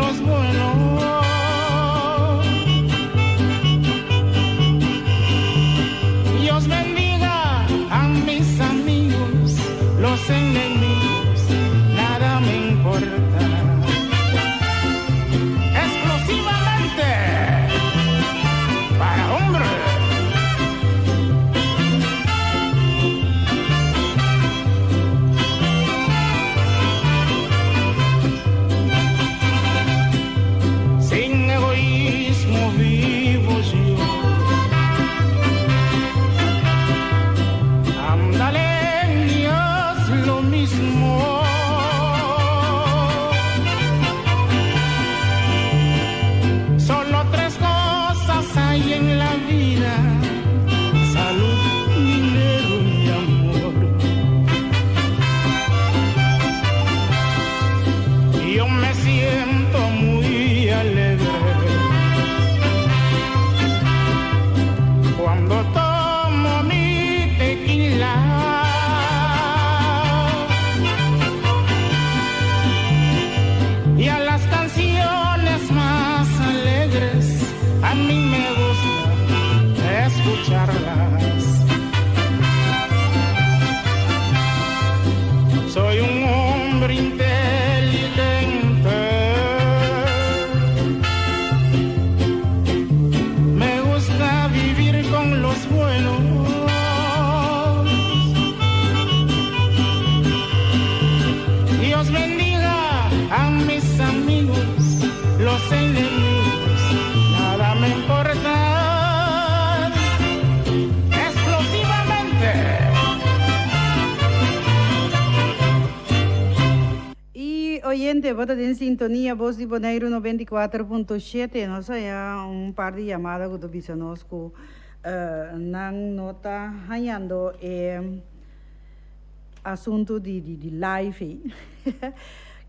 los buenos. Dios bendiga a mis amigos, los enemigos, nada me importa. Exclusivamente para hombres. Sin egoísmo vivo yo. Ándale, ni haz lo mismo. Solo tres cosas hay en la vida: salud, dinero y amor. Yo me siento muy alegre cuando tomo mi tequila. Y a las canciones más alegres a mí me gusta escucharlas. Soy un hombre inteligente, me gusta vivir con los buenos. Dios bendiga a mis amigos, los enemigos, nada me importa. Exclusivamente. Y oyente, vos en sintonía, voz de Bonaire 94.7, no sé, ya un par de llamadas que tuviste nosco, nan nota hallando asunto de live.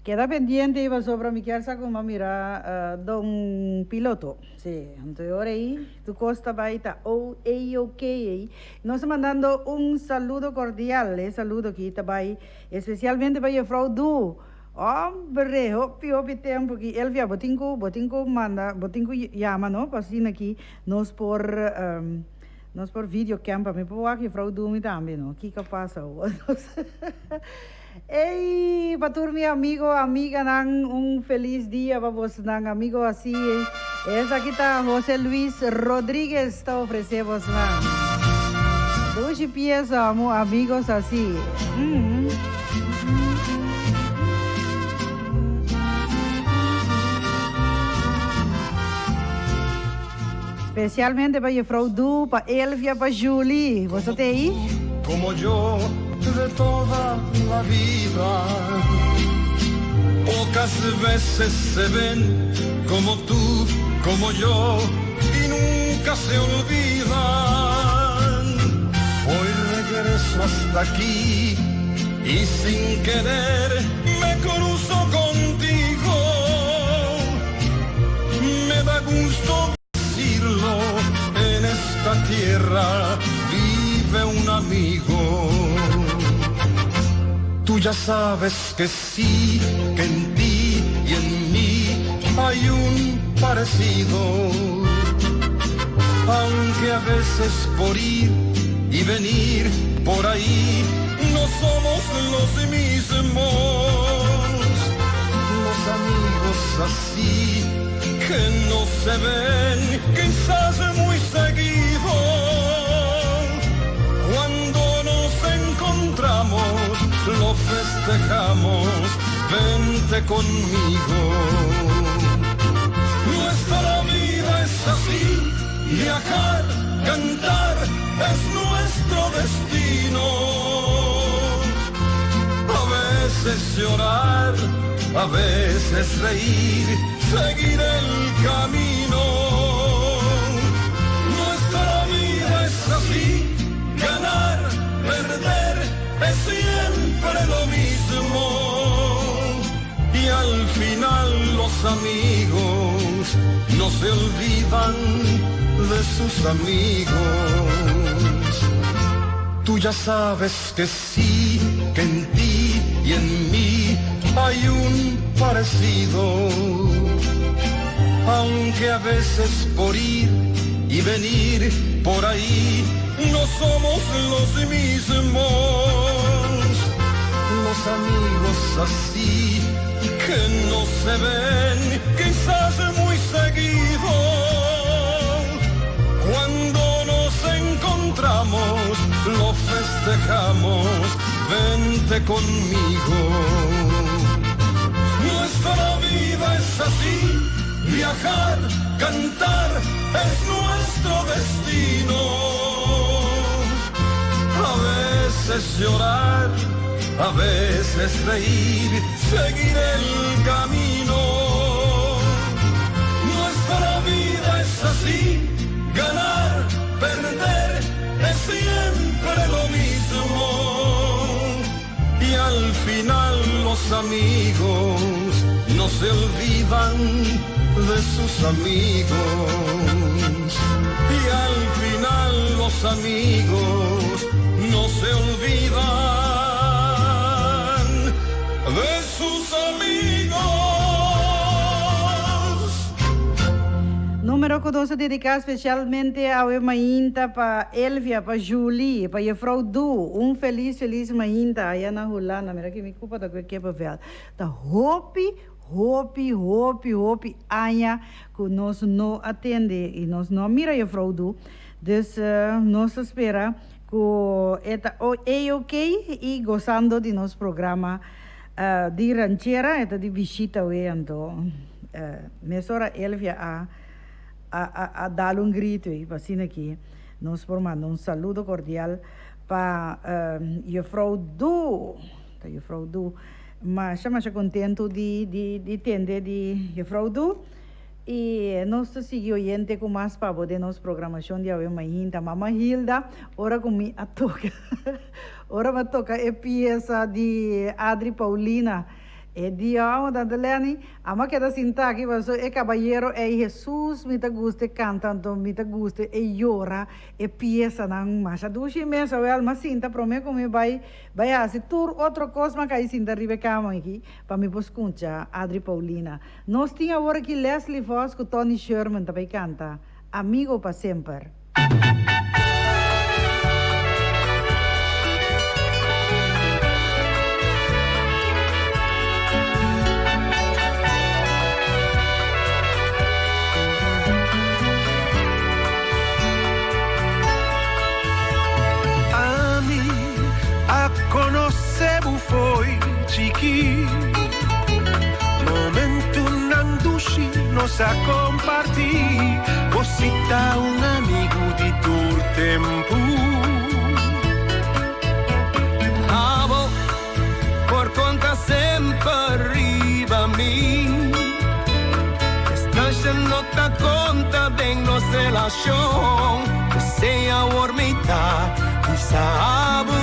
Queda pendiente iba sobre mi casa como mira don piloto. Sí, entonces ahora ahí tu costa baita o ok. Nos mandando un saludo cordial, saludo aquí tabai, especialmente para el Frau Du. Hombre, hopi tempo que Elvia botinco manda, botinco llama, ¿no? Pasina aquí nos por videocam para me puedo aquí Frau Du me también, ¿no? ¿Qué pasa? Hey, para mi amigo, amiga, un feliz día para vos, amigo, así. Es aquí está José Luis Rodríguez, está ofrecemos, dos piezas, amigos, así. Especialmente para Frau Du, para Elvia, para Julie. ¿Vos estás ahí? Como yo de toda la vida, pocas veces se ven como tú, como yo, y nunca se olvidan. Hoy regreso hasta aquí y sin querer me cruzo contigo. Me da gusto decirlo, en esta tierra vive un amigo. Tú ya sabes que sí, que en ti y en mí hay un parecido. Aunque a veces por ir y venir por ahí no somos los mismos. Los amigos así que no se ven quizás muy seguido. Cuando nos encontramos lo festejamos, vente conmigo. Nuestra vida es así, viajar, cantar es nuestro destino. A veces llorar, a veces reír, seguir el camino. Nuestra vida es así, ganar, perder es siempre lo mismo. Y al final los amigos no se olvidan de sus amigos. Tú ya sabes que sí, que en ti y en mí hay un parecido. aunque a veces por ir y venir por ahí no somos los mismos. Los amigos así que no se ven quizás muy seguido, cuando nos encontramos lo festejamos, vente conmigo. Nuestra vida es así, viajar, cantar es nuestro destino. A veces llorar, a veces reír, seguir el camino. Nuestra vida es así, ganar, perder, es siempre lo mismo. Y al final los amigos no se olvidan de sus amigos. Y al final los amigos no se olvidan de sus amigos. Número 12 dedicado especialmente ao Mainta, para Elvia, para Julie, para a Frau Du. Feliz Mainta, aí na Hulana, mira que me culpa da que para ver. Da Hopi, Anya, que nós não atende e nós não mira a Frau Du. Dus nós espera que é ok e gozando de nosso programa de ranchera, é de visita então. Mesora Elvia a dar grito e assim aqui nós formando saludo cordial para a Frau Du, mas estamos contento de atender de Frau Du e nós seguimos oyente com mais para poder nossa programação de hoje ainda. Mama Hilda, ora comigo a toca, ora me toca a peça de Adri Paulina. E dia da Deleni, ama que da sinta aqui, mas é caballero é Jesus, me te gusta cantando, me te gusta e llora e pieza nang masa dushi me so el mas sinta prome como vai assim tur outro coisa que aí sinta ribe cama aqui para me escutar Adri Paulina. Nós tinha agora que Leslie Voss com Tony Sherman também canta Amigo para sempre. Conoscevo foi chiqui, momento não dushi nos a compartir, você tá amigo de tur tempo. Amo por conta sempre arriba a mim, estranha nota conta bem nos relação, você a ormita e sabe.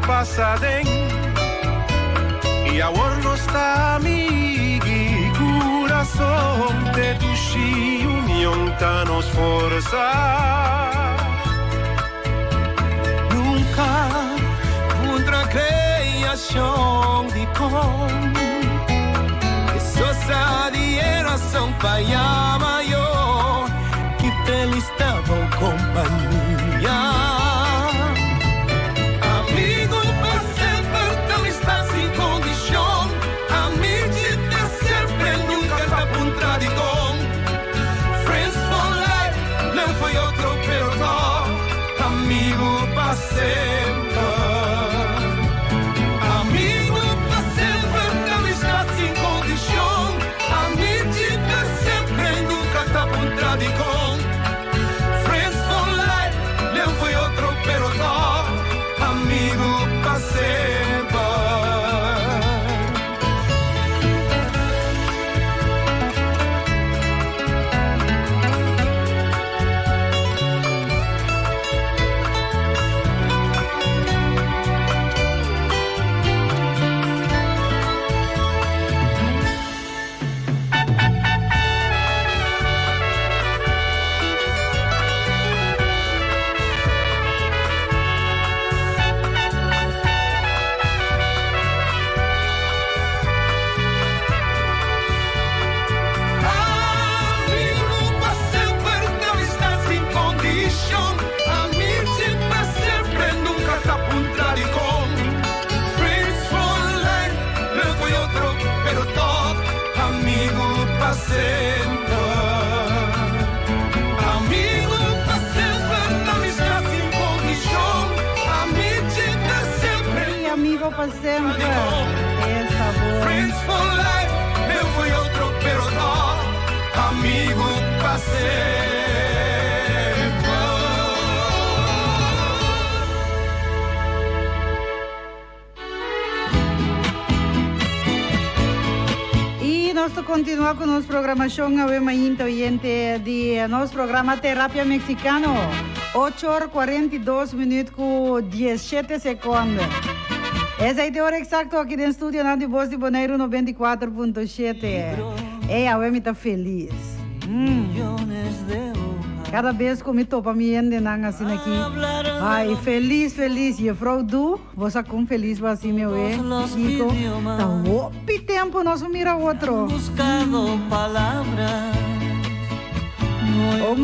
Passadem e agora nós tá amigos, coração de dushi, união tá nos força. Nunca contra criação de com, que só dinheiro são paia maior, que feliz estava companhia. Friends contigo para siempre. Esa voz. Friends for life, eu fui outro, pero no, amigo para sempre. E nós continuamos com nossa programação, a ver mais oyente de nosso programa Terapia Mexicano. 8h42 minutos com 17 segundos. Essa é a hora exata aqui no estúdio, na de Voz de Bonaire 94.7. E a ver me tá feliz. Cada vez que me topa me ende assim aqui. Ai, feliz. E a Frau Du, você com feliz vai assim, meu Kiko. Tá opi tempo, nós mira outro.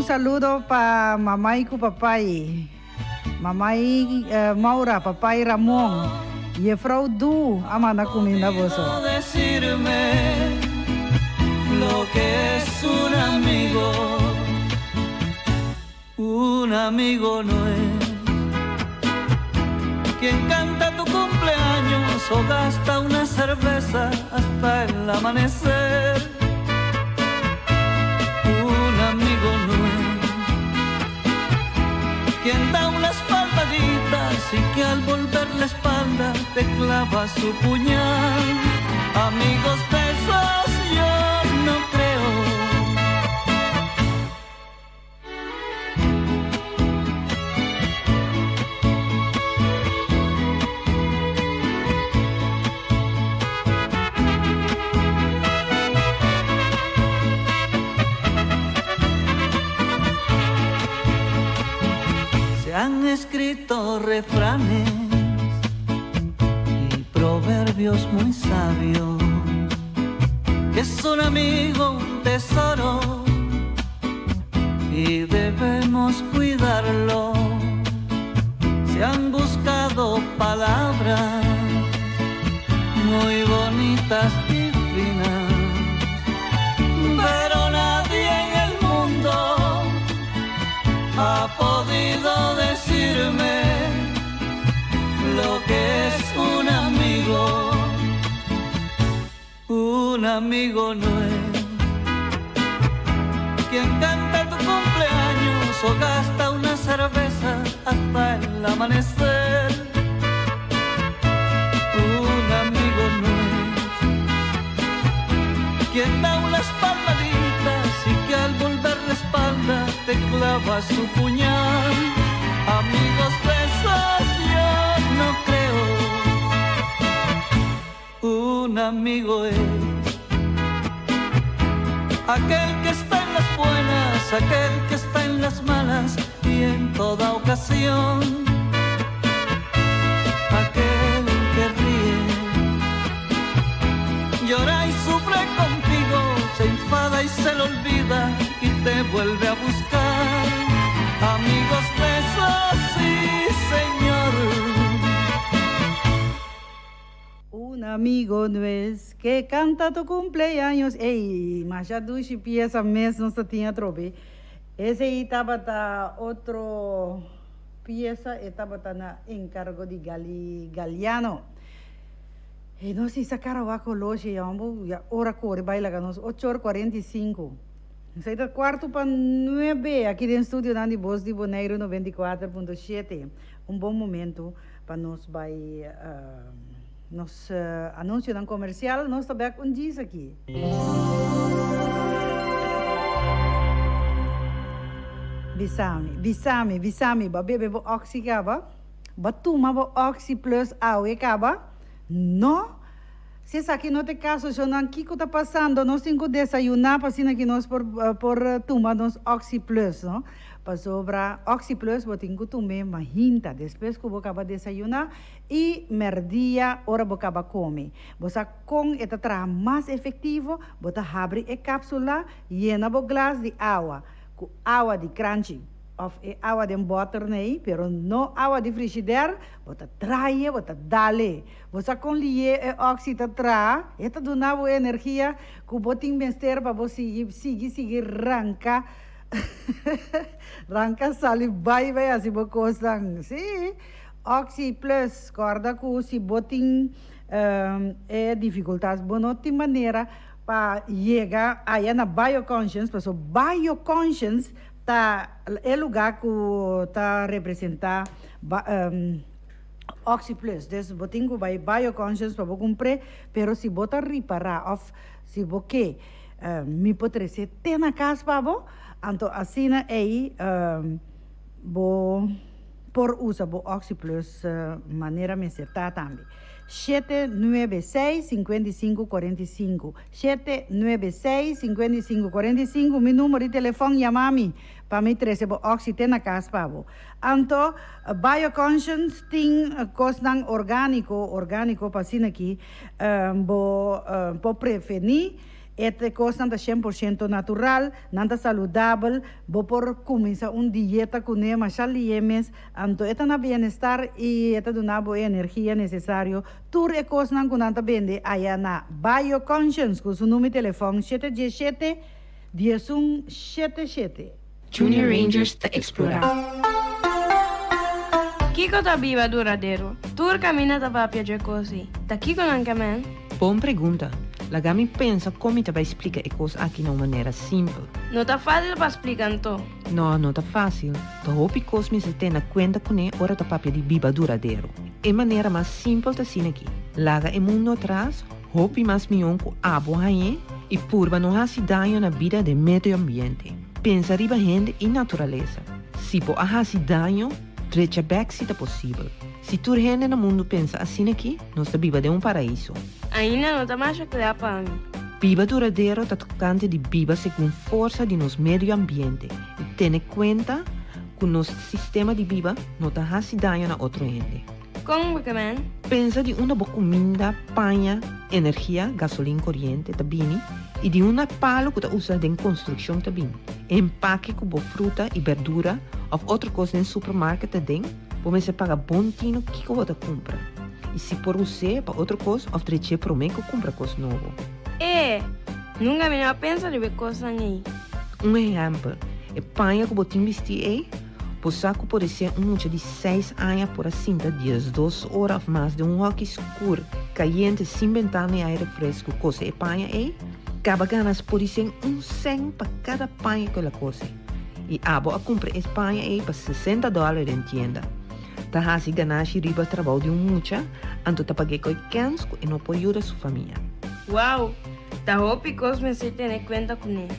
Saludo para mamãe e papai. Mamãe Maura, papai Ramon. E a Frau Du, amanda comida você. Lo que es un amigo no es quien canta tu cumpleaños o gasta una cerveza hasta el amanecer. Un amigo no es quien da unas palmaditas y que al volver la espalda te clava su puñal. Amigos de esos yo no creo. Se han escrito refranes y proverbios muy sabios, que es un amigo, un tesoro, y debemos cuidarlo. Se han buscado palabras muy bonitas y finas, pero nadie en el mundo ha podido decirme lo que es un amigo. Un amigo no es quien canta tu cumpleaños o gasta una cerveza hasta el amanecer. Un amigo no es quien da unas palmaditas y que al volver la espalda te clava su puñal. Amigos de esos yo no creo. Un amigo es aquel que está en las buenas, aquel que está en las malas y en toda ocasión. Aquel que ríe, llora y sufre contigo, se enfada y se lo olvida y te vuelve a buscar. Amigos de esos, sí, señor. Un amigo no es que canta tu cumpleaños. Ei, mas já duas piezas mês não se tinha trobe. Esse aí estava outro pieza, estava na encargo de Galiano. E nós se sacaram a coloche, já hora corre, baila com nós, 8h45. Sai da quarto para 9 aqui no estúdio da Voz de Bonaire 94.7. Bom momento para nós vai nos anúncio no comercial, nós também diz aqui. Bisami, ba bebe bo oxi kaba, ba tuma bo oxi plus awe kaba, no. Se aqui no te caso, eu não que está passando, nós temos que desayunar para assim que nós por tomar nos oxi plus, não? Para sobra oxi plus, vou ter que tomar uma hinta, depois que eu vou acabar desayunar e merdia hora vou acabar comer. Você com esta tra mais efetivo, você abre a cápsula, llena o glass de água, com água de crunchy. Of água de butter nei, pero no água de frigideira, bota traia, bota dale. Você com lie oxita tra, eta dona boa energia, que botin bester para você seguir ranca, ranca sali vai assim bo costan, sim. Oxy Plus, corda que se botem dificuldades, boa de maneira para chegar aí na Bioconscience, porque Bioconscience é lugar que está representar Oxy Plus. Então, botem que vai Bioconscience para comprar, mas se botar reparar, ou se você me pode ser ter na casa para você, então assim aí, por usar o Oxy Plus maneira me acertar também. 796-5545. 796-5545. Meu número de telefone, chama-me para me trazer o Oxy na casa para você. Então, Bioconscience tem coisa orgânico para assim aqui, para prevenir. Esta coisa não é 100% natural, não é saudável, vou por começar dieta com ele, mas ali então esta é bem-estar e esta dá boa energia necessária. Tudo é coisa que não vende aí na Bioconscience, com o número de telefone 717-1177. Junior Rangers te explorar. Kiko tá viva duradeiro. Tur caminha para piacer così. Da Kiko não camen? Boa pergunta. La Gami pensa come te vai explicar e coisa aqui de uma maneira simples. Não tá fácil para explicar então. Não tá fácil. Tá hopi coisa me se tem na conta com ele, ora tá papel de viva duradeiro. É maneira mais simples tá assim aqui. Laga e mundo atrás, hopi mais milhão com abo aí e purba não há se danho na vida do meio ambiente. Pensa riba gente e natureza. Se po há se danho, trecha back se tá possível. Se tu gente no mundo pensa assim aqui, nós tá viva de paraíso. Ainda não tá mais claro para mim. Viva duradeiro tá tocante de viva segundo força de nosso meio ambiente e ter conta que nosso sistema de vida não tá se danho na outro gente. Como que man? Pensa de uma boa comida, panha, energia, gasolina corrente, tabini, e de uma palo que tá usada em construção também. Empaque com boa fruta e verdura ou outra coisa no supermercado também. Você paga bom tino que você compra. E se por você para outra coisa, ou treche para mim que compra coisa nova. Nunca me pensa de ver coisas aí. Exemplo, é panha que você vestir aí, o saco pode ser mucho de 6 anos por cinta dias, 2 horas ou mais de rock escuro, caliente sem ventana e aire fresco, coisa é panha aí. Cada ganas pode ser 100 para cada panha que ela coisa. E abo a comprar Espanha aí para $60 em tienda. Tá hasi ganashi riba trabalho de mucha, anto tá paguei com cansco e não pode ajudar sua família. Uau! Tá hópicos me se tem conta com ele.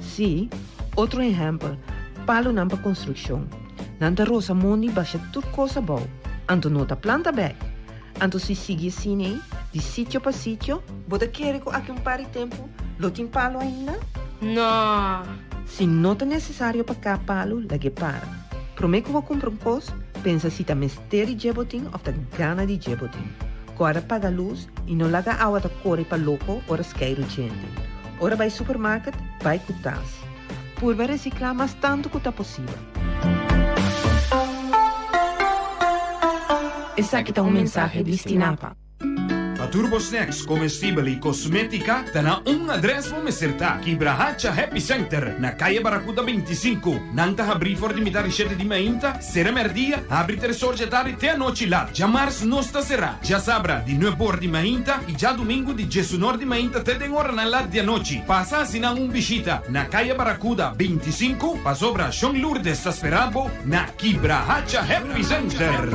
Sim, outro exemplo, palo não para construção. Nanta rosa moni baixa tudo coisa boa. Anto não tá planta bem. Anto se sigue assim aí, de sítio para sítio, bota querer com aqui par de tempo, lo tem palo ainda? Não. Se não é necessário para cá palo, lagi para. Prometo que vou comprar coisa, pensa se tá mistério de jebotim ou tá gana de jebotim. Agora paga luz e não laga água da corre para louco ou esqueiro gente. Ora vai supermercado, vai cutas. Purva reciclar mais tanto que tá possível. Esse aqui tá mensagem de Stinapa. A Turbo Snacks comestível e cosmética tá na adresso para me acertar. Kibrahacha Happy Center, na Calle Barracuda 25. Nanta abrir for de mitar ricette di mainta, sera merdia, abre 3 horas da tarde até a noite lá. Já março não está será. Já sabra de 9 horas de mainta e já domingo de 19 de mainta até 10 horas na lá de noite. Passa assinando visita na Calle Barracuda 25, pa sobra Sean Lourdes está esperando na Kibrahacha Happy Center.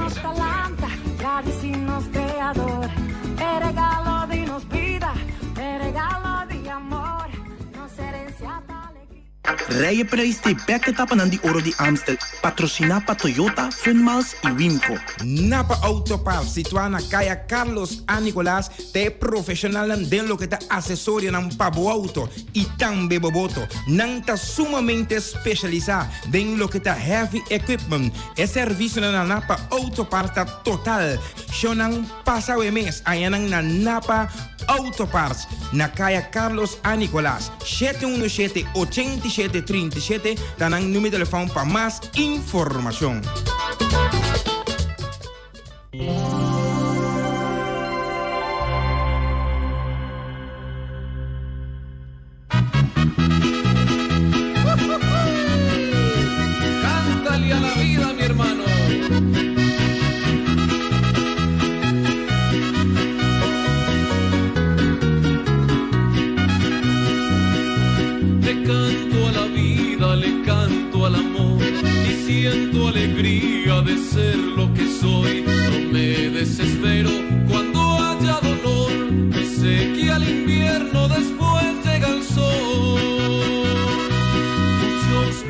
El regalo de nos vida, el regalo de amor, nos herencia alegría. Rijprijs de beketappen aan die oro di Amstel. Patrocina pa Toyota, Funmals y Wimco. Napa Autopar, situada na Calle Carlos A. Nicolás, te profissional den lo que te asesoria ng pabo auto e também boboto. Nang ta sumamente especializado den lo que te heavy equipment. E serviço na Napa Autopar ta total. Siya nang pasawe mes, ayan na Napa Autoparts, na Calle Carlos A. Nicolás, 717-8737, tanang número de telefone para mais informação. Cántale a la vida, mi hermano. siento alegría de ser lo que soy. No me desespero cuando haya dolor, y sé que al invierno después llega el sol. Muchos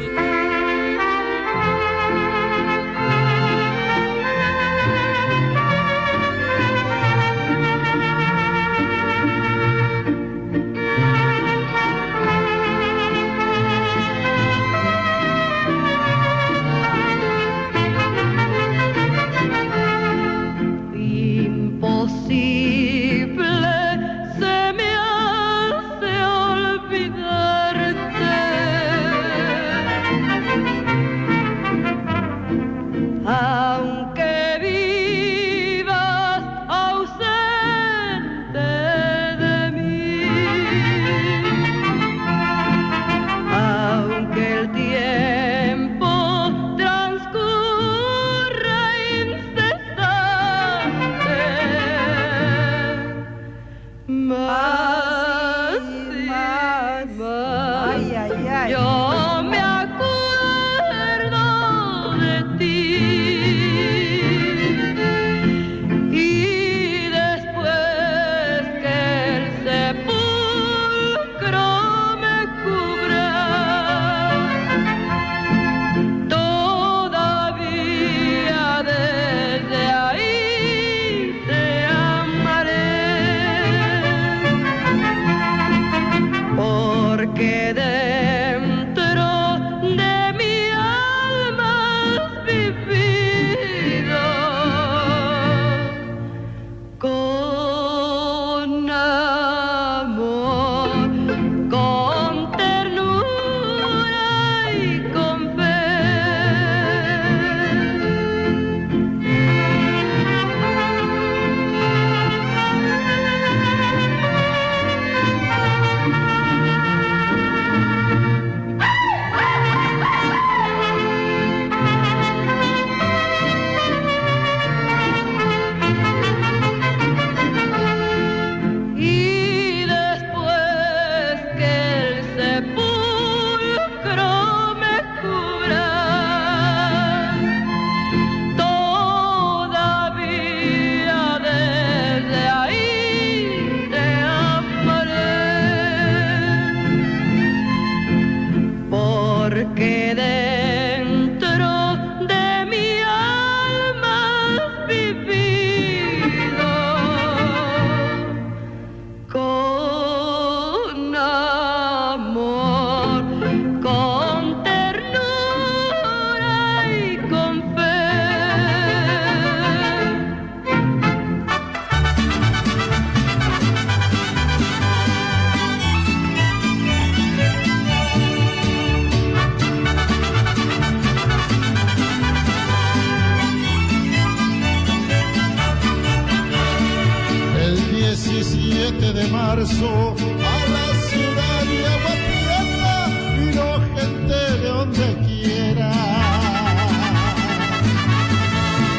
marzo a la ciudad de Agua Prieta vino gente de donde quiera.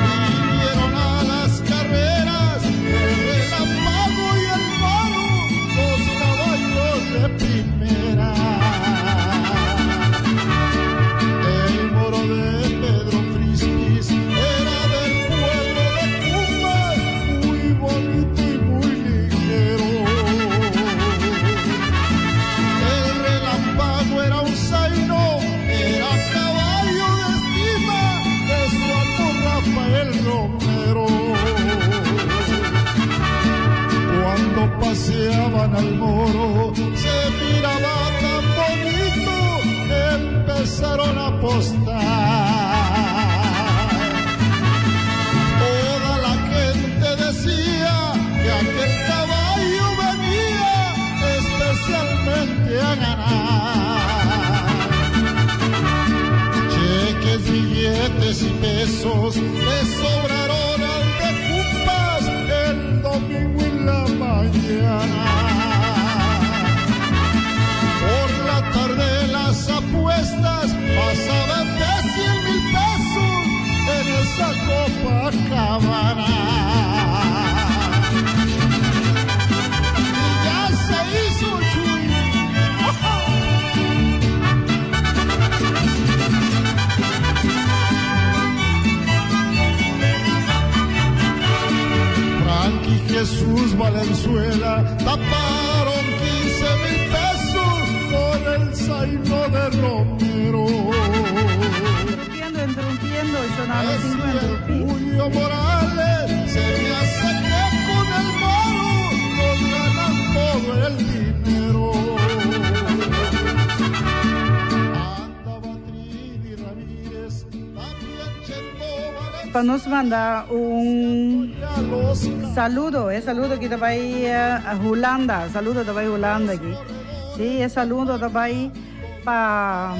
Vinieron a las carreras el relámpago y el faro, los caballos de primera. El moro de Pedro Frispis era del pueblo de Cumbas, muy bonito y muy ligero. El relámpago era un zaino, era caballo de estima de su amo Rafael Romero. Cuando paseaban al moro se miraba tan bonito que empezaron a apostar. Toda la gente decía que aquel caballo venía especialmente a ganar. Cheques, billetes y pesos le sobraron al de Cumpas el domingo en la mañana. Por la tarde las apuestas pasaban de 100,000 pesos en esa Copacabana. Y ya se hizo Chuy. Jesús Valenzuela taparon 15,000 pesos con el zaino de Romero. Interrumpiendo, yo no lo sigo interrumpiendo. Julio Morales se me hace que con el moro nos ganan todo el dinero. Para nos mandar un saludo, saludo que está ahí a Holanda, saludo está ahí Holanda aquí. Sí, saludo está ahí para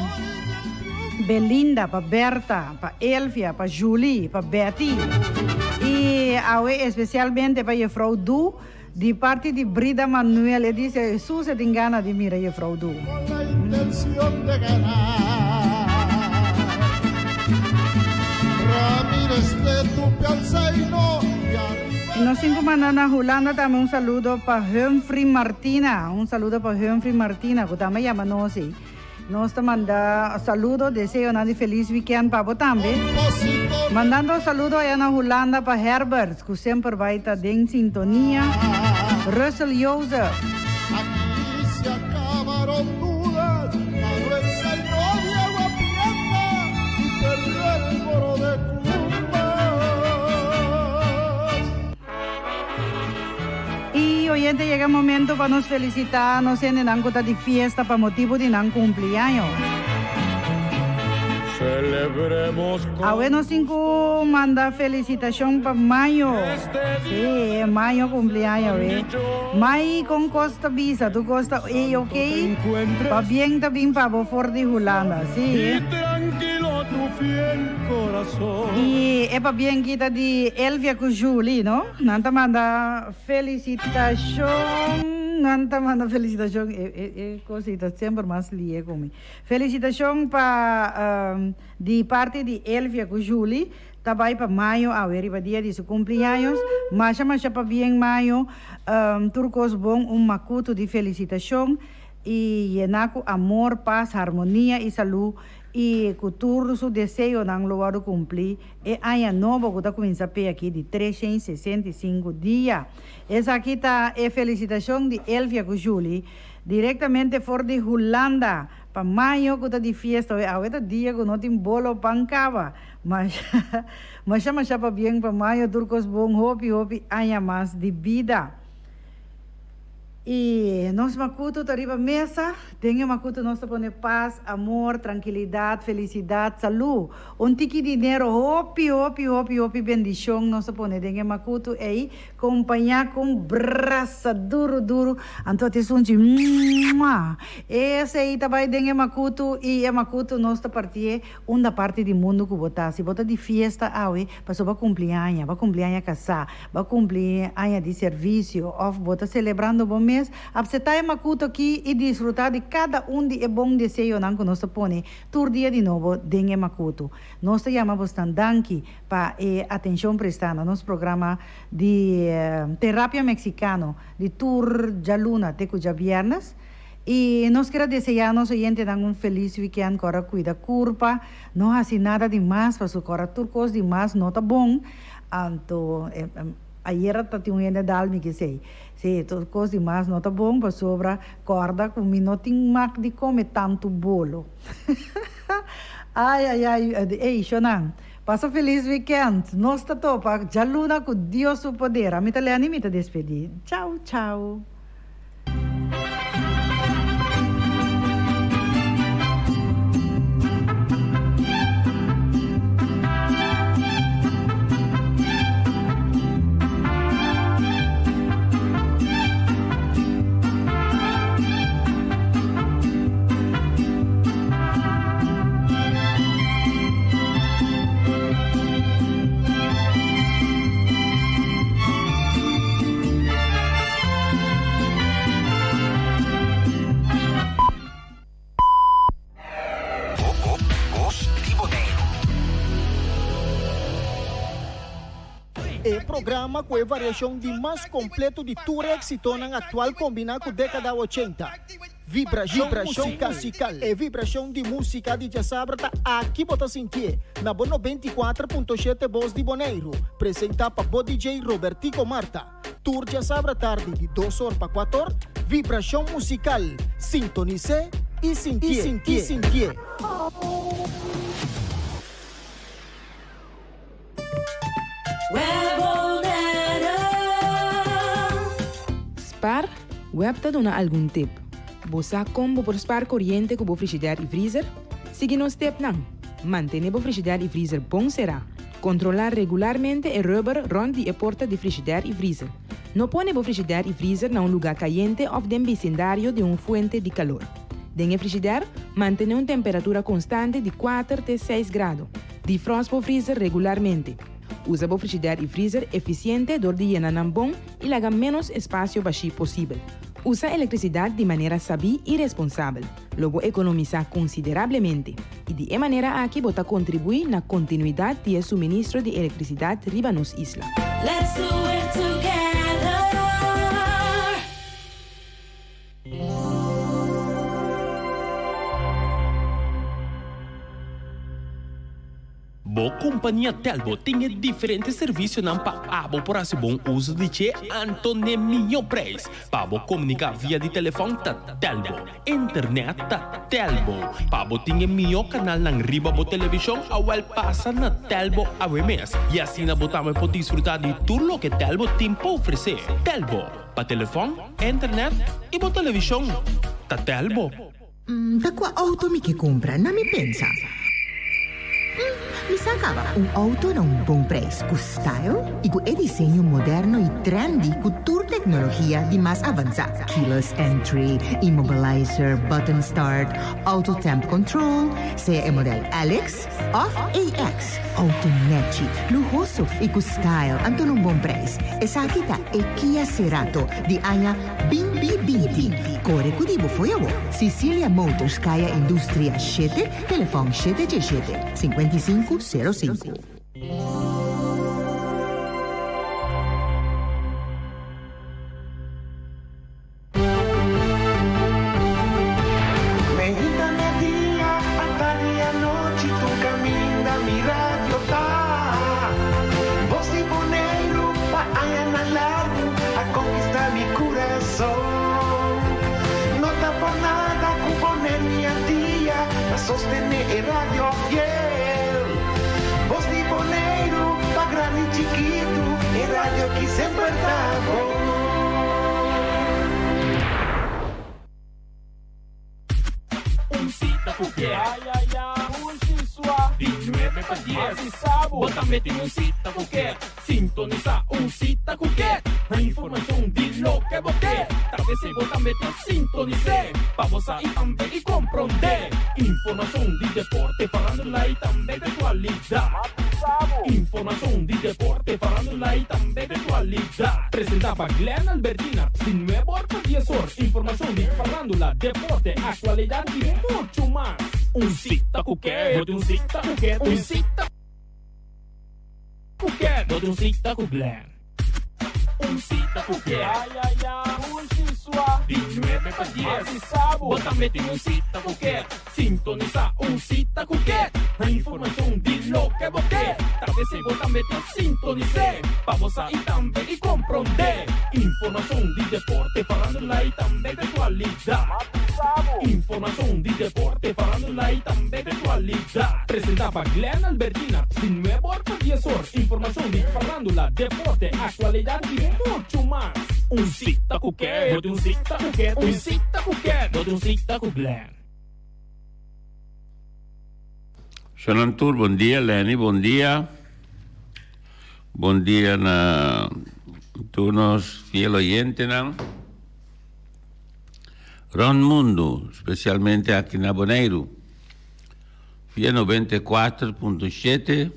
Belinda, para Berta, para Elvia, para Julie, para Betty. Y especialmente para a Frau Du, de parte de Brida Manuel, dice, Jesús se te engana de mira a Frau Du. Con la intención de ganar. Ramírez de Tupi al zaino. Y nos cinco mandan a Holanda también un saludo para Humphrey Martina, un saludo para Humphrey Martina, que también llama no sé. Nos te manda saludos, deseo una feliz weekend para vos también. Mandando saludos allá en Holanda para Herbert, que siempre va a estar en sintonía. Russell Joseph. Aquí se acabaron dudas, Manuel zaino de agua prieta y perdió el moro de Y oyente, llega el momento para nos felicitar, nos en Nancota de fiesta para motivo de nan cumpleaños. Celebremos con... Bueno, cinco manda felicitación para Mayo. Sí, Mayo cumpleaños, Mayo con Costa Visa, tu Costa, ok? Pa bien también para vos for de Holanda, sí. Tranquilo tu fiel corazón. Y es para bien quita de Elvia con Julie, ¿no? Nanta manda felicitación. Nanta manda felicitación, cosita, siempre más lié conmigo. Felicitación para de parte de Elvia con Julie, também para Mayo, a ver, para dia de su cumpleaños, mas para bien Mayo, turcos bom, macuto de felicitación e llenar com amor, paz, harmonia e saúde. E que todo o desejo não lo cumprir. E ano novo que está começando aqui de 365 dias. Essa aqui está a felicitação de Elvia com Julie, diretamente fora de Holanda. Para maio que está de festa, agora dia que não tem bolo pancava. Mas chama para bem para maio, turcos bom, hopi, ano mais de vida. E nós macuto arriba mesa, tenha macuto nós põe paz, amor, tranquilidade, felicidade, saúde. Tiki dinheiro, hopi, bendição, nós põe tenha macuto aí, acompanhar com braça duro, então te sunti, esse aí também tenha macuto e macuto nós partir uma parte do mundo que botar, se botar de festa, passou para cumpleaños, casar, para cumpleaños de serviço, ou botar celebrando bom mês, absetar macuto aqui e desfrutar de cada de bom desejo que nós põe, todo dia de novo, dengue macuto. Nós chamamos tandanki para atenção prestada, nosso programa de terapia mexicano, de tour de luna, teco de viernes. E nós queremos desejar a nosso oyente feliz weekend, que cuida curva, não assim nada demais, para o turcos demais, não está bom. Então, ayer está tendo dalmi que sei. Se tudo coisa demais não está bom, para sobra corda, com não tem mac de comer tanto bolo. Ei, Shonan, passa feliz weekend. Nós está topa, já luna com Deus o poder. A mim tá leando e me tá despedir. Tchau. Programa com a variação de mais completo de tour éxito na atual combinado com a década 80. Vibração musical e vibração de música de Jazzabra aqui bota sentir na Bono 24.7 Voz de Boneiro. Presenta para o DJ Robertico Marta. Tour já sabra tarde de 2 horas para 4 horas, vibração musical, sintonize e sentir. Spar, web te dona algum tip. Bosa combo por spar corriente com o frigidaire e freezer? Siga nos tip não. Mantenha o frigidaire e freezer bom será. Controlar regularmente o rubber rond a porta de frigidaire e freezer. Não põe o frigidaire e freezer em lugar caliente ou em vecindário de uma fuente de calor. Dentro do frigidaire, mantenha uma temperatura constante de 4 a 6 graus. Defrosta o freezer regularmente. Usa o frigidaire e freezer eficiente donde llena bom e laga menos espaço baixo possível. Usa eletricidade de maneira sabia e responsável. Logo economiza consideravelmente. E de maneira aqui bota contribui na continuidade de suministro de eletricidade riba nos isla. Let's do it together. Bo companhia Telbo tem diferentes serviços não para por esse bom uso de che Antônio Minho Preço. Para comunicar via de telefone ta Telbo, internet ta Telbo. Para tem melhor canal na riba bo televisão ao passa na Telbo a mês. E assim na botamos pode desfrutar de tudo o que Telbo tem para oferecer. Telbo, para telefone, internet e bo televisão ta Telbo. Da qual auto me que compra, não me pensa. Mi sacava auto a bom preço, com style e com desenho moderno e trendy com toda tecnologia de mais avançada. Keyless entry, immobilizer, button start, auto temp control, seja o modelo Alex ou AX. Auto net, lujoso e com style, anto bom preço. Essa aqui tá Kia Cerato de Anya 2020. Corre com dibo foi a Sicilia Motors, Kaya Industria 7, telefone 717 5505. Medita dia, a tarde e a noite, tu caminha, mi radio tá. Voz de boneiro, paia na largo, a conquistar mi coração. Não tá por nada com boné minha dia, a sostener el radio fiel. Voz de boneiro, pa grande e chiquito, el radio que sempre tá bom. Cita porque ai, ai, ai, pulse sua de 9 para 10 assim sabo, bota mete cita porque sintoniza cita porque a informação de lo que bote, talvez se bota mete sintonize, para você e também e compreender, informação de deporte, farándula e também de atualidade, informação de deporte, farándula e também de atualidade, apresentava Glenn Albertina, de 9 para 10 horas, informação de farándula, deporte, atualidade e muito mais. Cita qualquer, cita qualquer, cita qualquer, cita com Glenn. Cita qualquer, ai, ai, ai, pulse sua de 9 para 10 assim sabo, bota mete cita qualquer, sintoniza cita qualquer, a informação de lo que bote, talvez se bota mete sintonize, para você e também e compreender, informação de deporte, farándula e também de atualidade, informação de deporte, farándula e também de atualidade, apresentava Glenn Albertina, de 9 para 10 horas, informação de farándula, deporte, atualidade e muito mais. Cita qualquer, cita qualquer, cita qualquer, cita com Glenn. Xanantur, bom dia, Lenny, bom dia. Bom dia na turnos fiel oyente, não? Ron Mundo, especialmente aqui na Boneiro, via 94.7,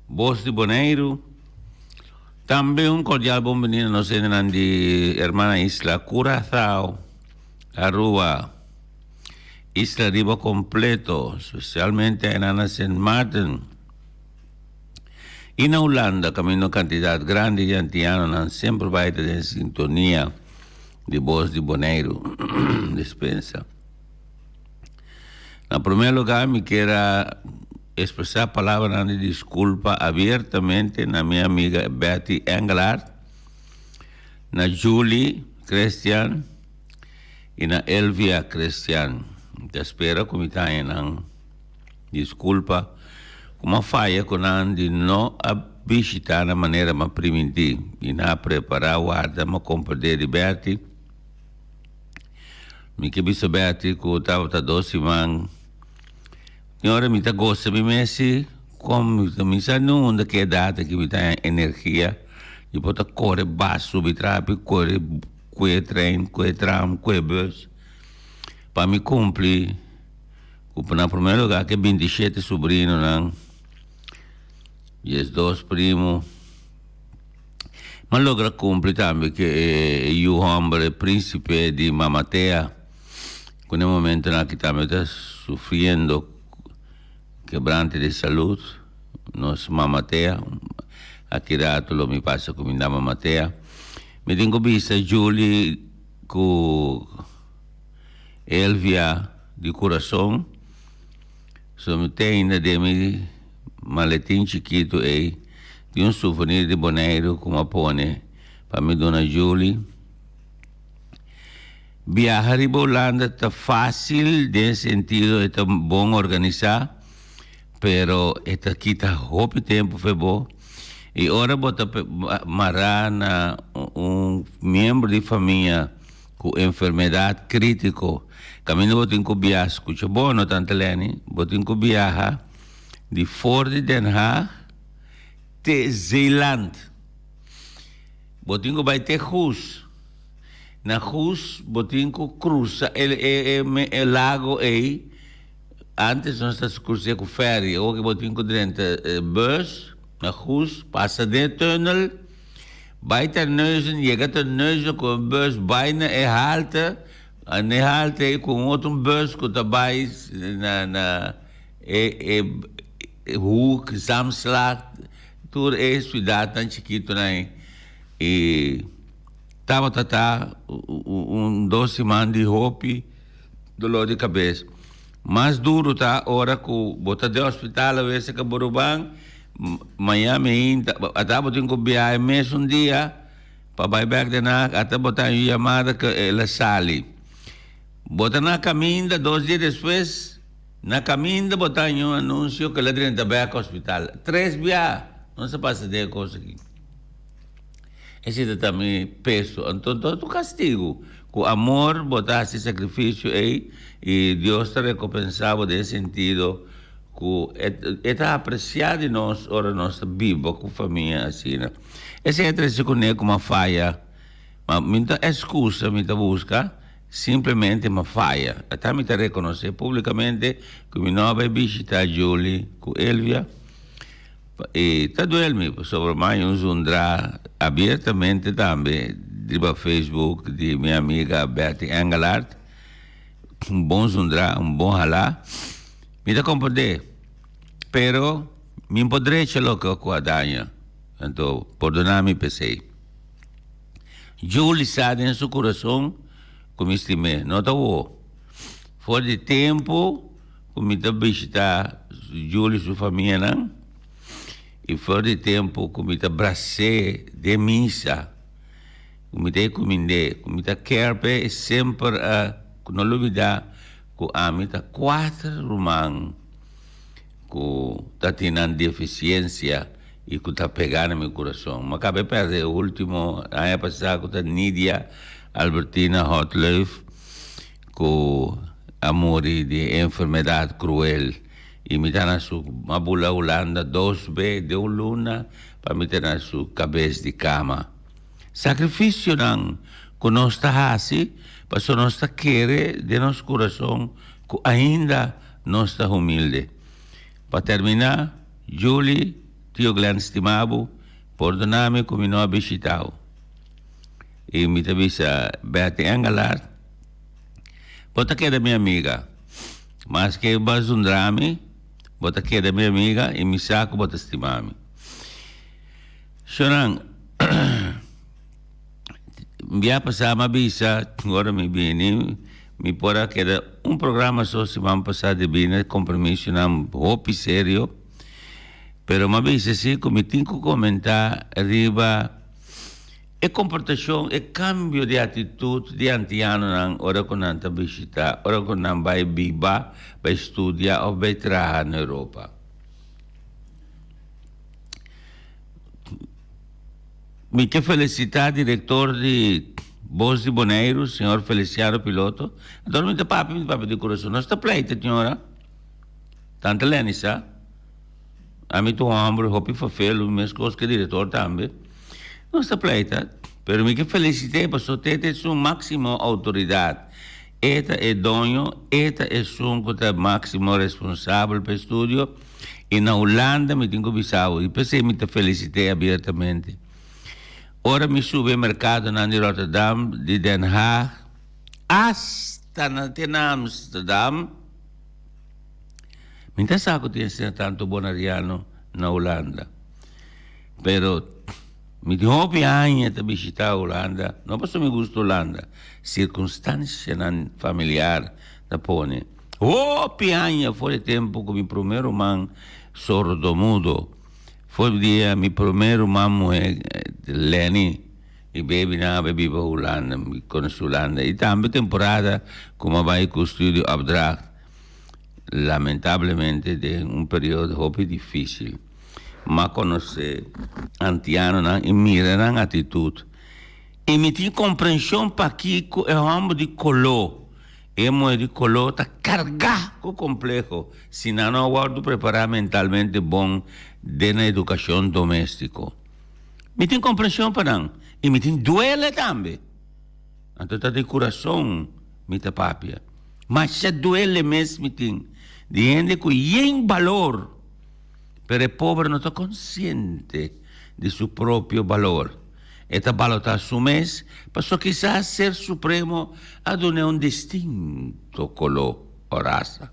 Voz de Boneiro. Também cordial bem-vindo nos de hermana Isla Curaçao, Aruba, Isla Riba completo, especialmente en Ana St. Martin. Y en Holanda, camino cantidad grande de antianos, siempre va a tener sintonía de Voz de Boneiro, dispensa. En primer lugar, me quiero expresar palabras de disculpa abiertamente a mi amiga Betty Engelhardt, na Julie Christian e na Elvia Christian. Te espero que me tenha ng desculpa uma falha com de não visitar na maneira mais primitiva e na preparar o ar da compreender de Berti. Me que bisa Berti que estava tá doce man. Senhora me tá gosta me messi como me sa não onde que data que me tem energia e pode correr baixo me trape correr com trem com tram com bus para me cumprir o na primeiro lugar que 27 sobrinho não e os dois primos mas logra cumprir também que o homem príncipe de Mamatea com o momento na que também está sofrendo quebrante de saúde nos Mamatea aqui rato lo me passa com minha Mamatea me tenho vista Julie com Elvia de coração so me tem ainda de me maletim chiquito de um souvenir de boneiro com uma pone para me dona Julie. Viajar a Holanda está fácil de sentido, está bom organizar, pero está aqui está pouco tempo foi bom. E agora bota marar na membro de família com enfermidade crítica. Caminho botin ko viajar, escucha bom, não tanto leni, botin ko viajar de Fort de Den Haag te Zeeland. Botingo vai ter Hus. Na Hus, botingo cruza el lago aí. Antes nós estamos cruzando com ferry. Hoje botingo dentro bus. Na Hus, passa dentro tunnel. Vai ter neuzen, chega ter neuzen com bus. Bijna halte. En halte com outro bus que daarbij na Hoek, Zamslag, tour cidade tão chiquito, né? E tava doce man de roupa, dolor de cabeça. Mais duro tá hora que botar de hospital a vezes que Borubang, Miami, até botar com viagem mesmo dia, para vai back de na, até botar uma chamada que ela sale. Botar na caminho, 2 dias depois. Na caminho botar um anúncio que ela está bem ao hospital. 3 viagens. Não se passa de coisa aqui. Esse é também peso. Então, todo castigo. Com amor, botar esse sacrifício aí. E Deus está recompensado nesse sentido. Que está apreciado de nós, ora nós vivos com família assim. Esse é se conhece como uma falha. Mas muita excusa, muita busca. Simplesmente uma falha. Até me reconhecer publicamente que me não vai visitar Julie com Elvia. E está doendo-me sobre mais um zundra abertamente também no Facebook de minha amiga Bertie Engelhardt. Bom zundra, bom halá. Me dá compreender. Pero me poderei chelo com a danha. Então, perdona-me, pensei. Julie sabe em seu coração como estimei, não está bom. Fora de tempo, como está visitar Júlio e sua família, não? E fora de tempo, como está abracei de missa, como está comendo, como está querpe, sempre a não olvidar que a mim está 4 irmãos que está tendo deficiência e que está pegando no meu coração. Mas acabei de perder o último, a ano passado, que está Nídia Albertina Hotleuf, com amor de enfermidade cruel. E me dá na sua mabula Holanda 2B de luna para me ter na sua cabeça de cama. Sacrifício não, que nós está assim, para nós está querer de nosso coração, que ainda nós está humilde. Para terminar, Julie, tio Glenn estimado, perdona-me como não visitado. E me avisa Bertie Engelhardt, bota que é da minha amiga, mas que vai um drama, bota que é da minha amiga e me saco bota estimar-me. Chorang, me passar uma visa, agora me vem, me pôr que era programa só semana passada de bem, compromisso não roupa sério, pero uma vez assim, como tenho que comentar, arriba e comportação, e cambio de atitude de antiano nang ora con anta visita, ora con nang vai biba, vai studia o vai trabalhar na Europa. Mi que felicitar diretor de Voz de Bonaire, senhor Feliciano Piloto. Então, meu papi de coração. Nós está pleita, senhora. Tanta Lenisa. A mim, tu homem, hopi fafelo, minhas coisas que diretor também. Nós está pleita. Pero mi que felicitei, pastor, tete é sua máxima autoridade. Eta é dono, eta é sua máximo responsável para o estúdio. E na Holanda, me tenho visado. E pensei, me te felicitei abertamente. Ora me sube ao mercado de Rotterdam, de Den Haag, hasta na Amsterdam. Minta saco tinha sido tanto bonariano na Holanda. Pero, me dijo, años de visitar a Holanda, não passou me gusta Holanda, circunstância familiar da pone. Años foi tempo que meu primeiro man sordo-mudo. Foi o dia, meu primeiro mamo é Lenny, e baby na baby para Holanda, me conhece Holanda. E também temporada, como vai com o estúdio Abdracht, lamentavelmente, de período muito difícil. Mas conhece antiano e mira a atitude. E me tem compreensão para que é um homem de color. E mo de color está carregado com complexo, se não aguardo preparar mentalmente bom de na educação doméstica. Me tem compreensão para não, e me tem duele também. Então está de coração, me tá papia. Mas se duele mesmo me tem, de gente que tem valor, pero o pobre não está consciente de seu próprio valor. Esta valor está assumês, passou quizás ser supremo a donar distinto color ou raça.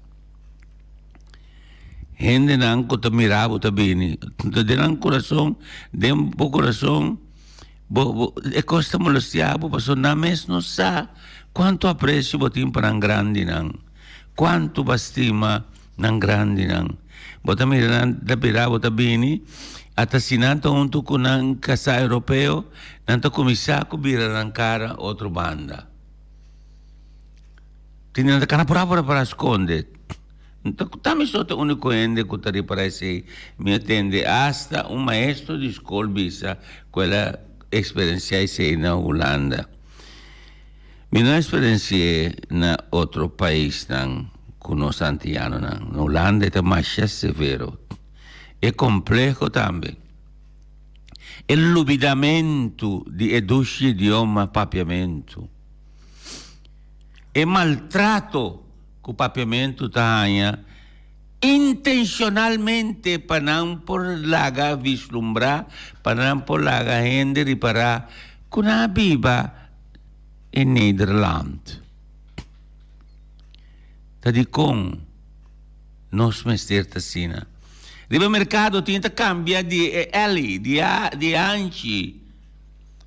Gente não que te mirava também, te deram coração, dem po coração, é costa molestiabo, passou na mes não sabe quanto aprecio botim para um grande não, quanto bastima ng grande não. Bota miran da pirabo também, at sinanto unto ko ng kasa europeo, nanto kumisa ko bira ng cara outro banda. Tinanda ka na para esconder. Tami soto único ende que tari para esse me atende hasta um maestro de escola bisa quella experiência esse na Holanda. Mi não experiência na outro país não conosco antiano não. Na Holanda é mais severo. É complexo também. É lubidamento de educar idioma papiamento. É maltrato que o papiamento tenha intencionalmente para não por laga vislumbrar, para não por laga gente reparar que não viva em Nederland. Tadi com nós mestre sina. Riba mercado tinta cambia de eli, de anchi.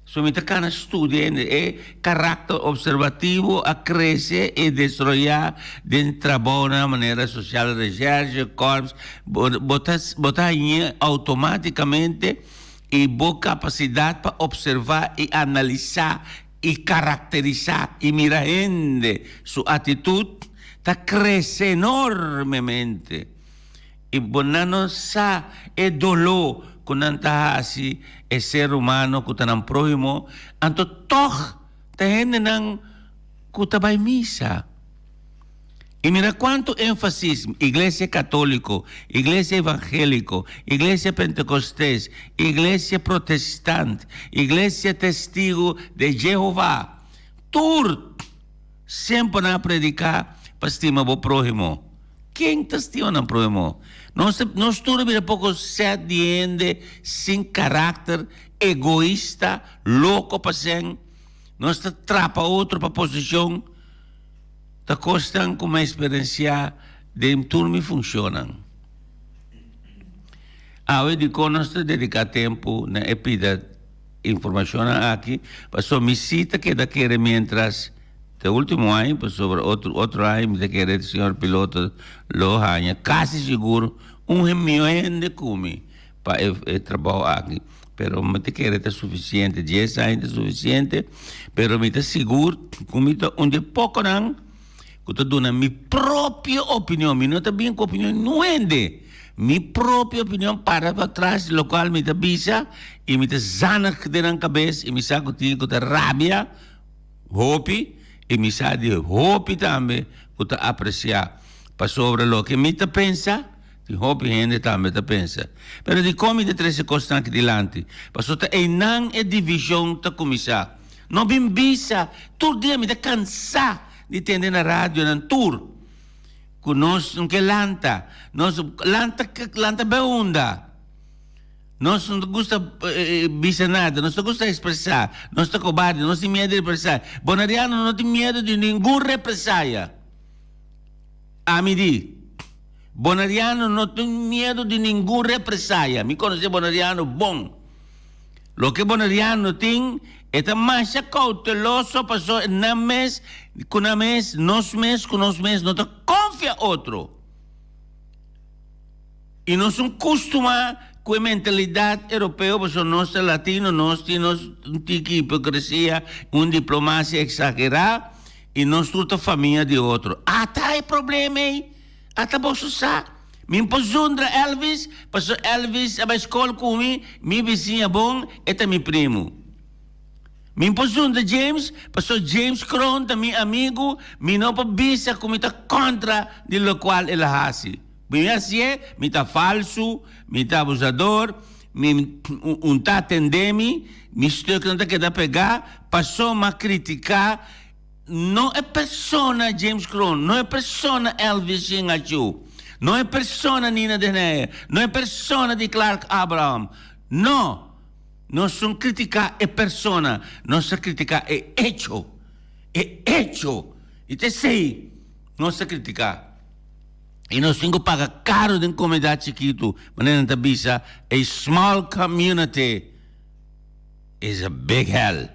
Somente cada studia e caráter observativo a crescer e desarrollar dentro da boa maneira social, recherche, corpos, botar automaticamente e boa capacidade para observar e analisar e caracterizar e mirar sua atitude, está crescendo enormemente. E bonano sa e dolor com anta assim é ser humano que está no próximo, anto toch tá gente não que tá vai missa. E mira quanto ênfase igreja católico, igreja evangélico, igreja pentecostés, igreja protestante, igreja testigo de Jeová, tudo sempre na predicar para estimar o próximo. Quem está estimando o próximo? Nós todos vira pouco sete de sem caráter, egoísta, louco para ser. Nós trapa outro para posição. Está costando com uma experiência de turno funcionam. Eu digo, nós dedicar tempo na epida informação aqui, passou me cita que daquele mientras o último ano, sobre outro ano, daquele senhor piloto Lohanha, quase seguro, 1 milhão de cume para trabalhar aqui. pero me te quiere es suficiente, 10 años es suficiente, pero me te seguro que me te un de poco nan, que te dona mi propia opinión, mi no te bien con opinión no ende. Mi propia opinión para atrás, lo cual me te visa y me te zanak de la cabeza y me saco tico de rabia, hopi, y me sa de hopi también, que te apreciar para sobre lo que me te pensa, de hopi gente también te pensa. Pero di come de 13 cosas anche dilante, passo te e nan e division te comisa. Non bin visa, tur dia me te cansa di tende na radio nan tur. Conosco que lanta, lanta beunda. Não gosta visa nada, não gosta expressar, não está cobarde, não tem medo de expressar. Bonariano não tem medo de nenhum represália. Amidi, Bonariano não tem medo de nenhum represália. Me conhece Bonariano bom. Lo que Bonariano tem é mais cauteloso, passou na mês, com a mês, nos mês, não te confia outro. E nós somos acostumados com a mentalidade europeia, porque nós latinos, nós temos hipocrisia, uma diplomacia exagerada, e nós temos a família de outro. Tá é problema aí, tá posso usar. Me impozundra Elvis, passou Elvis a escola comigo, minha vizinha bom, é meu primo. Me impozundra James, passou James Cron, meu amigo, me não bisa como está contra de lo qual ele hace. Me assim é, me tá falso, me tá abusador, me tá atendendo, me estou que não tá querendo pegar, passou a criticar. Não é persona James Cron, não é persona Elvis Singachu. Não é persona Nina Denea, não é persona de Clark Abraham. Não, não são criticar é persona, não são criticar é hecho. É hecho. E te sei, não são criticar. E nós temos que pagar caro de uma comunidade chiquita, mas não te bisa, a small community is a big hell.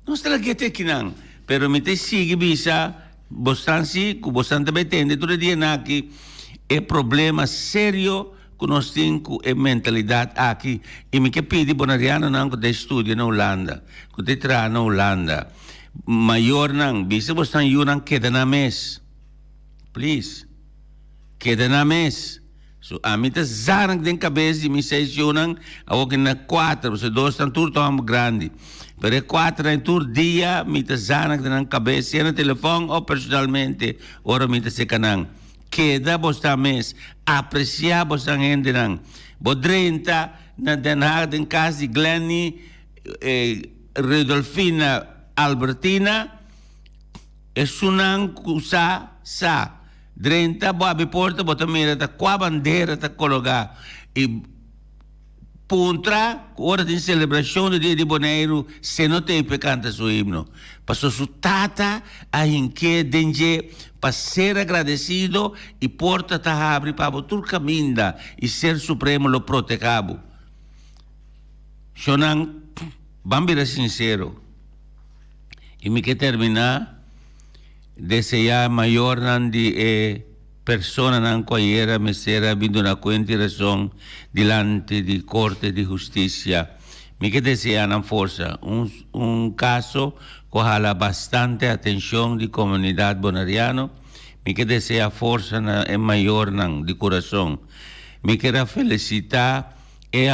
Não está lá que aqui não, pero me te sigue bisa, bastante, que bastante betende, todo dia aqui. É problema sério que nós temos a mentalidade aqui. E me que pedi Bonariano não que estude na Holanda, que te traz na Holanda. Maior não, bisa você não queda na mês. Please, queda na mês. So, a mim tá zarang den cabeça e me seis não, a outra na 4, você 2 estão tudo tão grande. Pero é 4 em tur dia, me tá zarang den cabeça, e no telefone ou personalmente, ora me tá se canang. Queda você mês, apreciar você gente não. Bo 30 na Den Haag em casa de Glenny, Rodolfina Albertina, é sunang kusa sa 30 bo abi porta bota mira ta qua bandeira ta colocar e puntra hora de celebração do dia de Bonaire se não tem canta su himno passou su tata a inque denje para ser agradecido e porta ta abre para botar caminda e ser supremo lo protegabo Shonan bambira sincero e me que terminar desejar maior de persona nan qualquer mesera vindo na cuenta razão dilante de corte de justiça me que desejar na força caso que jala bastante atenção de comunidade bonariano me que deseja força na maior nan de coração me quero felicitar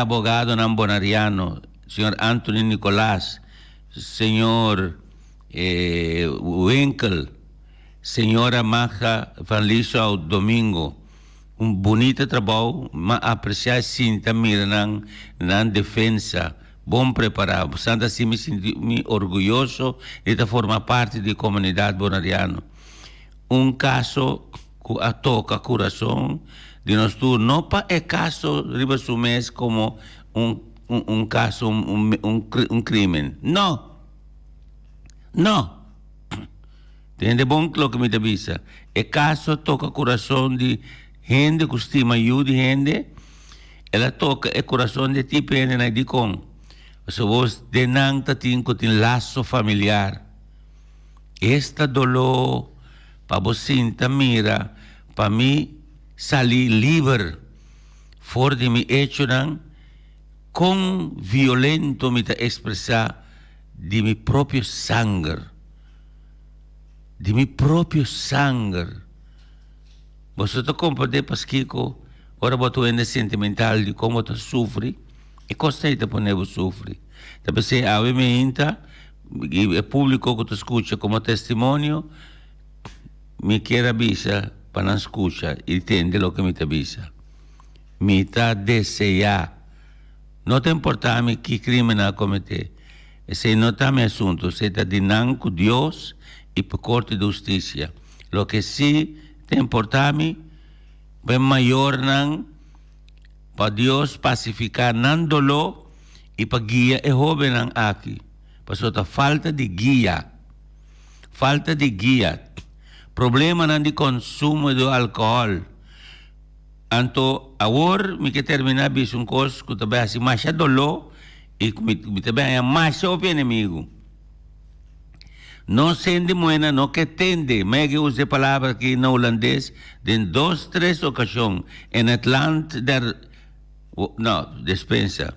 abogado nan bonariano senhor Anthony Nicolás senhor Winkel Senhora Maja Van Liso Domingo, bonito trabalho, mas apreciar sim também na defesa, bom preparado. Portanto, assim me sinto orgulhoso de formar parte da comunidade bonariana. Caso que toca coração de nós todos, não é caso de como caso, crime. Não. Entende bom lo que me avisa? É caso toca coração de gente que estima ajuda gente, ela toca o coração de tipo gente na de com. Se você denanta tem laço familiar. Esta dolor para você sentir mira, para mim sair livre, fora de mim hecho não, con violento me expresar de mi propio sangue. De mi propio sangue. Vosotros compartilhar pasquico, ora boto ende sentimental de como tu sofre, e costa te poner sofre. Também se obviamente, o público que tu escuta como testemunho, me quer avisar para não escutar e entender o que me avisa. Me está desejar. Não te importa me que crime não cometer. Esse não está meu assunto. Você está dinando com Deus e por corte de justiça. Lo que sim te importa me, bem maior não, para Deus pacificar não dolor e para guiar e jovem não aqui. Porque falta de guia. Falta de guia. Problema não de consumo do álcool. Anto, agora, me que terminar bis um curso que também assim, mais dolor e me também é mais o inimigo. Não sendo moena, não que tende, me que use palavra aqui no holandês, de 2, 3 ocasiões, em het land der, não, dispensa.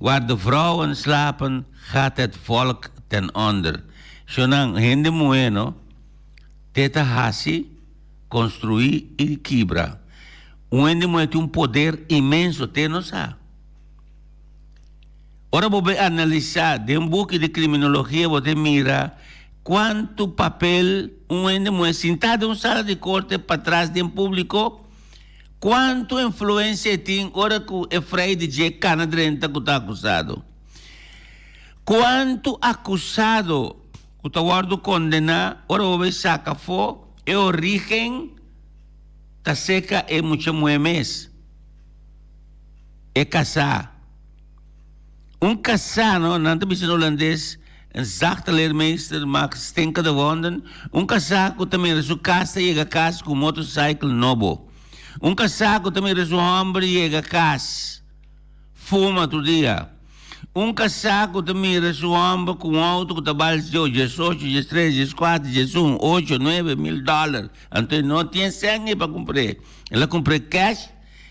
Waar de vrouwen slapen, gaat het volk ten onder. Zolang hindi moeno, teta hasi, construir e quebrar. Onde tem poder imenso, tem noção. Ora, vou analisar, de book de criminologia, vou mira quanto papel onde sentado em uma sala de corte para trás de público, quanto influência tem, ora que é freio de Jack Canadrenta que está acusado. Quanto acusado que está guardo condenar, ora vou saca fo, é origem da seca é muito mês. É casar. Casar, não é no holandês, een zachte leermeester maakt stinkende wonden. Casaco também é sua casa e a casa com motorcycle novo. Casaco também é sua homem e a casa fuma todo dia. Casaco também é sua homem com auto que trabalha de 18, 13, 14, 18, 8, 9 mil dólares. Então não tem sangue para comprar. Ela compra cash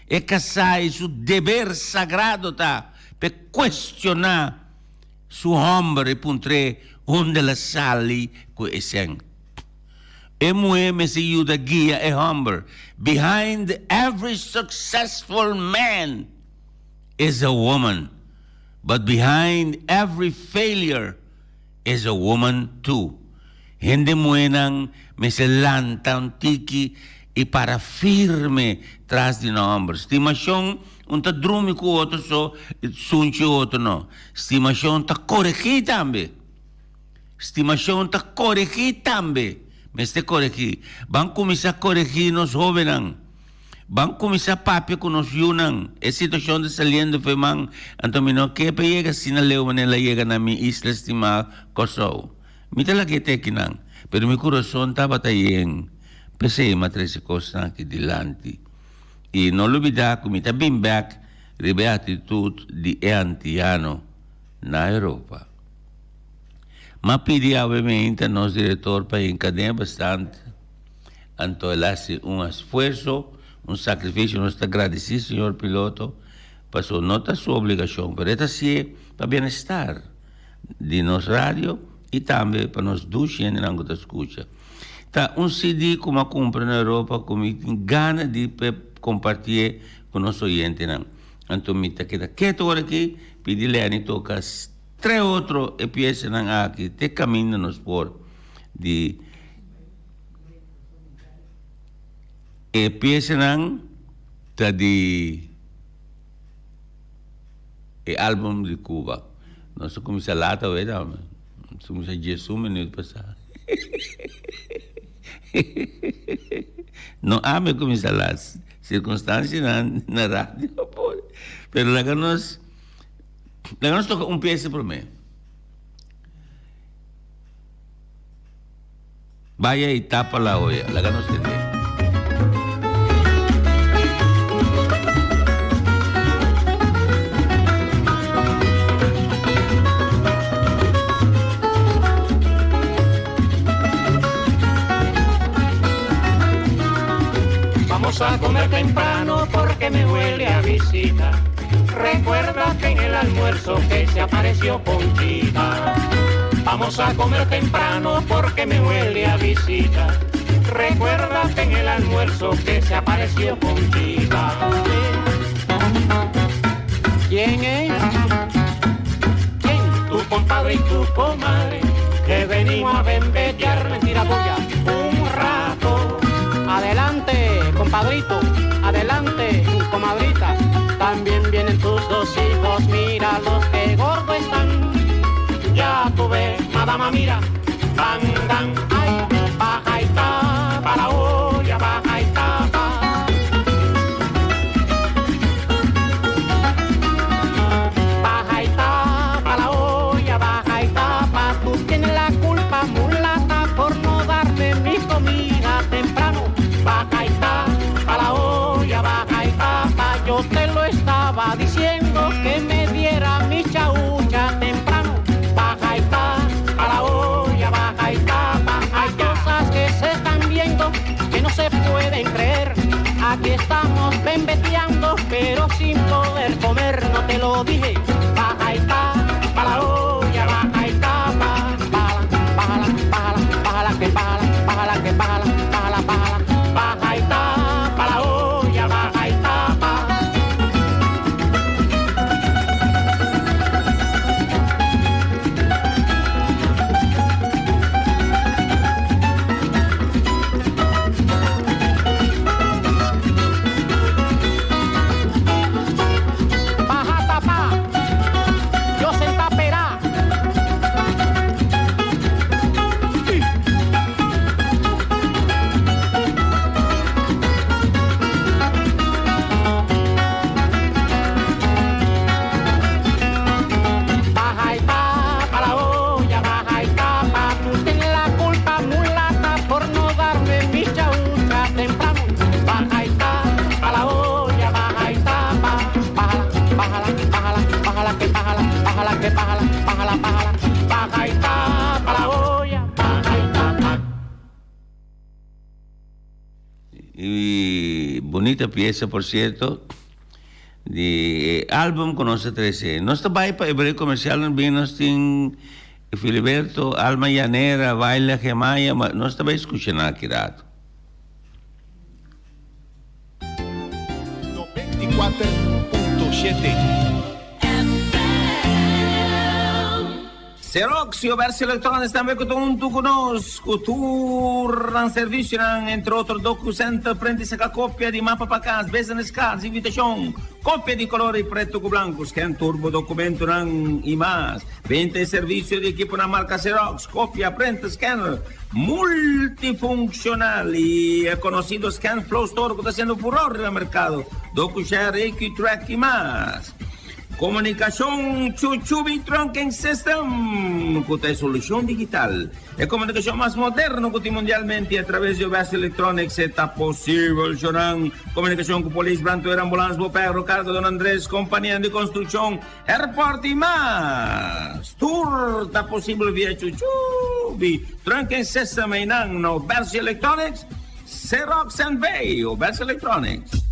e casar é seu dever sagrado, tá? Para questionar su hombre puntre onde la sali com esse. E moeme se ajuda guia e hombre. Behind every successful man is a woman. But behind every failure is a woman too. Hindi moenang me se lantan tiki e para firme tras de hombre. Estimação ta drumi com outro só, sunchi outro não. Estimação ta corrigir também. Estimação ta corrigir também. Mas te corrigir. Vão começar a corrigir nos jovens. Vão começar a papia com nos yunan. É situação de saliendo femang. Então, não que pega se na leu manela chega na minha isla estimada Kosovo. Me tela que te kinang. Pero meu coração tá batayeng. Pensei matrese costa aqui dilante. E não olvidar que me está bem back a atitude de antiano na Europa. Mas pedi obviamente a nosso diretor para encadear bastante. Então ele hace esforço, sacrifício. Nós estamos agradecidos, senhor piloto, passou nota sua obrigação, mas esta sim para bem-estar de nossa rádio e também para nós duas gente não que escuta. Tá CD como compra na Europa, como tem gana de compartilhar com nosso oyente. Então, me está quieto aqui, pedi-lhe a tocar 3 outros peças aqui, te caminho nos por de peças tá de álbum de Cuba. Nós começamos a lata, começamos a Jesus minuto passado. Não há me começar las circunstâncias na rádio, pero lá nós toca peça por mim. Vaya e tapa la olla, lá nós temos. Vamos a comer temprano porque me huele a visita. Recuerda que en el almuerzo que se apareció Conchita. Vamos a comer temprano porque me huele a visita. Recuerda que en el almuerzo que se apareció Conchita. ¿Quién es? ¿Quién? Tu compadre y tu comadre, que venimos a bembetear, mentira tuya, un rato. Adelante, compadrito, adelante, comadrita. También vienen tus dos hijos, mira los que gordos están. Ya tú ves, madama, mira, van, dan, ay, baja y tapa la olla, baja y tapa. Baja y tapa la olla, baja y tapa. Tú tienes la culpa, mulata, por no darme mi comida temprano. Baja y tapa la olla, baja y tapa. Yo te lo estaba diciendo que me diera mi chaucha temprano. Baja y tapa la olla, baja y tapa. Hay cosas que se están viendo que no se pueden creer. Aquí estamos bembeteando, pero sin poder comer, no te lo dije. Baja y tapa la olla, baja y tapa. Bájala, bájala, bájala, que bájala, bájala, que bájala, bájala, bájala. Baja y tapa la olla, baja y tapa. Baja tapa, yo se taperá. Baja y tapa la olla, baja y tapa. Tú tienes la culpa, mulata, por no darme mi chaucha temprano. Baja y tapa la olla, baja y tapa. Bájala, bájala, bájala, bájala, que bájala, bájala, que bájala, bájala, bájala. Baja y tapa la olla, baja y tapa. Y bonita pieza, por cierto, de álbum Conoce 13. No está para el comercial, vinos en Filiberto, Alma Llanera, Baila Gemaya, no estaba escuchando aquí rato. 24.7 Xerox e o Verso Electronics também contam conosco. Turnan serviço, entre outros documentos, prende-se a cópia de mapa para casa, business cards, invitação, cópia de colore preto com branco, scan turbo, documento e mais. Vende serviço de equipo na marca Xerox, cópia, print, scanner, multifuncional e é conhecido Scan Flow Store, que está sendo furor no mercado. DocuShare, EQ-Track e mais. Comunicação Chuchubi Trunking System, que tem solução digital. É comunicação mais moderna que tem mundialmente através do Verso Electronics. Está possível, Joran. Comunicação com Polícia Branco, Ambulância, Bopé, Ricardo, Don Andrés, Companhia de Construção, Airport e mais. Tour está possível via Chuchubi Trunking System e não no Verso Electronics. Xerox and Bay, o Verso Electronics.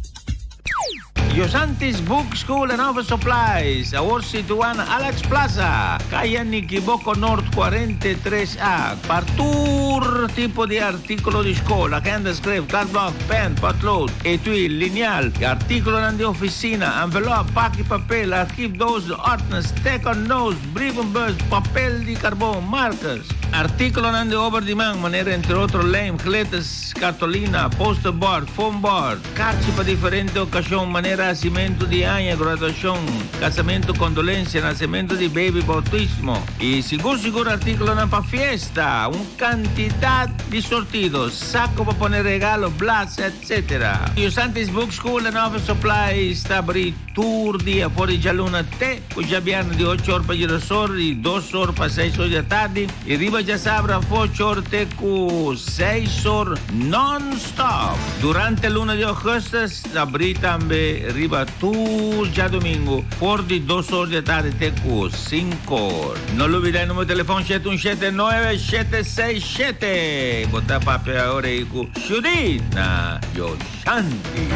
Yosantis Book School and Office Supplies, ahora situada Alex Plaza, calle Niquiboco Norte 43A. Para todo tipo de artículo de escola, agenda, script, cardboard, pen, patlot, etui, lineal, artículo de oficina, envelope, pack y papel, archivo 2, ordnance, sticker notes, brief and bus, papel de carbón, marcas, artículo de overdemand, manera entre otros lame, letras, cartolina, poster board, foam board, cartas para diferentes ocasiones, manera nacimiento de año, graduación, casamento, condolencia, nacimiento de baby, bautismo y seguro artículo para fiesta, una cantidad de sortidos, saco para poner regalos, blas, etc. Y Santis Book School and Office Supply está abrir tour día por el luna T, pues ya viene de 8 horas para Girasol y 2 horas para 6 horas de tarde y arriba ya se abre 8 horas con 6 horas non-stop. Durante el 1 de agosto abrir también arriba tour ya domingo por de 2 horas de tarde con 5 horas. No lo olvides, el número de teléfono 717-9767. Bota papel ahora y con Judith na Yoshanti.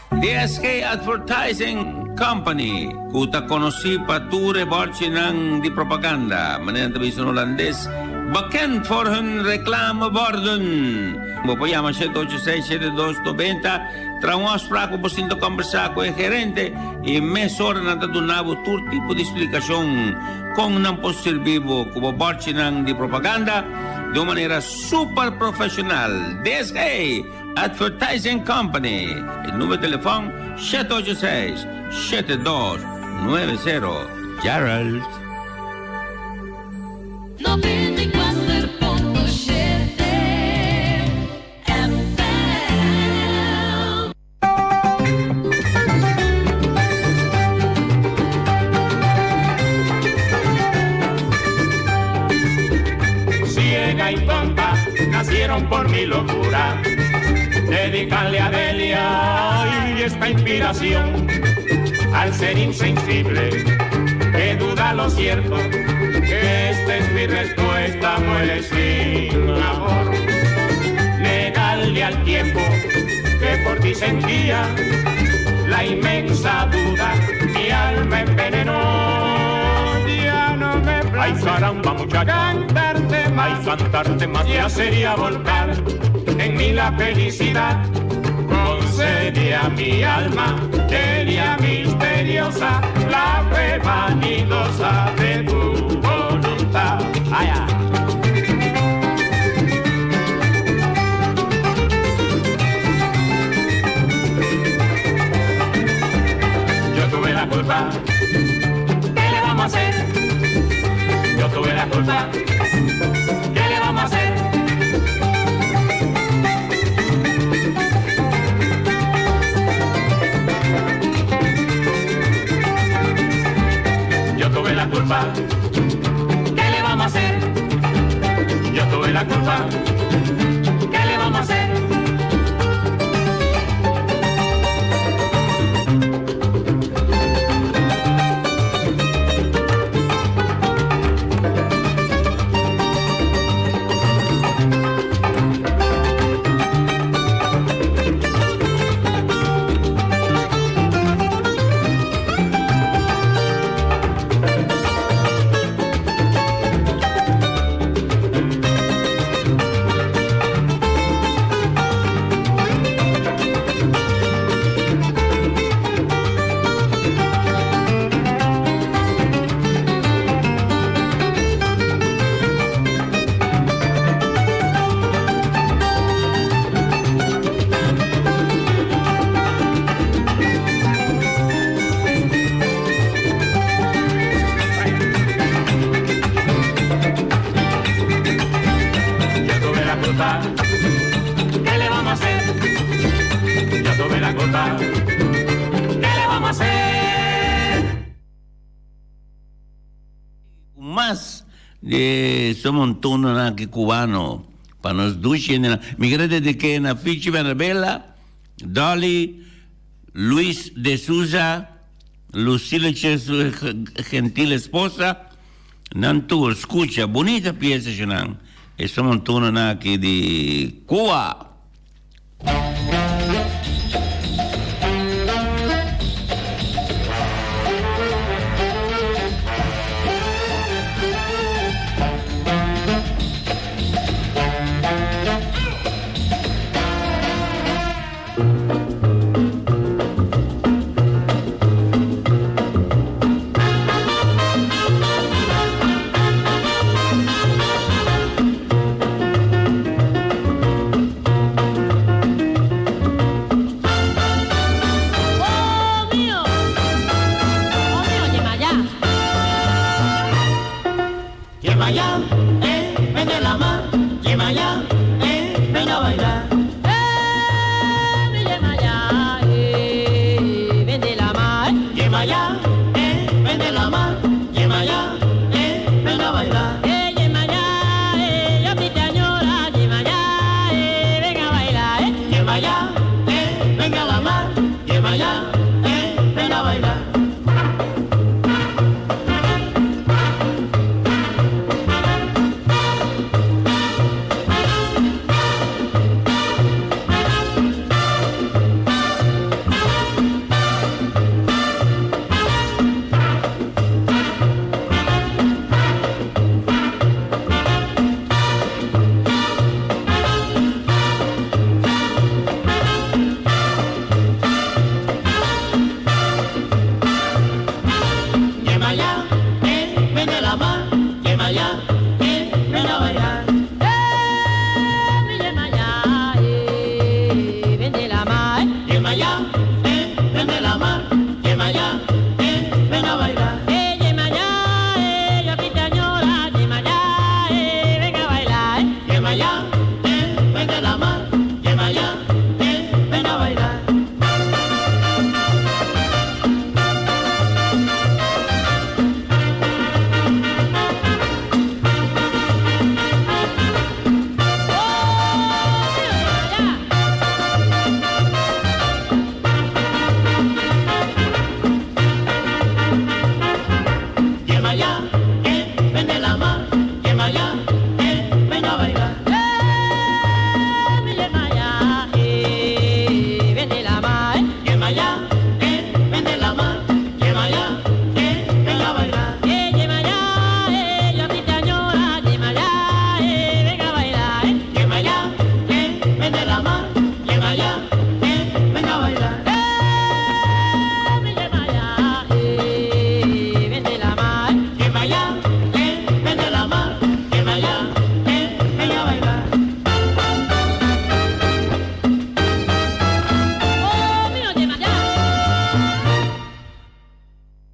DSK Advertising Company. Kuta conocí pature borchinang di propaganda. Manera televisión holandés. Bekend voor hun reclameborden. Bopayama 786-7290. Trouwens, spraken we zien de conversatie met gerente. En mes horas na donavo todo tipo de explicación. Con non può servivo como borchinang di propaganda. De una manera super profesional. DSG Advertising Company. El número de teléfono 786-7290. Gerald. 94.7 FM. Ciega y tonta nacieron por mi locura. Dedicarle a Delia y esta inspiración al ser insensible que duda lo cierto, que esta es mi respuesta, muere sin amor. Negarle al tiempo que por ti sentía la inmensa duda, mi alma envenenó. Ya no me place. Ay, caramba, muchacha, cantarte más. Ay, cantarte más. Ya sería volcar en mí la felicidad. Concede a mi alma, Delia misteriosa, la fe vanidosa de tu voluntad. Ay, ay. Yo tuve la culpa, ¿qué le vamos a hacer? Yo tuve la culpa, ¿qué le vamos a hacer? Yo tuve la culpa, ¿qué le vamos a hacer? Yo tuve la culpa, ¿qué le vamos a hacer? ¿Qué le vamos a hacer? Yo tuve la culpa. ¿Qué le vamos a hacer? Más de somontuno na que cubano para nos duchen na migrante de que na Fichi Benabella, Dolly, Luis de Souza, Lucila su gentil esposa, Nantur, escucha, bonita pieza Shanang. E somontuno na que de Cuba.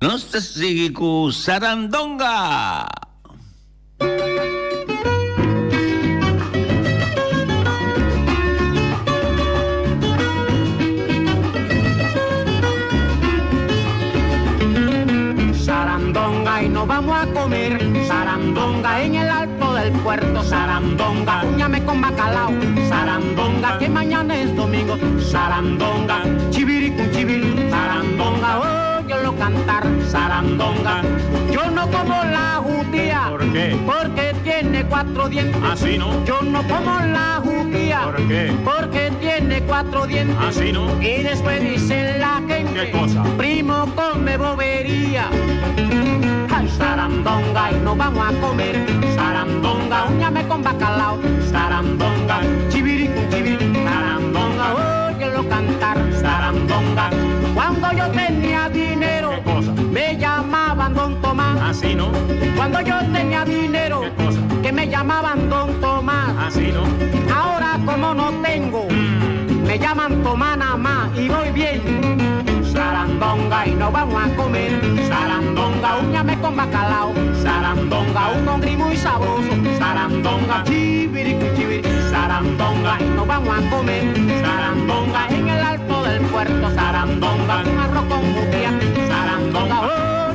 Nos te sigue con Sarandonga. Sarandonga y nos vamos a comer sarandonga en el alto del puerto. Sarandonga, uñame con bacalao. Sarandonga, que mañana es domingo. Sarandonga, chiviri con chiviri. Sarandonga, óyelo cantar. Sarandonga, yo no como la judía. ¿Por qué? Porque tiene 4 dientes. Así no. Yo no como la judía. ¿Por qué? Porque tiene 4 dientes. Así no. Y después dice la gente. ¿Qué cosa? Primo, come bobería. Ay, sarandonga y nos vamos a comer. Sarandonga, uñame con bacalao. Sarandonga, chiviri con chiviri. Sarandonga, óyelo cantar. Sarandonga, cuando yo tenía dinero. ¿Qué cosa? Me llamaban Don Tomás. Así no. Cuando yo tenía dinero. ¿Qué cosa? Que me llamaban Don Tomás. Así no. Ahora como no tengo. Me llaman Tomás nada más y voy bien. Sarandonga y nos vamos a comer. Sarandonga, uñame con bacalao. Sarandonga, un hongrí muy sabroso. Sarandonga, chiviri con chiviri. Sarandonga y nos vamos a comer. Sarandonga en el alto del puerto. Sarandonga, un arroz con judía. Sarandonga,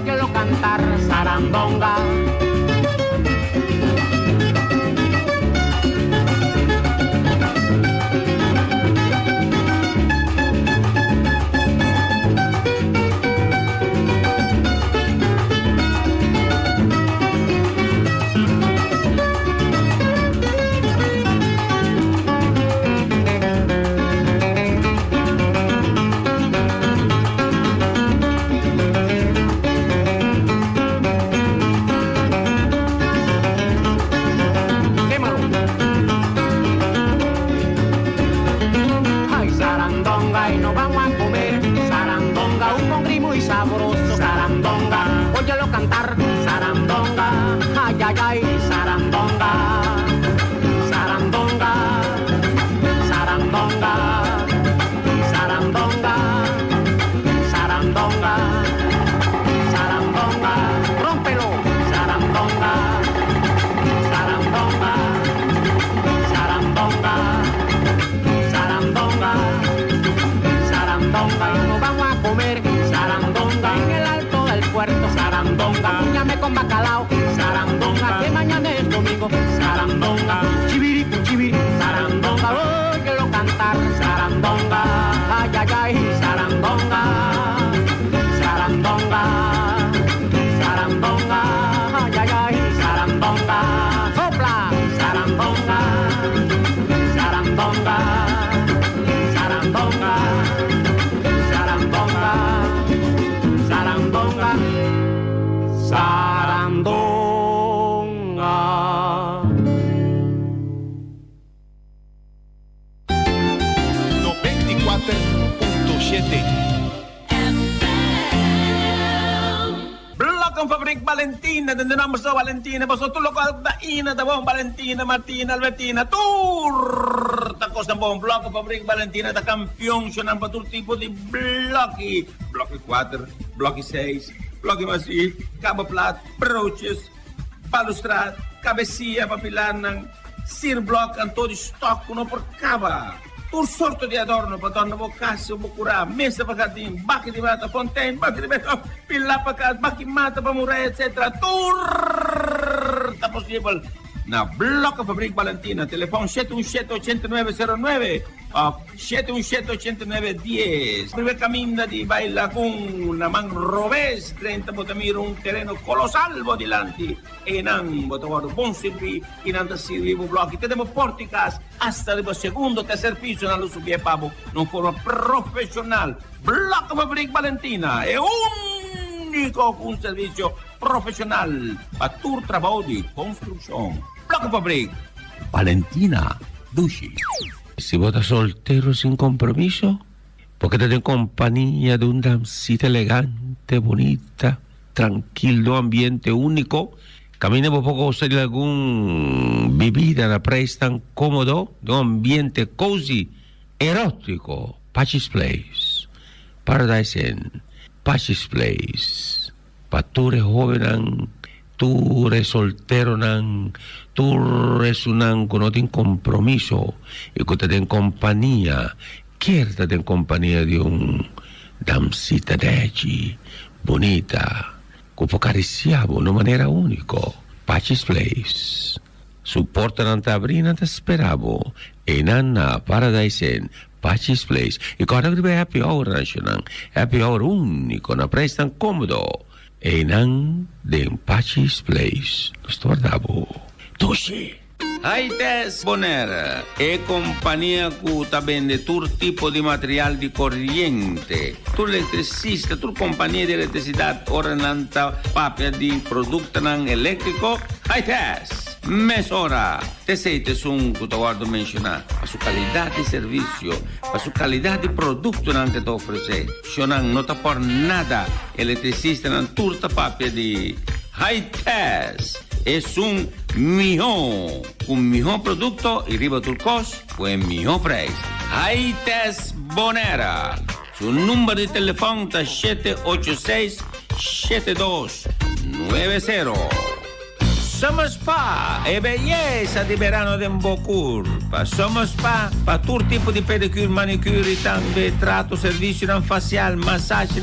óyelo cantar. Sarandonga. Sabroso, sarandonga, óyelo cantar, sarandonga, ay, ay, ay, sarandonga, sarandonga, sarandonga, sarandonga, sarandonga, sarandonga, rómpelo, sarandonga, sarandonga, sarandonga, sarandonga, sarandonga, y nos vamos a comer. Sarandonga en el alto del puerto. Sarandonga, uñame con bacalao. Sarandonga, que mañana es domingo. Sarandonga, chiviri con chiviri. Sarandonga, óyelo cantar. Sarandonga, ay, ay, ay. Sarandonga, sarandonga, sarandonga, ay, ay, ay. Sarandonga, sopla. Sarandonga, sarandonga, sarandonga, sarandonga. Sarandonga, sarandonga. 94.7 Bloco Fabrik Valentina, tendremos a Valentina, vosotros lo Ina, de bon Valentina, Martina, Albertina, Turta Costa Bon, Bloco Fabrik Valentina, da campione, sono per tutto tipo di blocchi, blocchi 4, blocchi 6, blocchi massif, cabo plat, broches, balustrade, cabecia, papilanan, sir block, todo stock, uno por cava. Un sorto di adorno per donna boccasse, bocurà, messa per giardino, bacchi di mata, fontaine, bacchi di mata, pilla per casa, bacchi di mata per murare, eccetera. Turta possibile. Na Blocco Fabrik Valentina, telefono 717-8909 o 717-8910. Prima cammina di Baila con una man rovés, 30 botamiro, un terreno colossal bodilanti e non botavoro buon servi, in anda servivo blocchi, tenemos porticas, hasta el segundo, tercer piso, nello subie pavo, non forma professional. Blocco Fabrik Valentina è unico un servizio professional a tur trabajo di construcción. Blocco Fabrik Valentina Dushi. Si vota soltero sin compromiso, porque te en compañía de una damcita elegante, bonita, tranquilo, ambiente único, camine por poco usted algún bebida en la presa tan cómodo, de un ambiente cozy, erótico, Pachis Place, Paradise Inn, Pachis Place, Pa tú eres joven, tú eres soltero, tú eres un que no tiene compromiso y que te den compañía. Quédate en compañía de un damcita de allí, bonita, que può acariciare de una manera única. Patches Place. Supporta non te abri, non te speravo. E nanna Paradise Inn, Patches Place. E quando arriva happy hour national, happy hour unico, na prestan comodo. E nan de Patches Place. Lo sto guardavo. Tushi. Aites Bonera è compagnia che vende tutto tipo di materiale di corrente, tu elettricista, tu compagnia di elettricità, ora nanta papia di prodotto elettrico. Aites, mesora, te siete su un che ti guardo menzionare, ma su qualità di servizio, ma su qualità di prodotto che ti offre, se non ti porta nada elettricista, non tutta papia di Aites. Es un mejor producto y riba tu costo, pues mejor precio. Aites Bonera. Su número de teléfono es 786-7290. Somos Spa e bellezza di verano de Mbocurpa. Somos Spa per tutto tipo di pedicure, manicure, tambe, tratto, servizio non facial, massaggi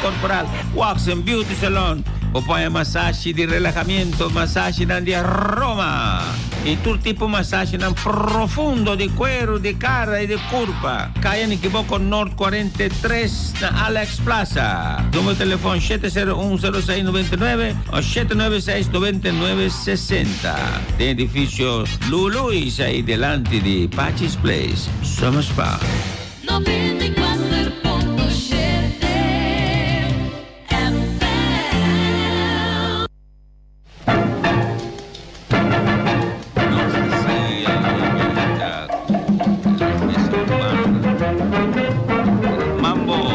corporal, wax and beauty salon. O poi massaggi di rilassamiento, massaggi di aroma. E tutto tipo massaggi profondo di cuero, di cara e di curva. Caia in Kiboco Nord 43 na Alex Plaza. Numero telefono 701-0699 o 796-9960. De edificio Luluis ahí delante di Patches Place. Somos Spa. 94.7 Mambo.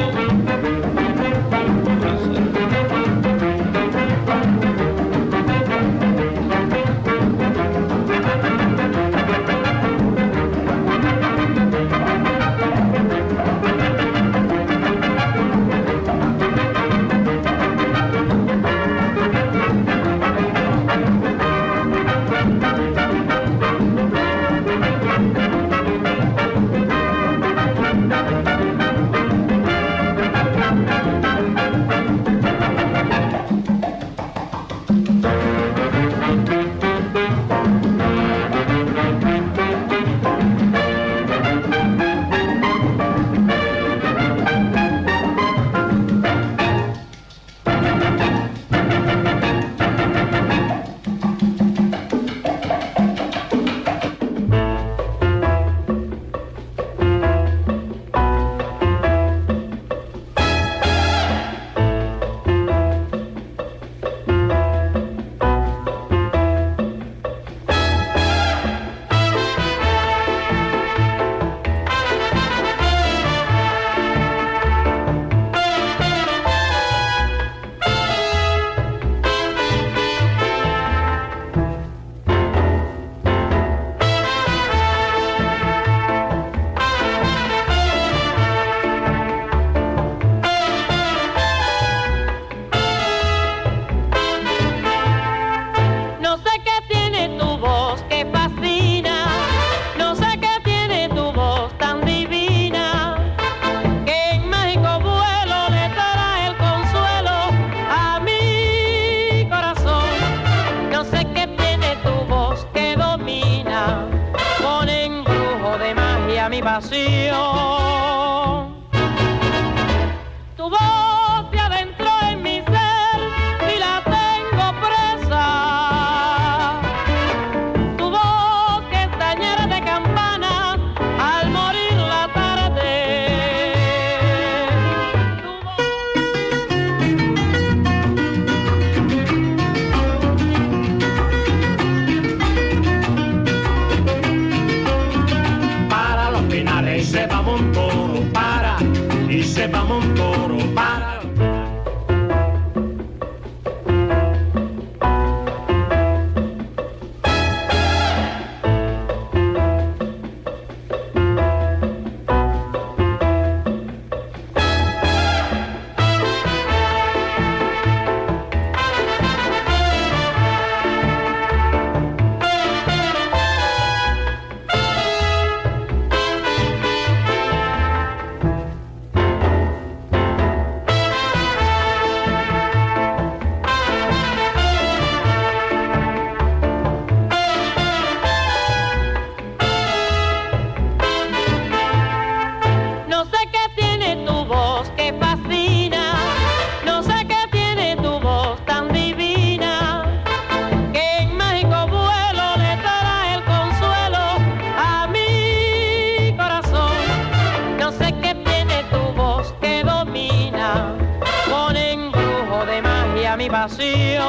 mi pasión.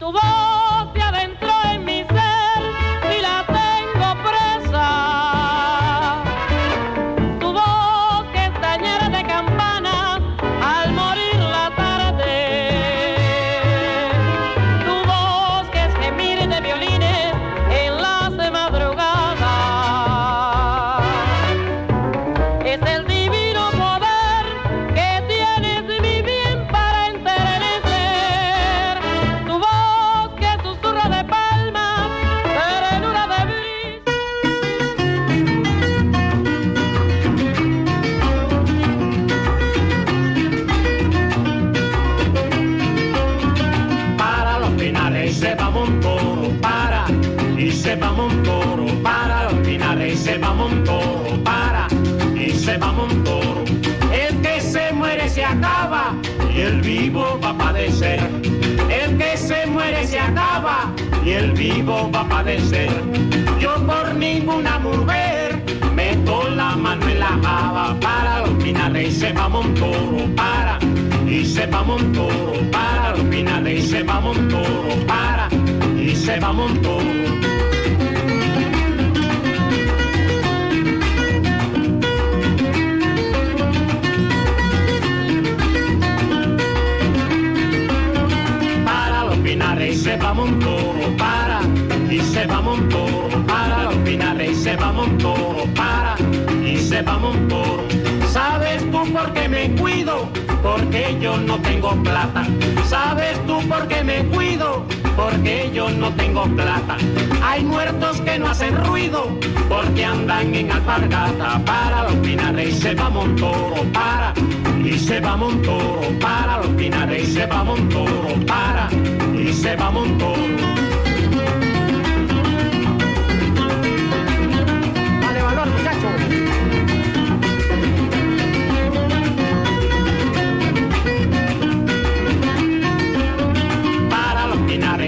Tu voz se adentró en mi ser y la tengo presa. Tu voz que está llena de campanas al morir la tarde. Tu voz que es gemir de violines en las de madrugada. Es el divino poder que tienes mi bien para enternecer. Tu voz que susurra de palmas, ternura de Para los pinares se va un toro, para, y se va un toro, para los pinares se va un toro, para, y se va un toro. El que se muere se acaba y el vivo va a padecer. El que se muere se acaba y el vivo va a padecer. Yo por ninguna mujer meto la mano en la java. Para los pinares se va un toro, para, y se va un toro, para los pinares se va un toro, para, y se va un toro. Para los pinares se va un toro, para, y se va un toro, para los pinares se va un toro, para, y se va un toro. ¿Sabes tú por qué me cuido? Porque yo no tengo plata. ¿Sabes tú por qué me cuido? Porque yo no tengo plata. Hay muertos que no hacen ruido porque andan en alpargata. Para los pinares se va un toro, para, y se va un toro, para los pinares se va un toro, para, y se va un toro. Dale valor, muchachos.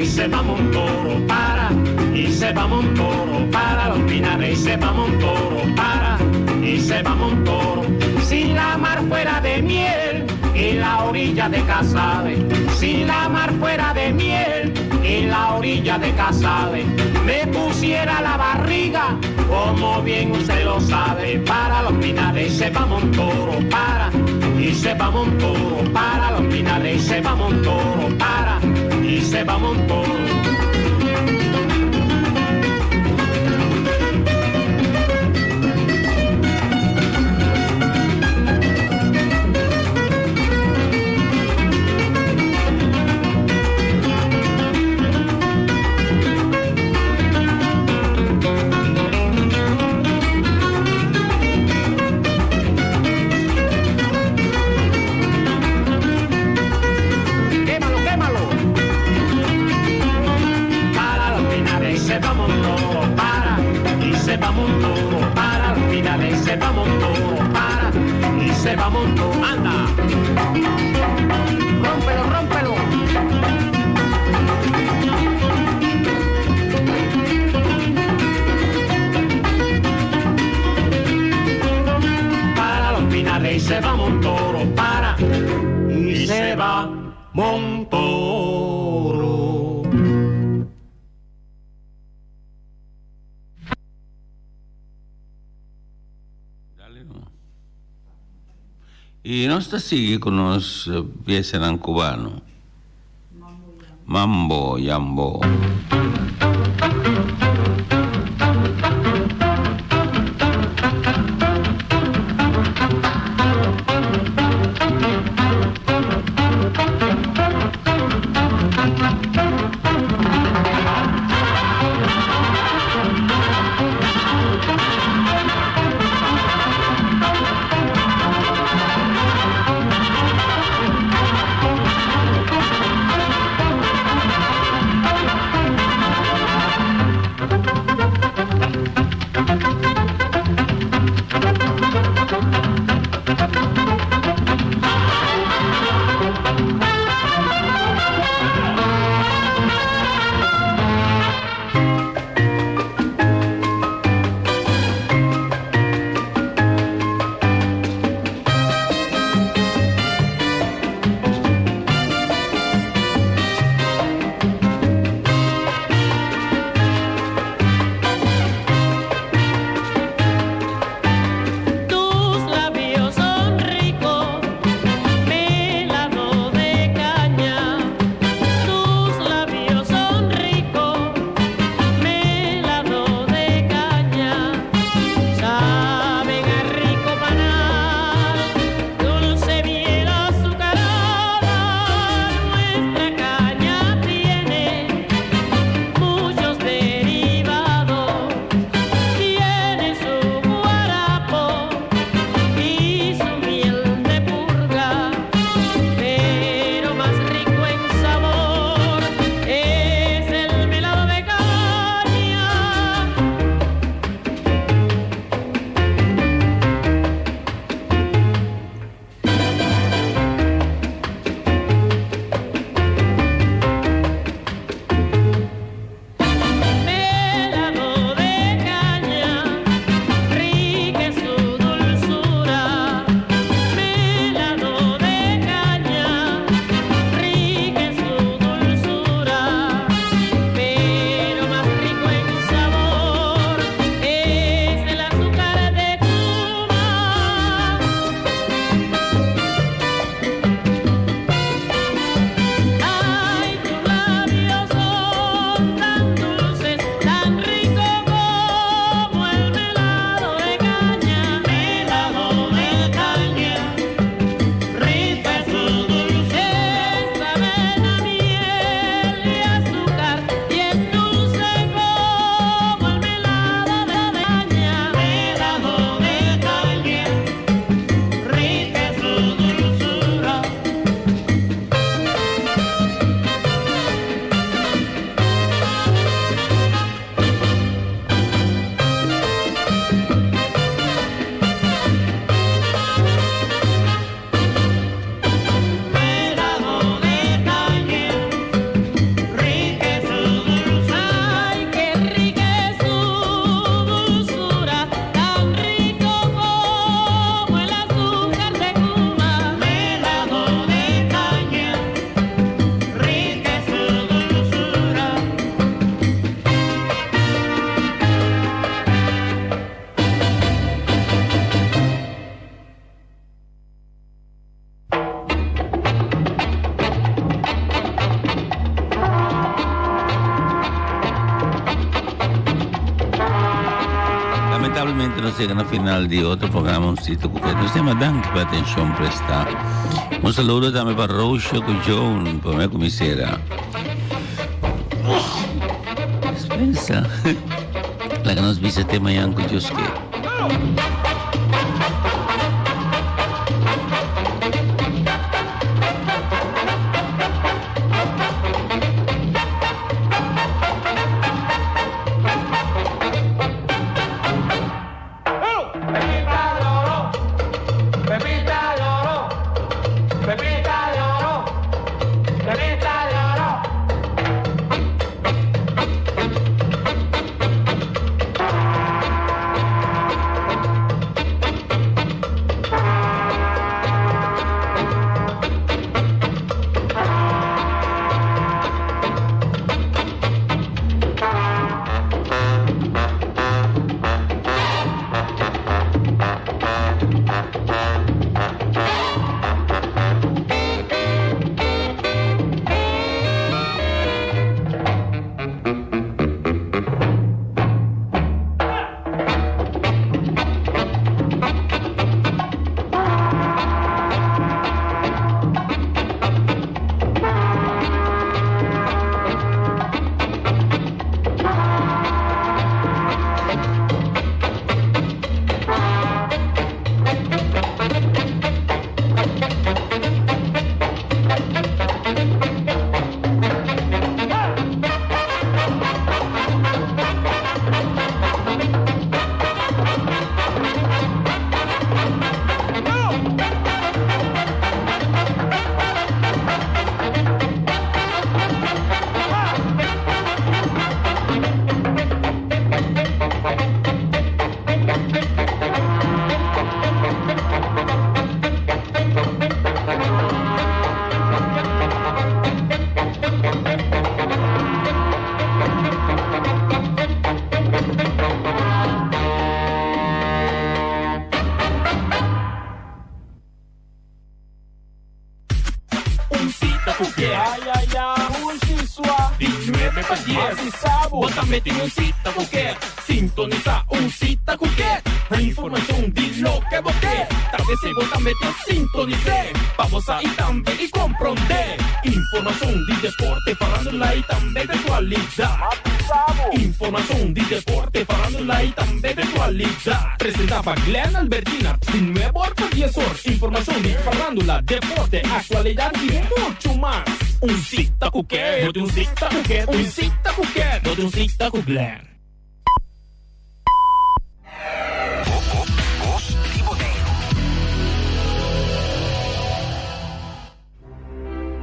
Se va un toro, para, y se va un toro, para los pinares se va un toro, para, y se va un toro. Si la mar fuera de miel y la orilla de Casabe, si la mar fuera de miel y la orilla de Casabe, me pusiera la barriga, como bien usted lo sabe. Para los pinares se va un toro, para, y se va un toro, para los pinares se va un toro, para, y se va un toro. Se va un toro, para, y se va un toro, para, los pinares se va un toro, para, y se va un toro. Anda, rómpelo, rómpelo. Para los pinares se va un toro, para, y se va un toro. Y nostra sigue con los piezas en cubano. Mambo, Yambo. chegando ao final de outro programa, um sítio qualquer. Nós temos danke pela atenção prestar. Um saludo também para Rocha, com John, para minha comissária. Dispensa. Lá que nós vamos até amanhã com Deus que. Bótame en un cita cualquier, sintoniza un cita cualquier. La información de lo que boté, tal vez se bótame te sintonicé. Vamos a ir también y comprender. Información de deporte, farándula y también de actualidad. Información de deporte, farándula y también de actualidad. Presentaba Glenn Albertina, sin nuevo por 10 horas. Información de farándula, deporte, actualidad y mucho más. Un cita cualquier, no de un cita cualquier, un cita cualquier, no de un cita con Glenn.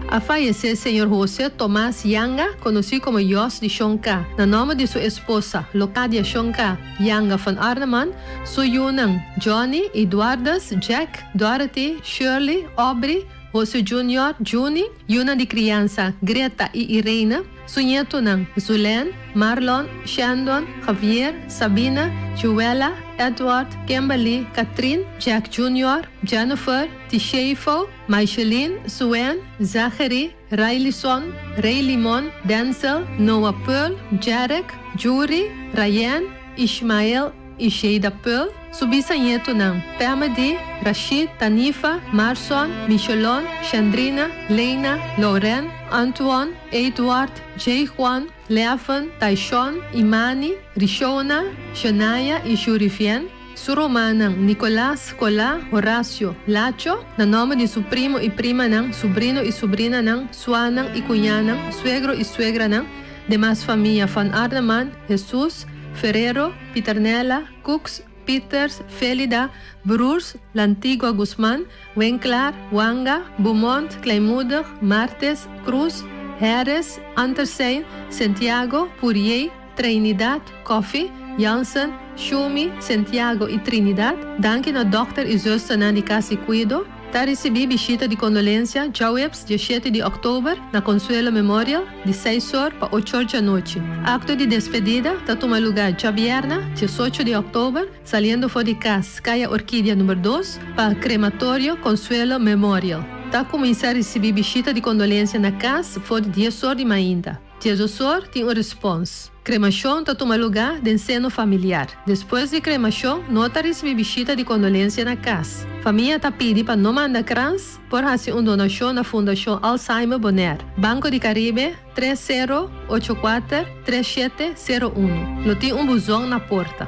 A fallecer señor José Tomás Yanga, conocido como Jos de Shonka, en nombre de su esposa, Locadia Shonka Yanga van Arneman, su yunang Johnny, Eduardas, Jack, Dorothy, Shirley, Aubrey, José Junior, Juni, Yuna de criança, Greta e Irene, su nieto nang Zulen, Marlon, Shandon, Javier, Sabina, Joella, Edward, Kimberly, Catherine, Jack Jr., Jennifer, Tishefo, Micheline, Suen, Zachary, Rileyson, Ray Limon, Denzel, Noah Pearl, Jarek, Juri, Ryan, Ishmael e Sheida Pearl, su bisnieto nang Pamadi, Rashid, Tanifa, Marson, Michelon, Chandrina, Lena, Lauren, Antoine, Edward, Jay Juan, Leafan, Taishon, Imani, Rishona, Shania e Shurifien, su romanang Nicolás, Cola, Horacio, Lacho, na nome de su primo e prima nang, sobrino e sobrina nang, suanang e cunhanang, suegro e suegra nang, demás família van Arneman, Jesus, Ferrero, Piternella, Cooks, Peters, Felida, Brurs, La Antigua Guzmán, Wenclar, Wanga, Beaumont, Kleinmoedig, Martes, Cruz, Harris, Andersen, Santiago, Poirier, Trinidad, Coffee, Jansen, Schumi, Santiago e Trinidad. Danke na dokter e zuster na de Casa Cuido. Ta recebi visita de condolência, Jawebs, dia 7 de outubro, na Consuelo Memorial, de 6 horas para 8 horas da noite. Acto de despedida, ta toma lugar dia viernes, 18 de outubro, saliendo fora de casa, Caia Orquídea número 2, para crematório Consuelo Memorial. Ta começar a receber visita de condolência na casa, fora de 10 horas de manhã. Dia 12 horas, tem responsa. Cremação toma lugar de seno familiar. Depois de cremação, nota receber visita de condolência na casa. Família tá pedindo para não mandar crans por fazer uma donação na Fundação Alzheimer Bonaire. Banco de Caribe 3084-3701. Lo tem buzão na porta.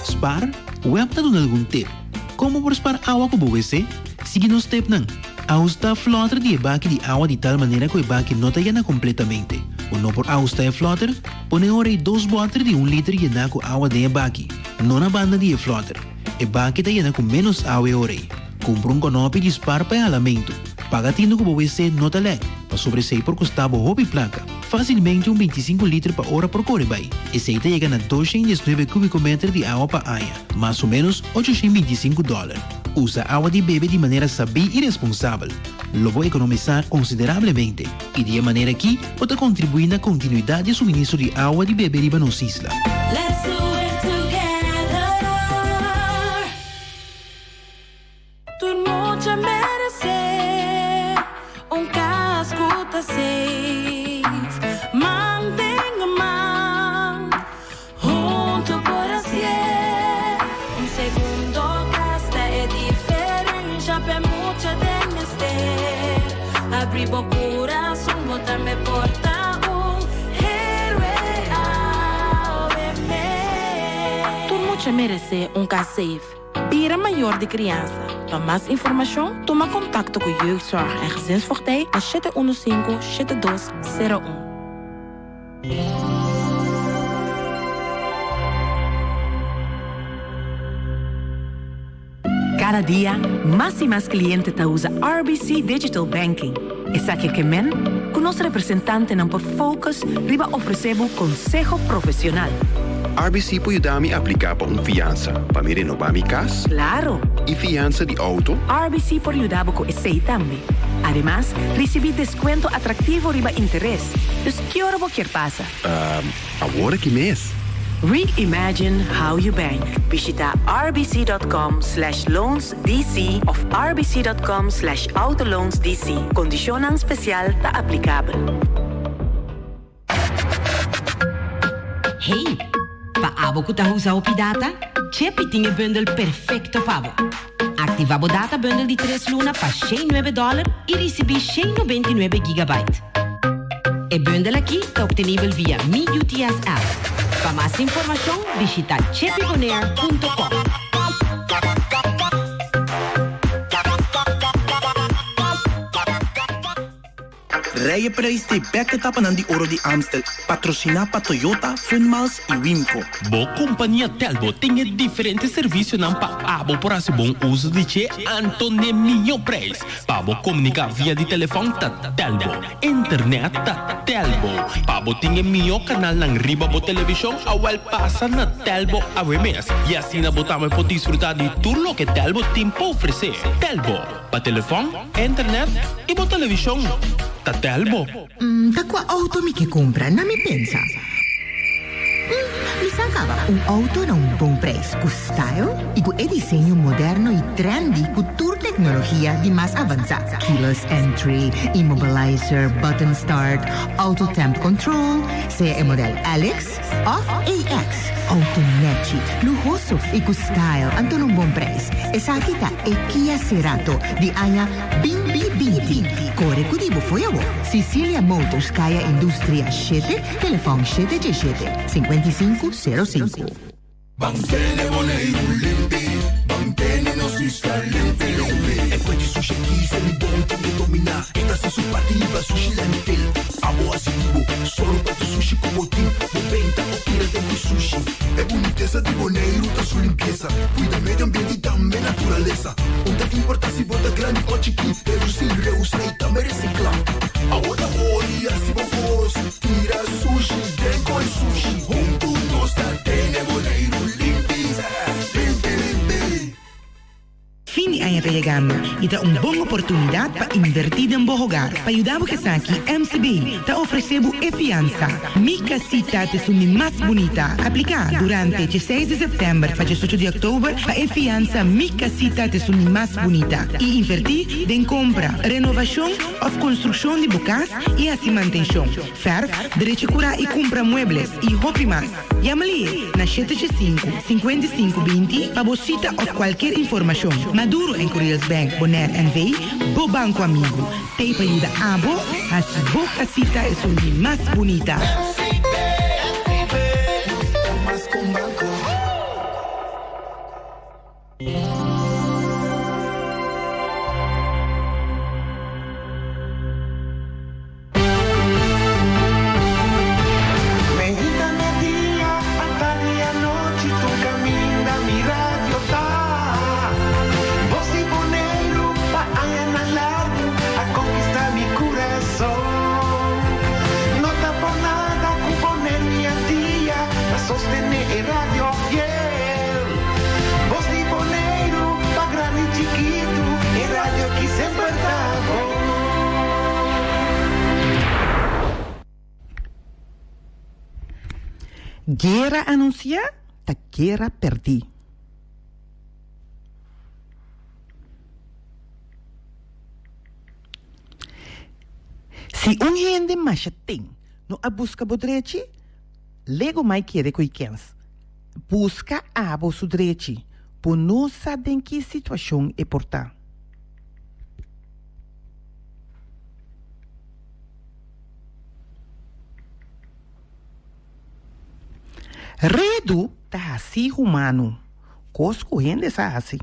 Spar, web na doon algum tip. Como por spar awa ko buwese? Sige no step nang. Austa flotter di ebaki di awa di tal manera que o ebaki no te llena completamente. O no por austa e flotter, pone ora 2 botes de 1 litro llena com agua de ebaki. No na banda di e flotter. Ebaki te llena com menos agua e ora. Compra conopi de spar para alamento. Paga tindo com buwese no te leg. Pa sobre 6 por costavo hobby placa. Facilmente 25 litros por hora por Corebay. Esse te llega a 219 cúbicos metros de agua para año, más o menos $825. Usa agua de bebé de manera sabia y responsable. Lo voy a economizar considerablemente y de manera que puede contribuir a la continuidad de suministro de agua de bebé de Banos Isla. Let's do it together. Tu noche merece un casco safe. Mantenga man junto por así. Un segundo gasta é diferente, já é mucha de mister. Abrir o coração, botar-me porta héroe ao bebê. Tu noche merece um safe. Pira maior de criança. Para mais informação, toma contato com o Jeugdzorg en Gezinsvoogdij a 715-7201. Cada día, más y más clientes te usa RBC Digital Banking. Esa que men, con nuestro representante en focus, riba ofrecemos consejo profesional. RBC può aiutarmi a applicare per una fianza, per mi rinnovare mi casa. Claro. E fianza di auto. RBC può aiutare con esse también. Además, recibir descuento atractivo riba interés. Dus, ¿qué hora vos quieres pasa? Agora que mês? Reimagine how you bank. Visita rbc.com/loansdc of rbc.com/autoloansdc. Condiciones especial ta applicable. Hey, paabo ku tahu sa data? Chepi tinge bundle perfecto pabo. Activabo data bundle di 3 luna pa $109 e recebi 129 gigabyte. E bundle aqui está obtenível via Mi UTS app. Para mais informação, visita chepibonaire.com. Rijprijs de beketappen aan die oro di Amstel. Patrocina pa Toyota, Funmals e Wimco. Bo companhia Telbo tem diferentes serviços não pa abo por esse bom uso de che Antônio Minho Preço. Pabo comunicar via de telefone ta Telbo, internet ta Telbo. Pabo tem minho canal nang riba bo televisão awal passa na Telbo awemes. E assim na botamos por desfrutar de tudo lo que Telbo tem para oferecer. Telbo, pa telefone, internet e bo televisão. Ta Telbo. Da qua auto mi che compra, non mi pensa. Mi sacava un auto a un buon prezzo, con style e con disegno moderno e trendy, con tour tecnologia di más avanzata. Keyless entry, immobilizer, button start, auto temp control, sea el model Alex of AX. Automatici, lujoso e con style, anto un buon prezzo. Esa kita e Kia Cerato di Anya Bimbi Binti. Core kudibo foyawo. Sicilia Motors Kaya Industria 7, telefoon 7G7 5505. Banchele volei un limpi, banchele non si sta limpi. E poi ci sushi chi se mi buon che domina. E da su partiva sushi lentil. Amo asibo, solo per tu sushi como team. Moventa o tira de mi sushi. E boniteza di boneiro tá su limpieza. Cuida medio ambiente e também naturaleza. Onde que importa se bota grande ou chiquinho. Reusei e também reciclar. Agora olha se vos tira sushi, deco e sushi. Junto nós tá tem boneiro. Fini aan je cambio y da una buena oportunidad para invertir en tu hogar. Para ayudar a que aquí, MCB te ofrecemos fianza. Mi casita es una más bonita. Aplica durante el 6 de septiembre para el 8 de octubre para fianza. Mi casita es una más bonita. Y invertir en compra, renovación o construcción de bocas y así mantención. Verf, derecho cura y compra muebles y hobby más. Llámale na 785-5520 para cita o cualquier información. Maduro en Correos Bank, Bonaire NV, Bo Banco Amigo. Te ayuda a vos, así vos casita es una más bonita. Guerra anuncia, ta guerra perdí. Si un gente machating no a busca bodrechi, lego mai quiere coikens. Busca abo su drechi, por não saber em que situação é portar. Redu tá assim humano, cosco rende essa assim.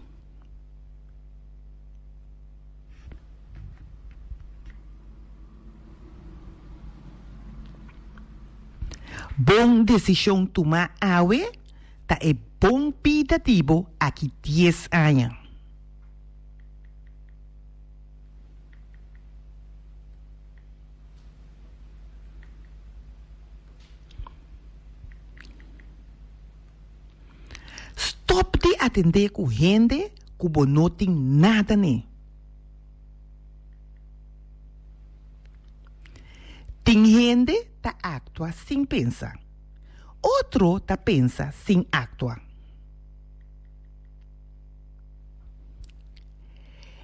Bom decisão tomar awe, tá é bom pidativo aqui 10 anos. Stop de atender com gente que não tem nada, né? Tem gente que atua sem pensar. Outro que pensa sem actuar.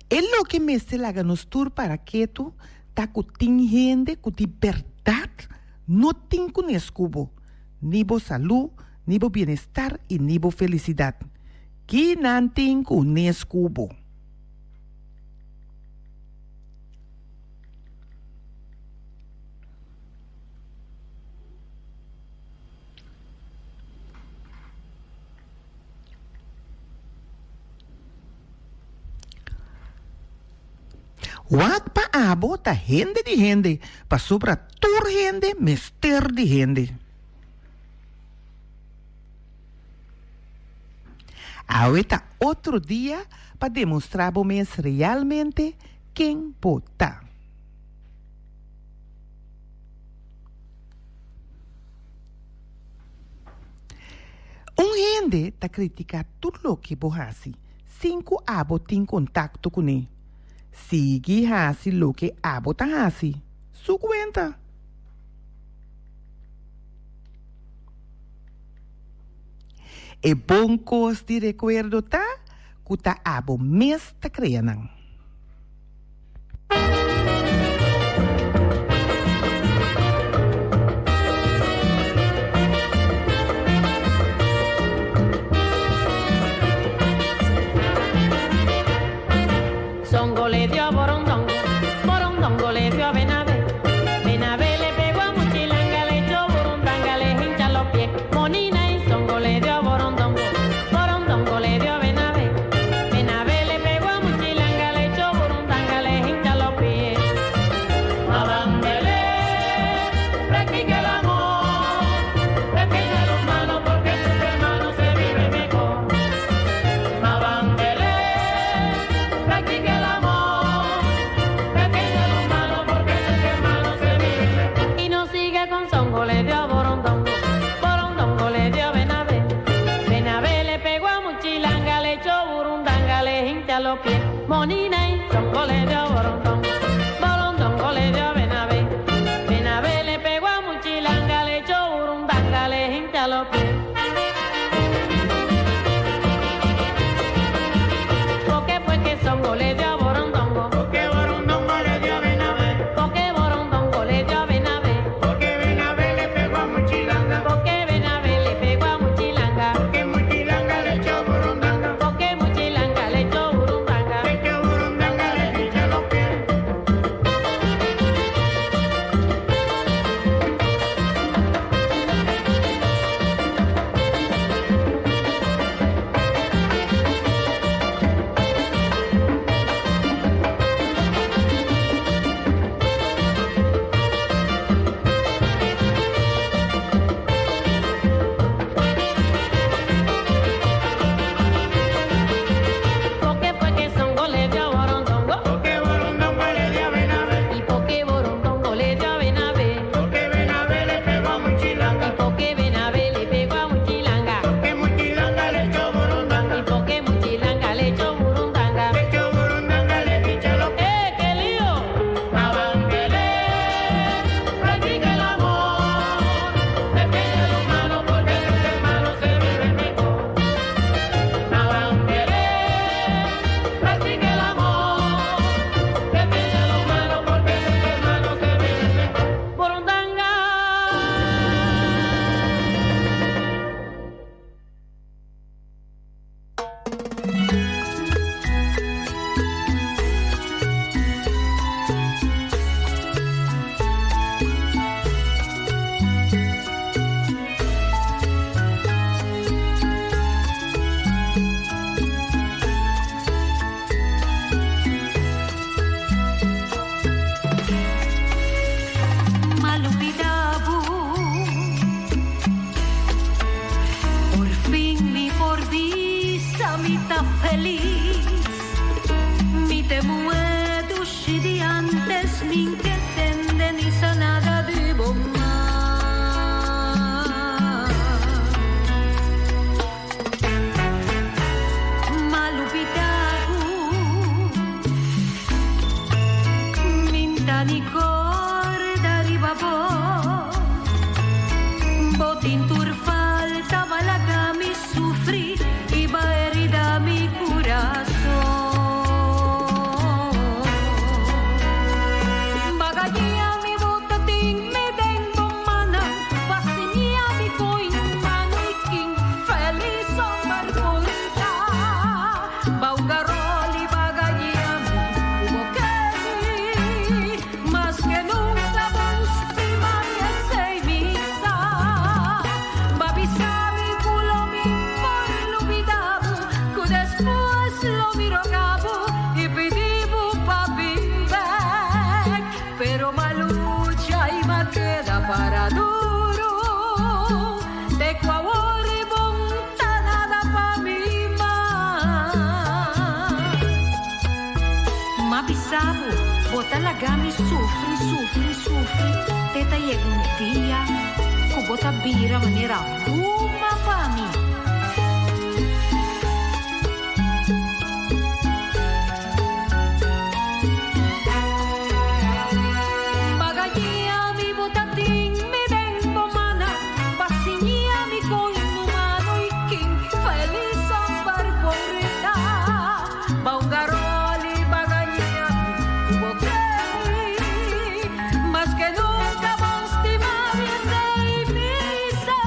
É o que me se laga nos tur para que tu tá que tem gente que de verdade não tem com escubo, nem bo saúde, nem bo bem-estar e nem bo felicidade. Que não tem com escubo. Wat pa abo ta gente de gente, pa sobra tur gente, mister de gente. Ahorita outro dia para demonstrar bom-mês realmente quem vota. Gente ta critica tudo o que borrasse, cinco abo tem contato com ele. Sigue hasi lo que abo ta hasi. Su cuenta. E bom cos de recuerdo ta, kuta abo mes ta creanan. Songo le dio a Borondongo, Borondongo le dio a Benavé, Benavé le pegó a Muchilanga, le echó Burundanga, le hincha los pies, Monina y Songo le dio a Borondongo, Borondongo le dio a Benavé, Benavé le pegó a Muchilanga, le echó Burundanga, le hincha los pies. Mabandele, practica el amor, practica el humano porque entre hermanos se vive mejor. Mabandele, practica el amor, practica el humano porque entre hermanos se vive mejor. Y no sigue con Songo, le dio a Borondongo, Borondongo le dio a Benavé, Benavé le pegó a Muchilanga, le echó Burundanga, le hincha los pies. Moninei, zoncole de borondón, borondón, cole de avenabe. Venabe le pegó a Muchilanga, le echó burundanga, le hincha a los pies. Porque fue que son goles de borondongo, porque borondongo le dio a Venabe. Porque borondongo le dio a Venabe. Porque Venabe le pegó a Muchilanga. Porque Venabe le pegó a Muchilanga. Porque Muchilanga le echó burundanga. Porque Muchilanga le echó burundanga. Le echó burundanga, le hincha los pies. Porque fue que son goles de borondongo. Porque borondongo le dio a Venabe. Y porque borondongo le dio a Venabe. Porque Venabe le pegó a Muchilanga. Y porque Venabe le pegó a Muchilanga. Porque Muchilanga le echó burundanga. Y porque Muchilanga le echó burundanga. Le echó burundanga, le hincha los pies. ¡Qué lío! Abanguele, practica el amor. Defiende a los humanos porque los hermanos se viven mejor. Abanguele, practica el amor. Defiende a los humanos porque los hermanos se viven mejor. Borondanga. Malupidabu, por fin mi por visa mi ta feliz, mi te muedo si di antes min que tende ni sanada de bomba. Malupidabu, minta ni corda ribabo, botin tur falta malaga mi sufrir y va herida mi corazón. Bagaya mi botating me den bomana, pasinya mi coin mano y king feliz son barbolita. Baugaroli bagaya mi como que más que nunca vos primaria sei misa. Babisami culo mi por olvidado, que después lo miro cabo y pedivo pa' back. Pero malucha y me queda para duro, de cuavor y bonta nada pa' mi más. Ma bisabo, bota la gami sufre, teta llega un día, que bota bira manera uma pa' mí. Bagaya mi botating me den bomana, pasinya mi coin humano y king feliz son barborita. Baugaroli bagaya mi boca, más que nunca vos ti mami sei misa.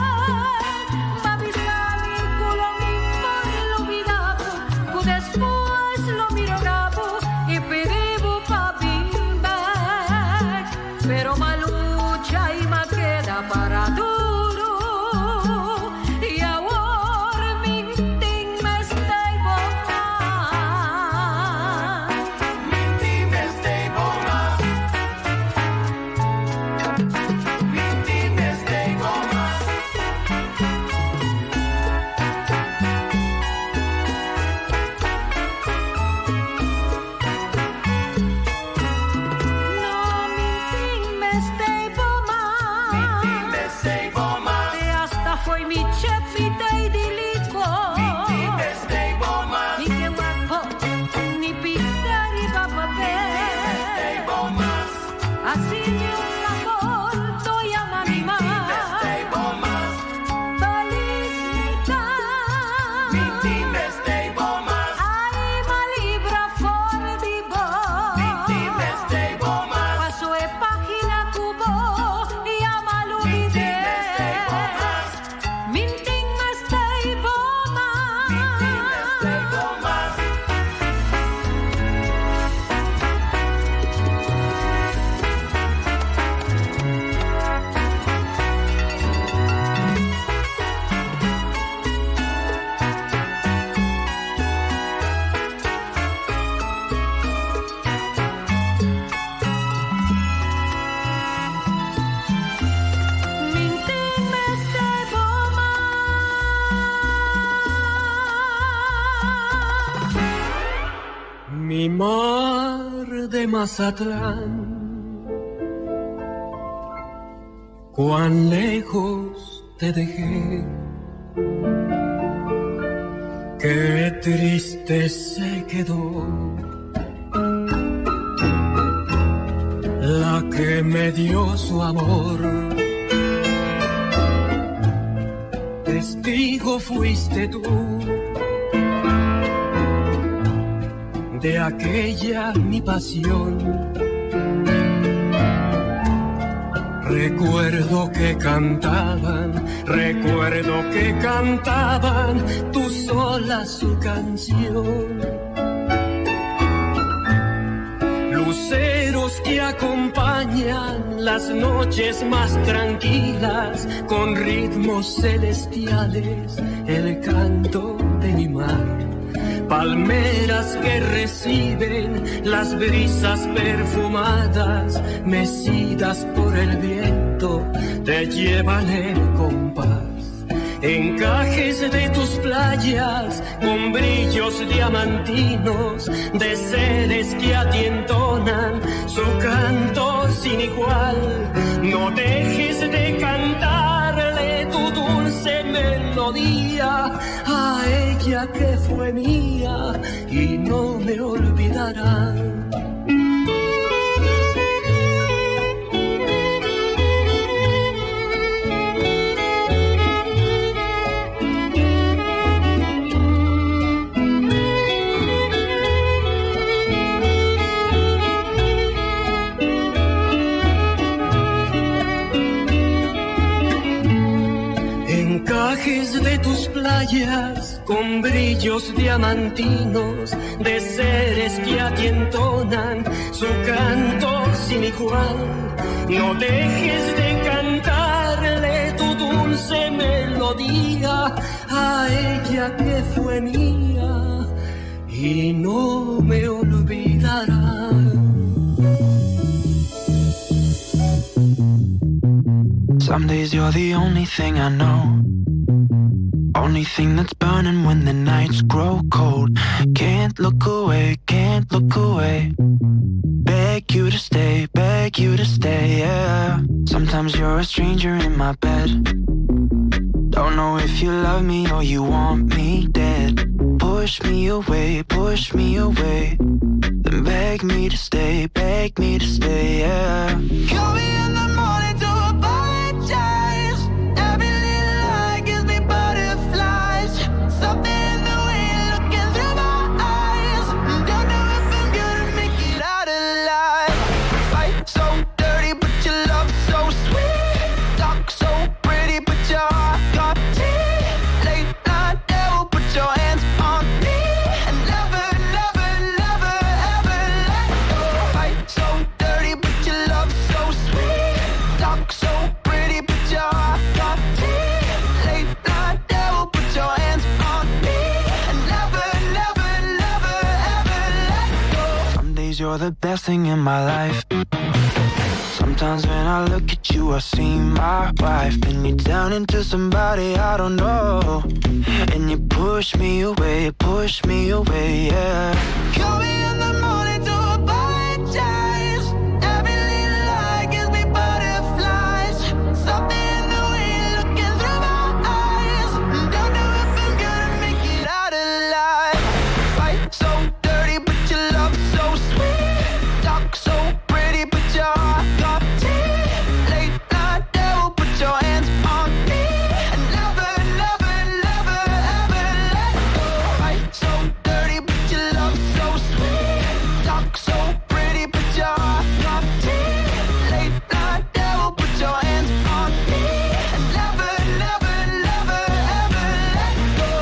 Babisami culo mi por olvidado, que después lo miro cabo y pedivo pa' back. Pero malucha y me queda para duro, y ahora minting me stay bomba. Minting me stay bomba. Minting me stay bomba. No minting me stay bomba. Minting me stay bomba. De hasta foi mi chef mi te dilico. Minting me stay bomba. Ni que guapo, ni pico. de Mazatlán. Cuán lejos te dejé, qué triste se quedó la que me dio su amor. Testigo fuiste tú de aquella mi pasión. Recuerdo que cantaban tú sola su canción. Luceros que acompañan las noches más tranquilas, con ritmos celestiales, el canto de mi mar. Palmeras que reciben las brisas perfumadas, mecidas por el viento, te llevan el compás. Encajes de tus playas con brillos diamantinos, de seres que a ti entonan su canto sin igual. No dejes de cantarle tu dulce melodía a ella que fue mía y no me olvidará. Encajes de tus playas con brillos diamantinos, de seres que a ti entonan su canto sin igual. No dejes de cantarle tu dulce melodía a ella que fue mía y no me olvidará. Some days you're the only thing I know, only thing that's burning when the nights grow cold. Can't look away, can't look away. Beg you to stay, yeah. Sometimes you're a stranger in my bed. Don't know if you love me or you want me dead. Push me away, then beg me to stay, yeah. Call me in the morning to apologize. Every little lie gives me butterflies. Something in the way you're looking through my eyes. Don't know if I'm gonna make it out alive. Fight so dirty, but your love so sweet. Talk so pretty, but your heart got teeth. Late night devil, put your hands on me. And never, never, never, ever let go. Fight so dirty, but your love so sweet. Talk so pretty, but your heart got teeth. Late night devil, put your hands on me. And never, never, never, ever let go. Some days you're the best thing in my life. Sometimes when I look at you, I see my wife. And you turn into somebody I don't know. And you push me away, yeah. Call me in the morning to apologize. Every little lie gives me butterflies. Something in the way you're looking through my eyes. Don't know if I'm gonna make it out alive. Fight so dirty, but your love so sweet. Talk so pretty, but your heart got teeth. Late night devil, put your hands on me. And never, never, never, ever let go. Fight so dirty, but your love so sweet. Talk so pretty, but your heart got teeth. Late night devil, put your hands on me. And never, never, never, ever let go.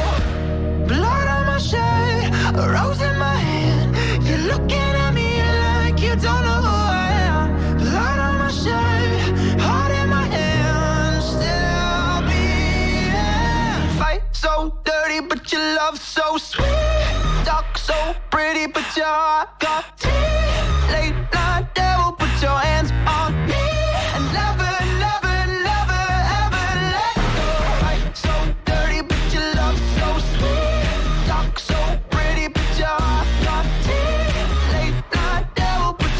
Blood on my shirt, a rose in my hand. You're looking at me like you don't know who I am. Blood on my shirt, heart in my hand. Still beating. Fight so dirty, but your love so sweet. Talk so pretty, but your heart got teeth. Late night devil, put your hands on me. And never, never, never, ever let go. Fight so dirty, but your love so sweet. Talk so pretty, but your heart got teeth. Late night devil, put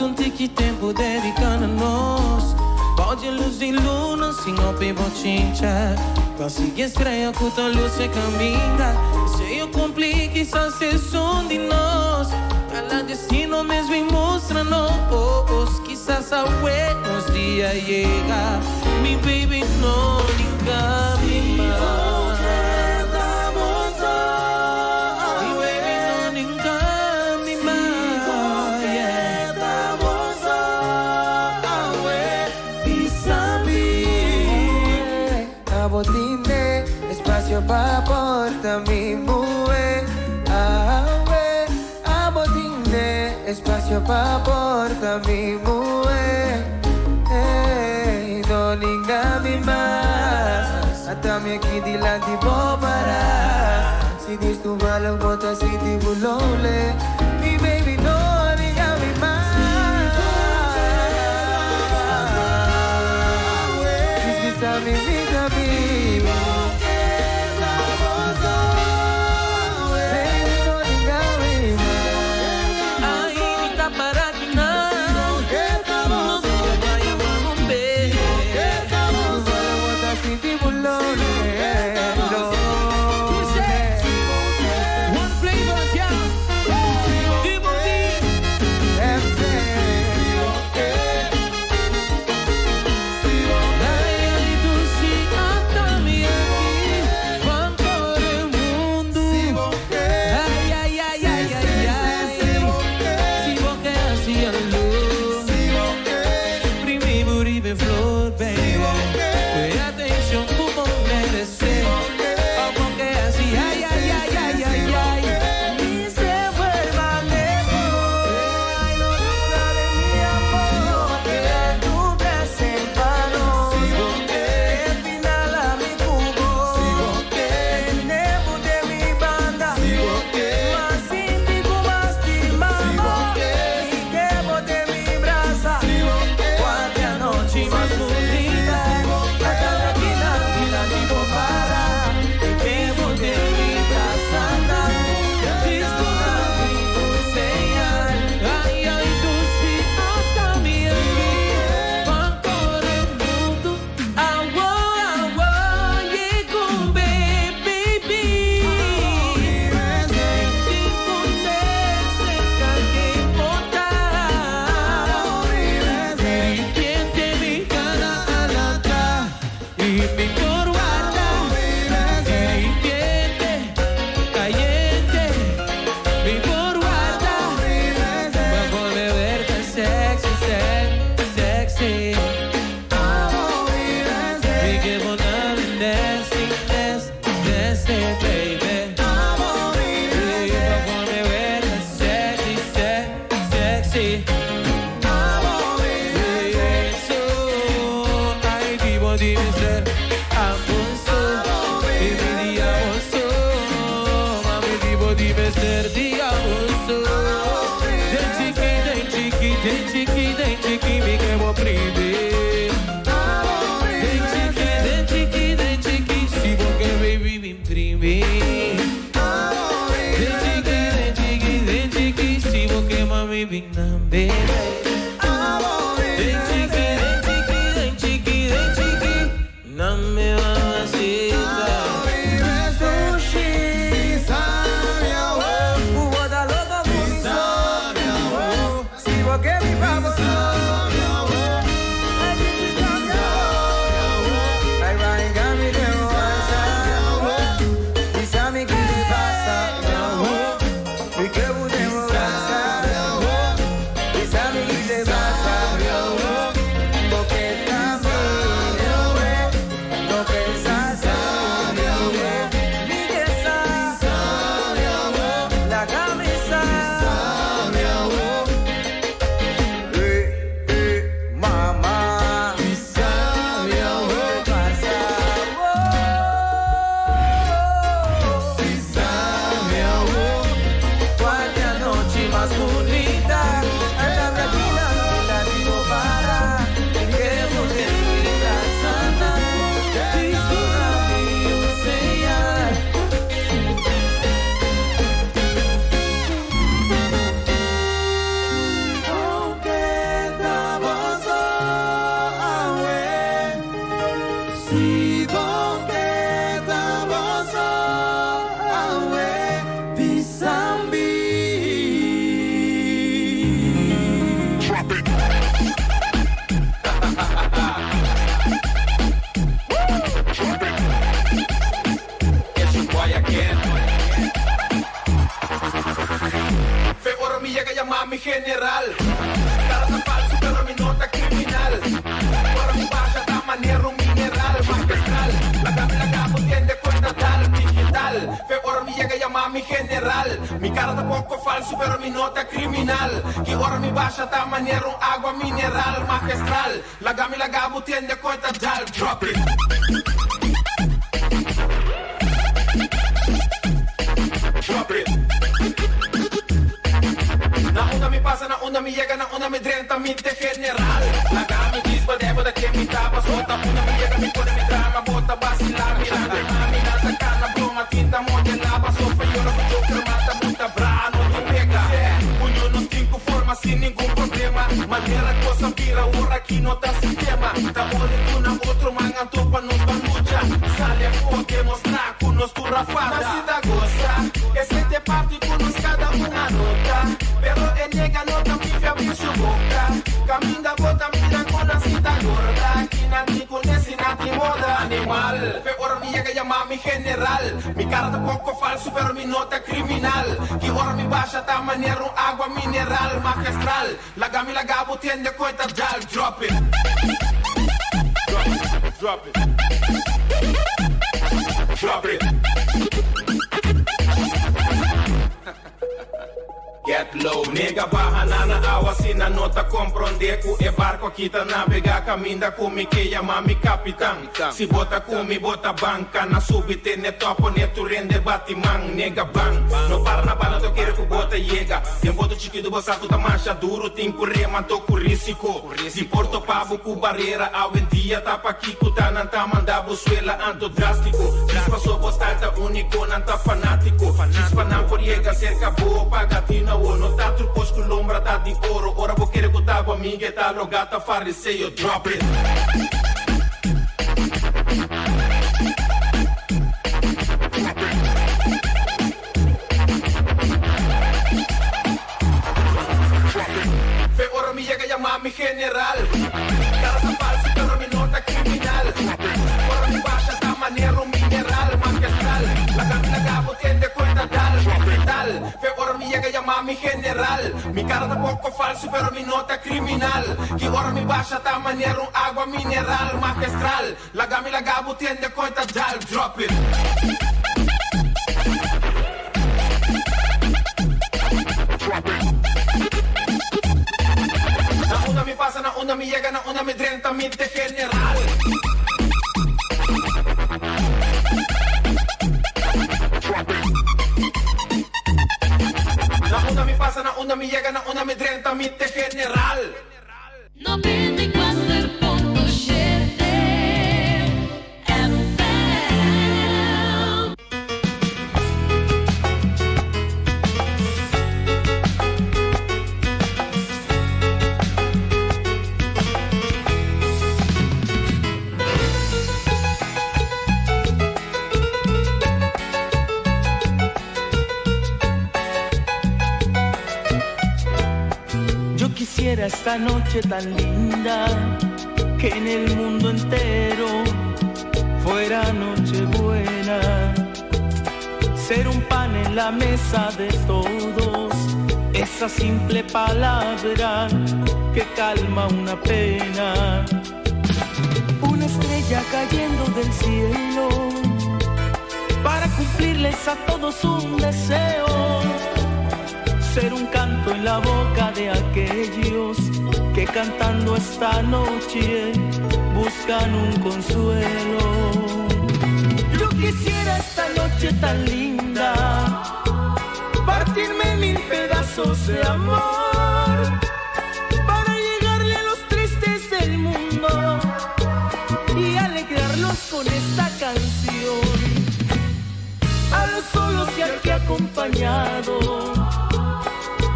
um tique tempo dedicando a nós. Pode luz e luna, sim, ó, pibo chincha. Consigo estreia, cuta luz e caminha. Se eu complique, só se som de nós. Ela destino mesmo e mostra-nos. Quizás a buenos dias llega. Mi baby no liga mi más. Dime espacio pa' porta mi mujer. Abotine espacio pa' porta mi mujer. No ninga mi más. Hasta mi aquí di la tipo para. Si dis tu malo bota si ti bulole. Mi baby no ninga mi más. Quizá mi vida viva. general. Carta falso, pero mi nota criminal. Por mi baja da manera un mineral magistral. La cabo tiende cuenta tal, digital. Fe ora mi llega a llamar mi general. Mi cara tampoco falso, pero mi nota criminal. Que ora mi baja da manera un agua mineral magistral. La gabo tiende cuenta tal. Drop it. Drop it. Na una mi pasa, na una mi llega, na una mi diretamente general. La gama mi dispa, debo de que mi tapas. Bota una mi llega, mi pone mi drama. Bota vacilar, mirada, mami, nada, cana, broma, tinta, modelaba. Sofre, yo no puedo cremata, muita bra, no te pega. Puño nos cinco formas sin ningún problema. Manera cosa vira, ahora aquí no está sistema. Tambor de una, otro man, antopa, nos van lucha. Sale a fuego, demostrar con nos tu rafada. Mas si da goza, ese te parte con nos cada una nota. Pero él llega, no también abrir su boca. Camina, bota, mira con la cita gorda. Aquí nadie con ese nadie moda. Animal, fe ora mi llega a llamar mi general. Mi cara tampoco falso, pero mi nota criminal. Que ora mi baja da manera un agua mineral magistral. La gabo tiende cuenta dal. Drop it. Drop it. Drop it. Get low, nega baja nana awa sina nota comprende ku e barco aqui tá navega caminda kumi que llama mi capitán. Si bota kumi bota banca na subite ne topo ne tu rende batiman nega bang. No para na bala tu quero que bota llega. Tem boto chiquito bosato tá marcha duro tem correr manto com risco. Si porto pavo ku barreira ao dia tá pa aqui ku tá nanta manda busuela anto drástico. Passou postal tá único nanta fanático. Dispa não por llega cerca boa pagatina. No tá trupos com lombra tá de ouro. Ora vou querer que tá com amiga tá logata fariseu. Drop it. Fe ora mi llega a llamar mi general. Cara tá falso, pero mi nota criminal. Ora mi baja tá manera un mineral magistral. La gabo tiende cuenta tal. Fe ora mi llega a llamar mi general. Mi cara tampoco falso, pero mi nota criminal. Que ora mi baja da manera un agua mineral magistral. La gabo tiende cuenta tal. Drop it. Na una mi pasa, na una mi llega, na una mi diretamente general. Na una mi pasa, na una mi llega, na una mi diretamente general. 94.7 FM. Quisiera esta noche tan linda que en el mundo entero fuera noche buena. Ser un pan en la mesa de todos, esa simple palabra que calma una pena. Una estrella cayendo del cielo para cumplirles a todos un deseo. Ser un canto en la boca de aquellos que cantando esta noche buscan un consuelo. Yo quisiera esta noche tan linda partirme en 1000 pedazos de amor para llegarle a los tristes del mundo y alegrarlos con esta canción. A los solos y al que acompañado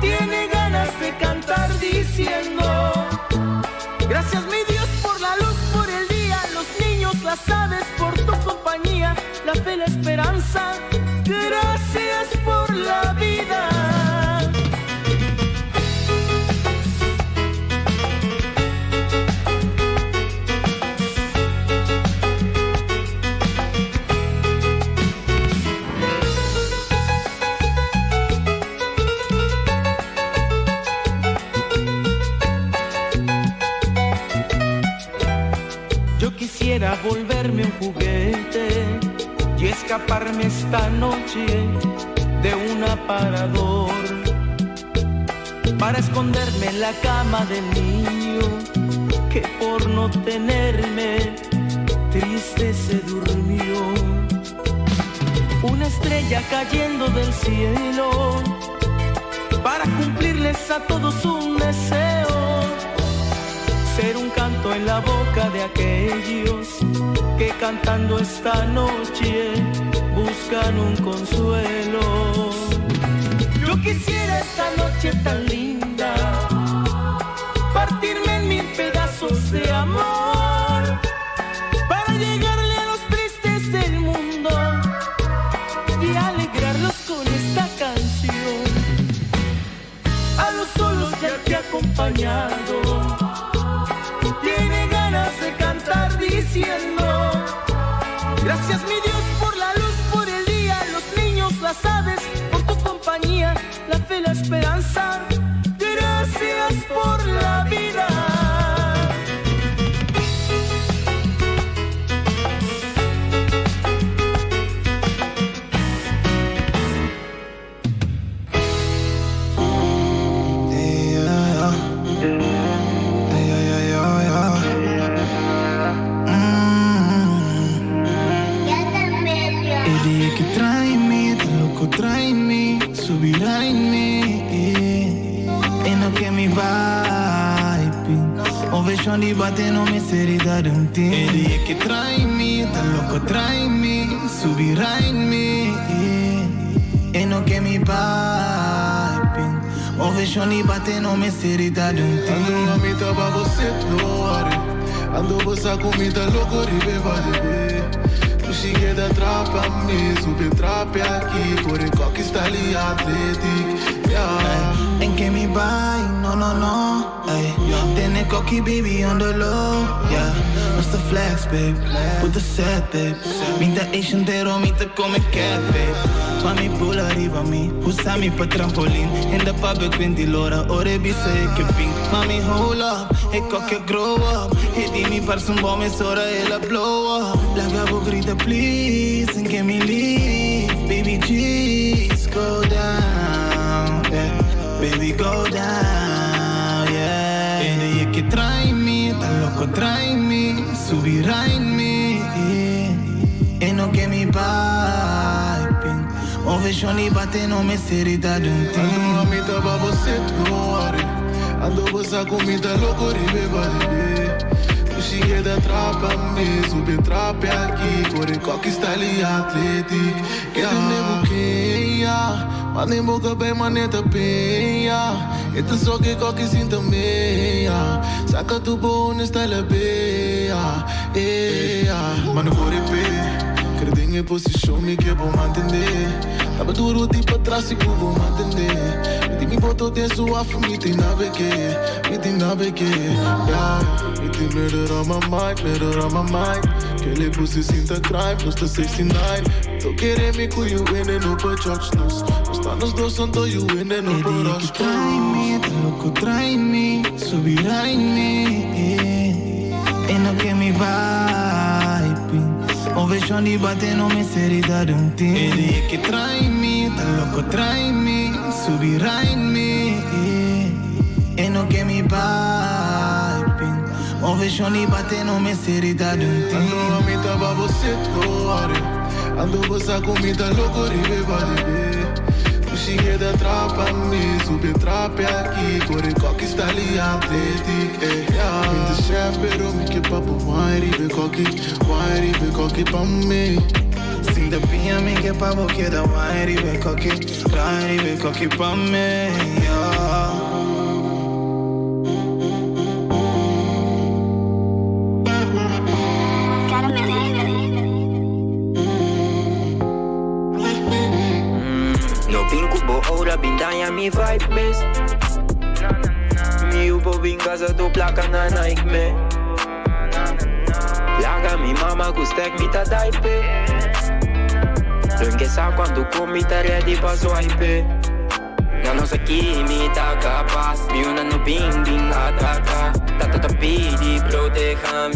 tiene ganas de cantar diciendo: gracias mi Dios por la luz, por el día, los niños, las aves, por tu compañía, la fe, la esperanza, gracias por la vida. escaparme esta noche de un aparador, para esconderme en la cama del niño que por no tenerme triste se durmió. Una estrella cayendo del cielo para cumplirles a todos un deseo, ser un canto en la boca de aquellos que cantando esta noche buscan un consuelo. Yo quisiera esta noche tan linda partirme en mil pedazos de amor para llegarle a los tristes del mundo y alegrarlos con esta canción. A los solos ya te he acompañado, tiene ganas de cantar diciendo: gracias mi Dios por la luz, por el día, los niños, las aves, por tu compañía, la fe, la esperanza. Gracias por la vida. Trae-me, subirá en mí, e não quer me vibe. O vexão de bater não me seriedade um tempo. Ele é que trai-me, tá louco, trai-me, subirá em mim, e não quer me vibe. O vexão de bater não me seriedade um tempo. Ando a mim tava você, no ando você comigo, tá louco, ribe, vale. Cheguei da trapa, me subi trap aqui, corre conquista ali atlético. Yeah. En que me vai, no, no, no. Ay. Tiene cocky baby on the low. Yeah. What's the flex, babe? Put the set, babe. Minta Asian tero, minta come cat, babe. Mami pula arriba mi, usami pa trampoline. In the pub, quindi l'ora, ore bise che ping. Mami hold up, e cocky grow up. E dimmi perso un po' mezz'ora e la blow up. La cavo grida please, and get me leave. Baby please, go down, yeah. Baby go down, yeah. E ella que trai-me, tá louco trai-me, subirá en mí, e não quer me vibing. O vexão de bater não me seriedade um tempo. Ando a mim tava você, no are. Ando você comigo, tá louco, ribe, vale. Cheguei da trapa, me subi trap aqui, corre conquista ali atlético. Que nem buqueia, mas nem boca bem, maneta penha. E tu só que coque sinta meia. Saca tu bom nesta lebeia. Mano, corre pé, credinho em posição, me que é bom manter. Tava duro de pra trás e que vou manter. Me botou de sua me tem nada que, me tem nada que. Me tem murder on my mind, murder on my mind. Que ele pussy sinta crime, nós tá 69. Tô querendo me com you and não pra judge nos. Nós tá nos dois, são dois, you and não pra rush. Trai-me, tá louco, trai-me, subirá em mim, e não quer me vibe. O vexão de bater não me seriedade um tempo. Ele é que trai-me, tá louco, trai-me, subirá em mim, e não quer me vibing. O vexão de bater não me seriedade um tempo. Ando a mim tava você, no are. Ando você comigo, tá louco, ribe, vale. Cheguei da trapa, me subi trap aqui, corre conquista ali atlético. Minta chef, pero me que papo wine, ribe coque pa me. Sinta pinha, me que papo que da wine, ribe coque pa me. Ora bindanya mi vibe base. Mi upo bin casa do placa na Nike me. Laga mi mama cu stack mi ta daipe. Lunghe sa quando comi ta ready pa swipe. Na nossa aqui mi ta capaz. Mi una no bing ataca. Tata ta pidi protejame.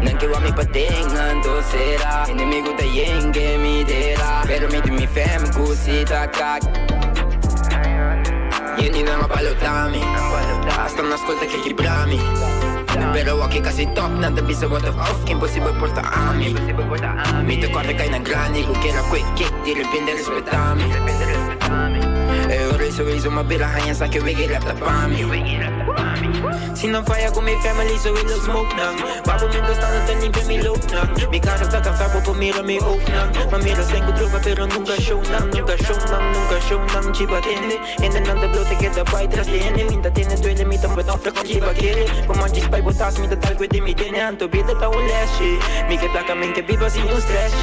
Nankiwa mi patingan será. Enemigo da yenge mi dera. Pero mi fem kusita kak. Yeni na mapalutami. Hasta nascolta che kibrami. Pero aquí casi top, nada pisa what of off, que impossível porta a mim. Mi te corre cai na grande, que quero quick kick, de repente respeitami. E ora il sorriso ma bella hanya sa che wiggy rap da pami. Se não faia com minha family, so we love smoke now. Babu nunca está no tanning pra me look now. Mi cara tá cansado por mira me oak now. Mamira sem controle, pero nunca show now. Nunca show now, nunca show now. Chiba tende, ende nanda blote que da pai tras lene. Minta tene duele, mi tampa ofre com chiba quere. Como antes pai botas, mi da tal que mi tene. Anto vida tá um leste. Mi que placa men que viva sem um stress.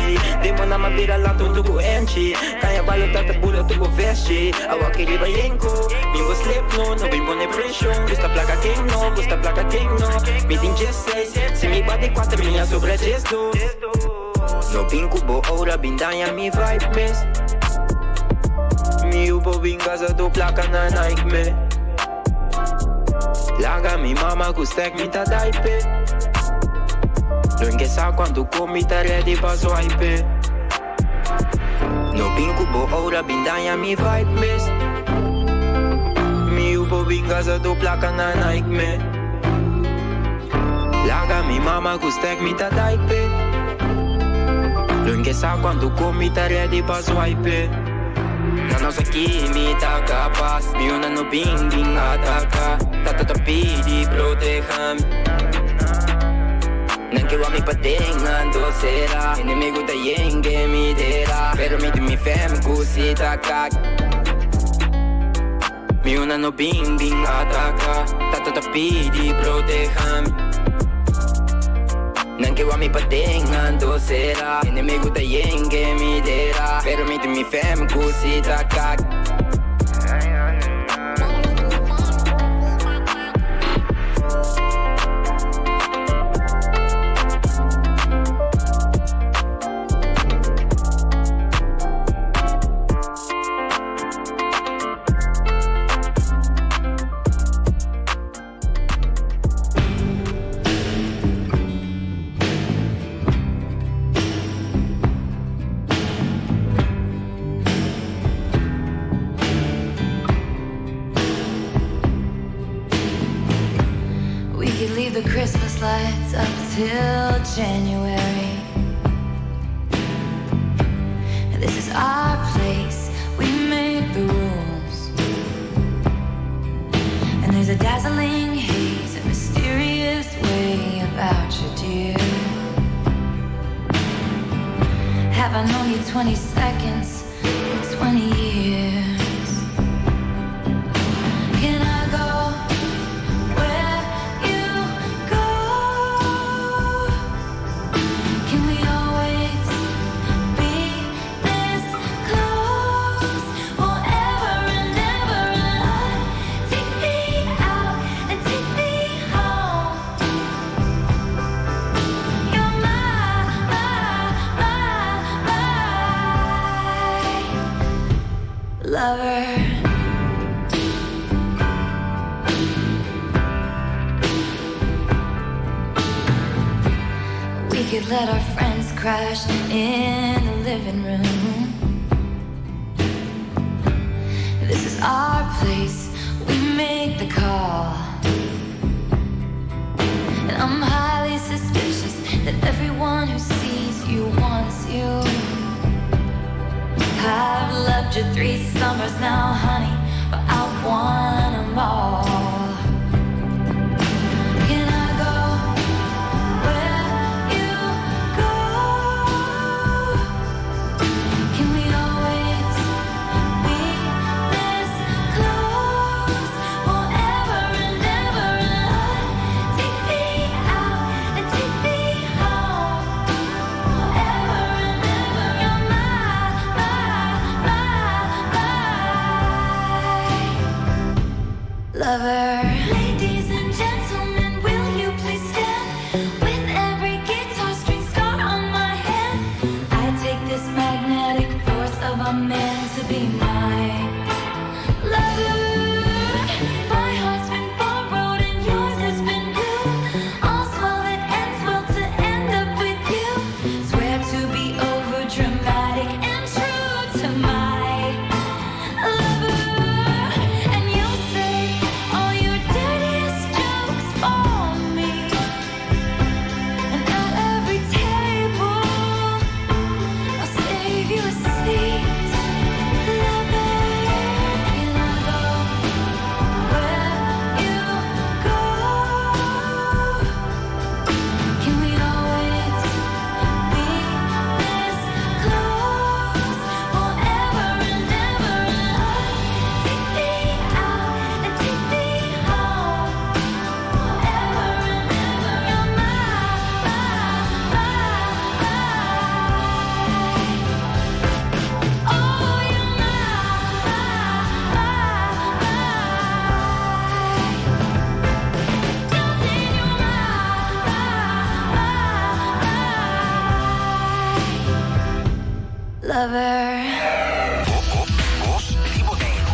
Demona ma bira lá tudo go enche. Caia balo tata bula tu go veste. Awa que riba yenko. Mi go slip no, no bem bone pressure. Gusta placa quem no, gusta placa quem no. Mi tem 16, se mi bate 4 minha sobre 10. No pinco bo ora bindanha mi vibe mes. Mi ubo bin casa do placa na Nike me. Laga mi mama cu stack mi ta daipe. Lunghe sa quando comi ta ready pa swipe. No pinco bo ora bindanha mi vibe mes. Mi ubo bin casa do placa na Nike me. Laga mi mama cu stack mi ta daipe. Lunghe sa quando comi ta ready pa swipe. Na nossa química capaz. Mi una no bing bing ataca. Tata tapidi protejam. Nankiwa mi patingan será. Enemigo da yenge mi dera. Pero mi fem kusita kak. Mi una no bing bing ataca. Tata tapidi protejam. Nankiwa mi patingan será. Enemigo da yenge mi dera. Pero mi fem kusita kak. The Christmas lights up till January. This is our place, we made the rules. And there's a dazzling haze, a mysterious way about you, dear. Have I known you 20 seconds or 20 years? Can I go? Lover, we could let our friends crash in the living room. This is our place, we make the call. And I'm highly suspicious that everyone who sees you wants you. I've loved you 3 summers now, honey, but I want them all. Can I go where you go? Can we always be this close? Forever and ever and take me out and take me home. Forever and ever, you're my lover. Ladies and gentlemen, will you please stand? With every guitar string scar on my hand, I take this magnetic force of a man to be my lover. My heart's been borrowed and yours has been new. All's well that ends well to end. Voz Ribotero.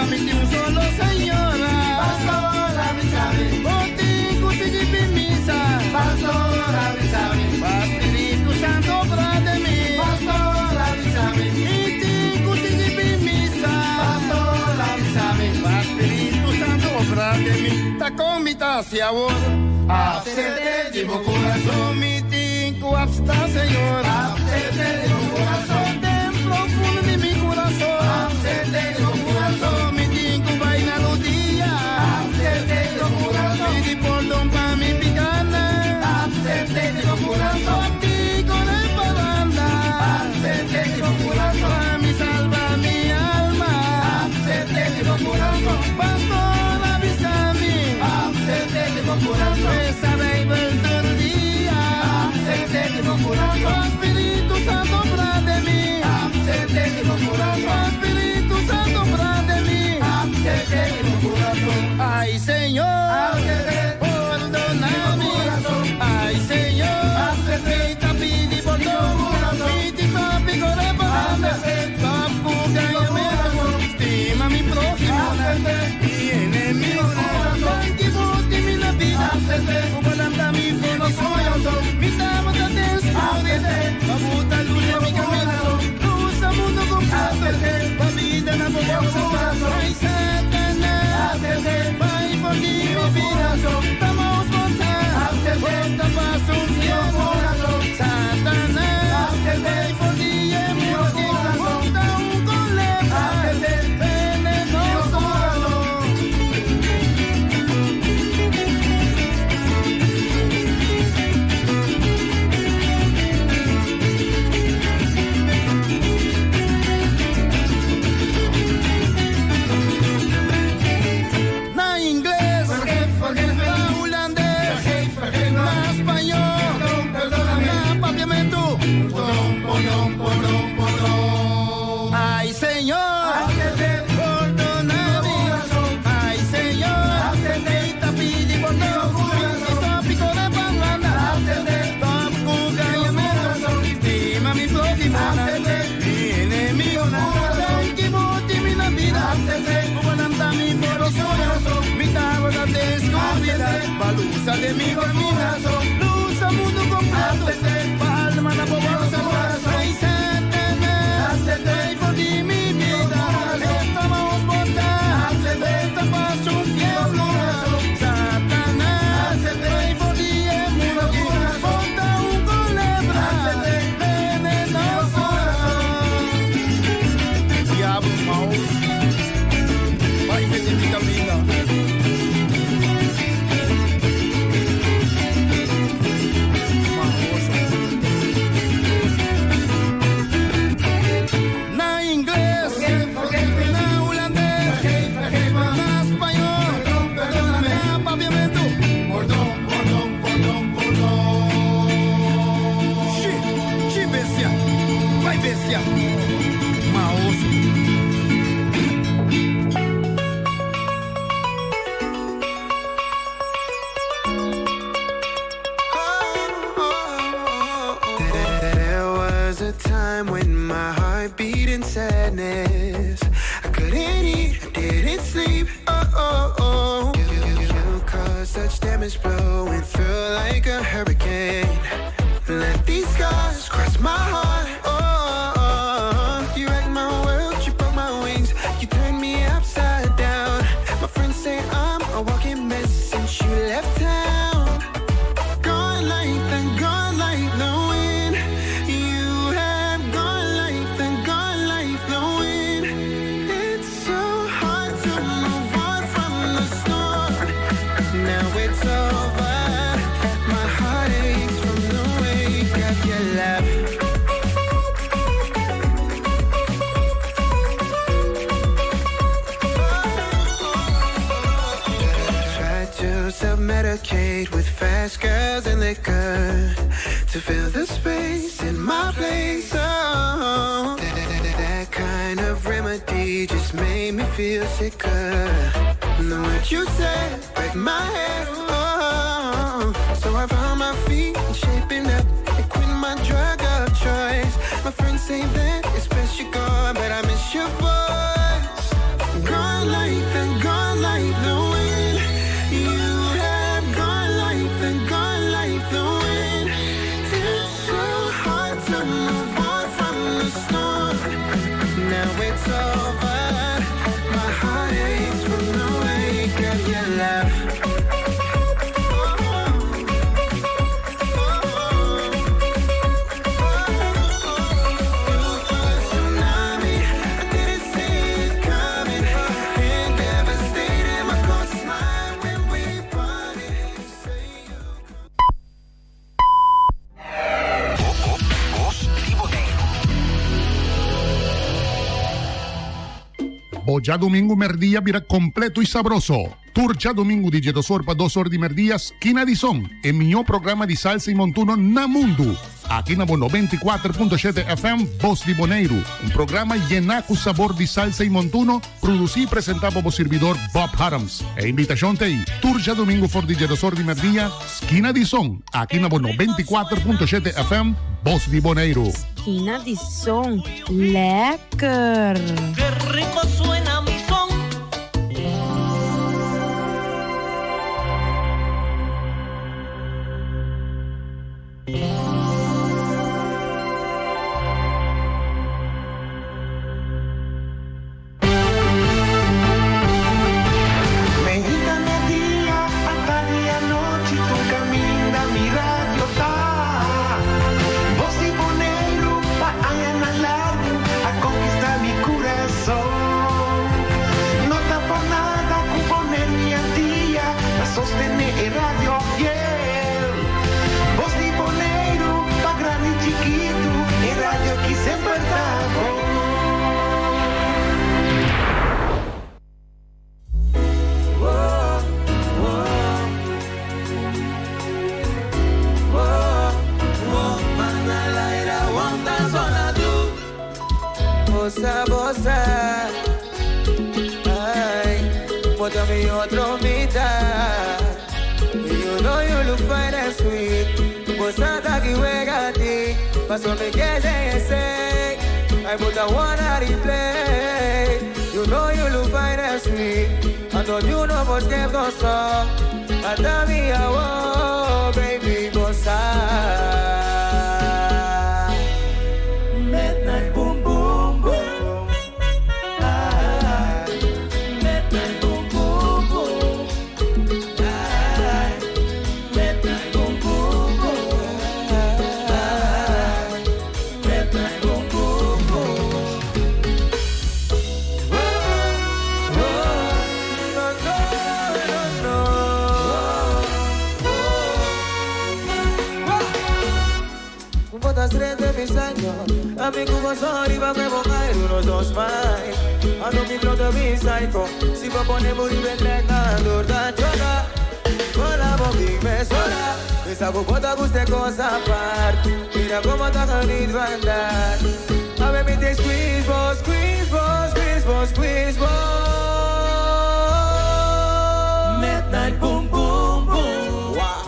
pa' mí un solo señora. Pastor, avísame. Botico, sigue misa. Pastor, avísame. Espíritu Santo, obra de mí. Pastor, avísame. Botico, sigue misa. Pastor, avísame. Espíritu Santo, obra de mí. Ta comita hacia vos. Absete de mi corazón. Mi tinco, absta, Señor. Absete de mi corazón. Templo profundo de mi corazón. Absete de mi corazón. Mi tinco, vaina los días. Absete de mi corazón. Pidi perdón pa' mi picana. Absete de mi corazón. Botico de paranda. Absete de mi corazón. Pa' mi salva mi alma. Absete de mi corazón. Pastor, avísame. Absete de mi corazón. Esa baby todo el día. Absete de mi corazón. Espíritu Santo, obra de mí. Absete de mi corazón. Espíritu Santo, obra de mí. Absete de mi corazón. Ay, Señor. Perdóname. Ay, Señor. Mi tapidi por todo. Mi tipapi corre para Papu, cállame. Estima mi prójimo. Mi enemigo. Tranquilute mi la vida. Ubalanda mi corazón. Mi tama da descubre. Babuta luz mi camino. Luz a mundo completo. Pa' vida na bobosa. Ay, Satanás. Vai por ti mi vida. Estamos montados. Vuelta pa' su tiempo. Satanás. Vai por ti mi vida. Monta un colema. Venenoso. Na inglés, na holandés, na español, na papiamento. Ay, Señor, perdóname. Ay, Señor, te pidi por todo. Está pico de banana. Papu, cállame. Estima mi prójimo. Mi enemigo. Tranquilute mi la vida. Ubalanda mi corazón. Mi tabla descubrida. Baluza de mi camino. Luz a mundo completo. Palma na pobreza. Ay, Satanás. Ay, por ti mi vida. Estamos botados. Esta paz un tiempo. Satanás. Ay, por ti mi vida. Bota un culebra. Venenoso. Diablo mau. Vai ver mi camino. Na inglés, na holandés, na español, na papiamento. Perdón. Xi, bestia. Vai, bestia. Maoso. There was a time when my heart beat in sadness. I couldn't eat, I didn't sleep. You caused such damage, blowing through like a hurricane. Let these scars cross my heart. You wrecked my world, you broke my wings, you turned me upside down. My friends say I'm a walking mess since you left town. Gone like the wind. You have gone like the wind. It's so hard to move on from the storm. Now it's over. My heart aches from the wake of your laugh. Tried to self-medicate with fast girls and liquor to fill the space in my place. Oh, that kind of remedy just made me feel sicker. The words you said break my head. Oh, so I found my feet and shaping up and quit my drug of choice. My friends say that it's best you're gone, but I miss your voice. Gone like ya domingo merdía vira completo y sabroso. Tour ya domingo di Jetosor para 2 horas de merdías, Kina di Son, el mejor programa de salsa y montuno na mundo. Aquí na 94.7 FM, Voz di Boneiro, un programa llena con sabor de salsa y montuno, producido y presentado por servidor Bob Adams. E invitación te ahí, Tour ya domingo for di Jetosor de merdía, Kina di Son, aquí na 94.7 FM, Voz di Boneiro. Kina di Son, lekker. Qué rico suena mi son. Sostener el radio fiel. Voz di Boneiro, pa' grande y chiquito, el radio aquí siempre está. Bossa, bossa, ay, bótame otro mitad. You know you look fine and sweet. Bossa taki wega ti, paso me que say. I put a one at the play. You know you look fine and sweet. I thought you know what's game goes on. I tell me I want, baby, bossa. Midnight boom boom boom. Ah, midnight boom boom boom. Ah, midnight boom boom boom. Ah, midnight boom boom boom. Oh, no, no, no. Botas frente mis años. A mi cubo sorry va me bocar unos dos más. Ando mi flota mi psycho. Si va poner muri vendrendo da chona. Con la bombing me sola. Esa cocota guste cosa aparte. Mira cómo está jodido andar. A ver mi te squeeze boss, squeeze boss, squeeze boss, squeeze boss. Midnight boom boom boom. Wow.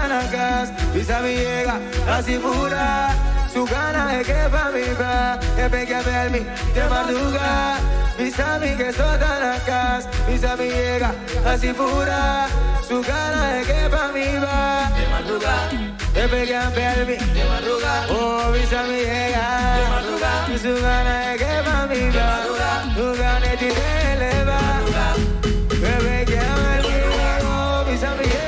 sotanacas, pisa mi llega, así pura. Su gana es que pa' mi pa, es que verme de madruga. Pisa mi que sotanacas, pisa mi llega, así pura. Su gana es que pa' mi pa, de madruga. Es que verme de madruga. Oh, pisa mi llega, de madruga. Y su gana es que pa' mi pa, su gana es que te eleva. Bebé que verme, oh, pisa mi llega.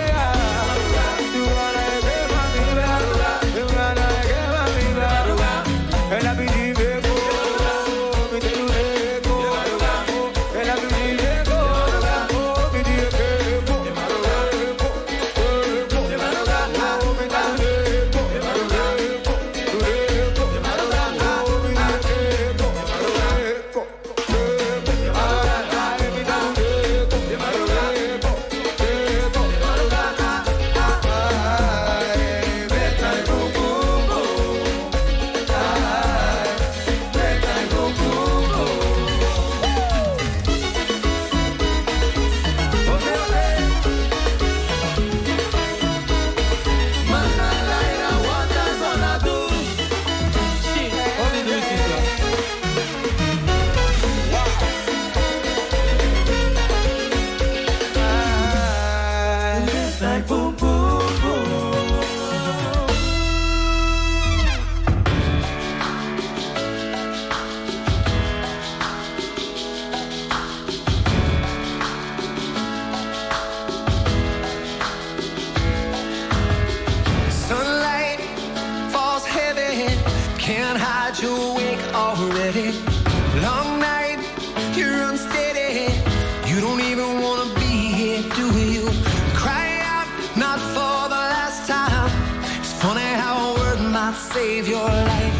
Save your life,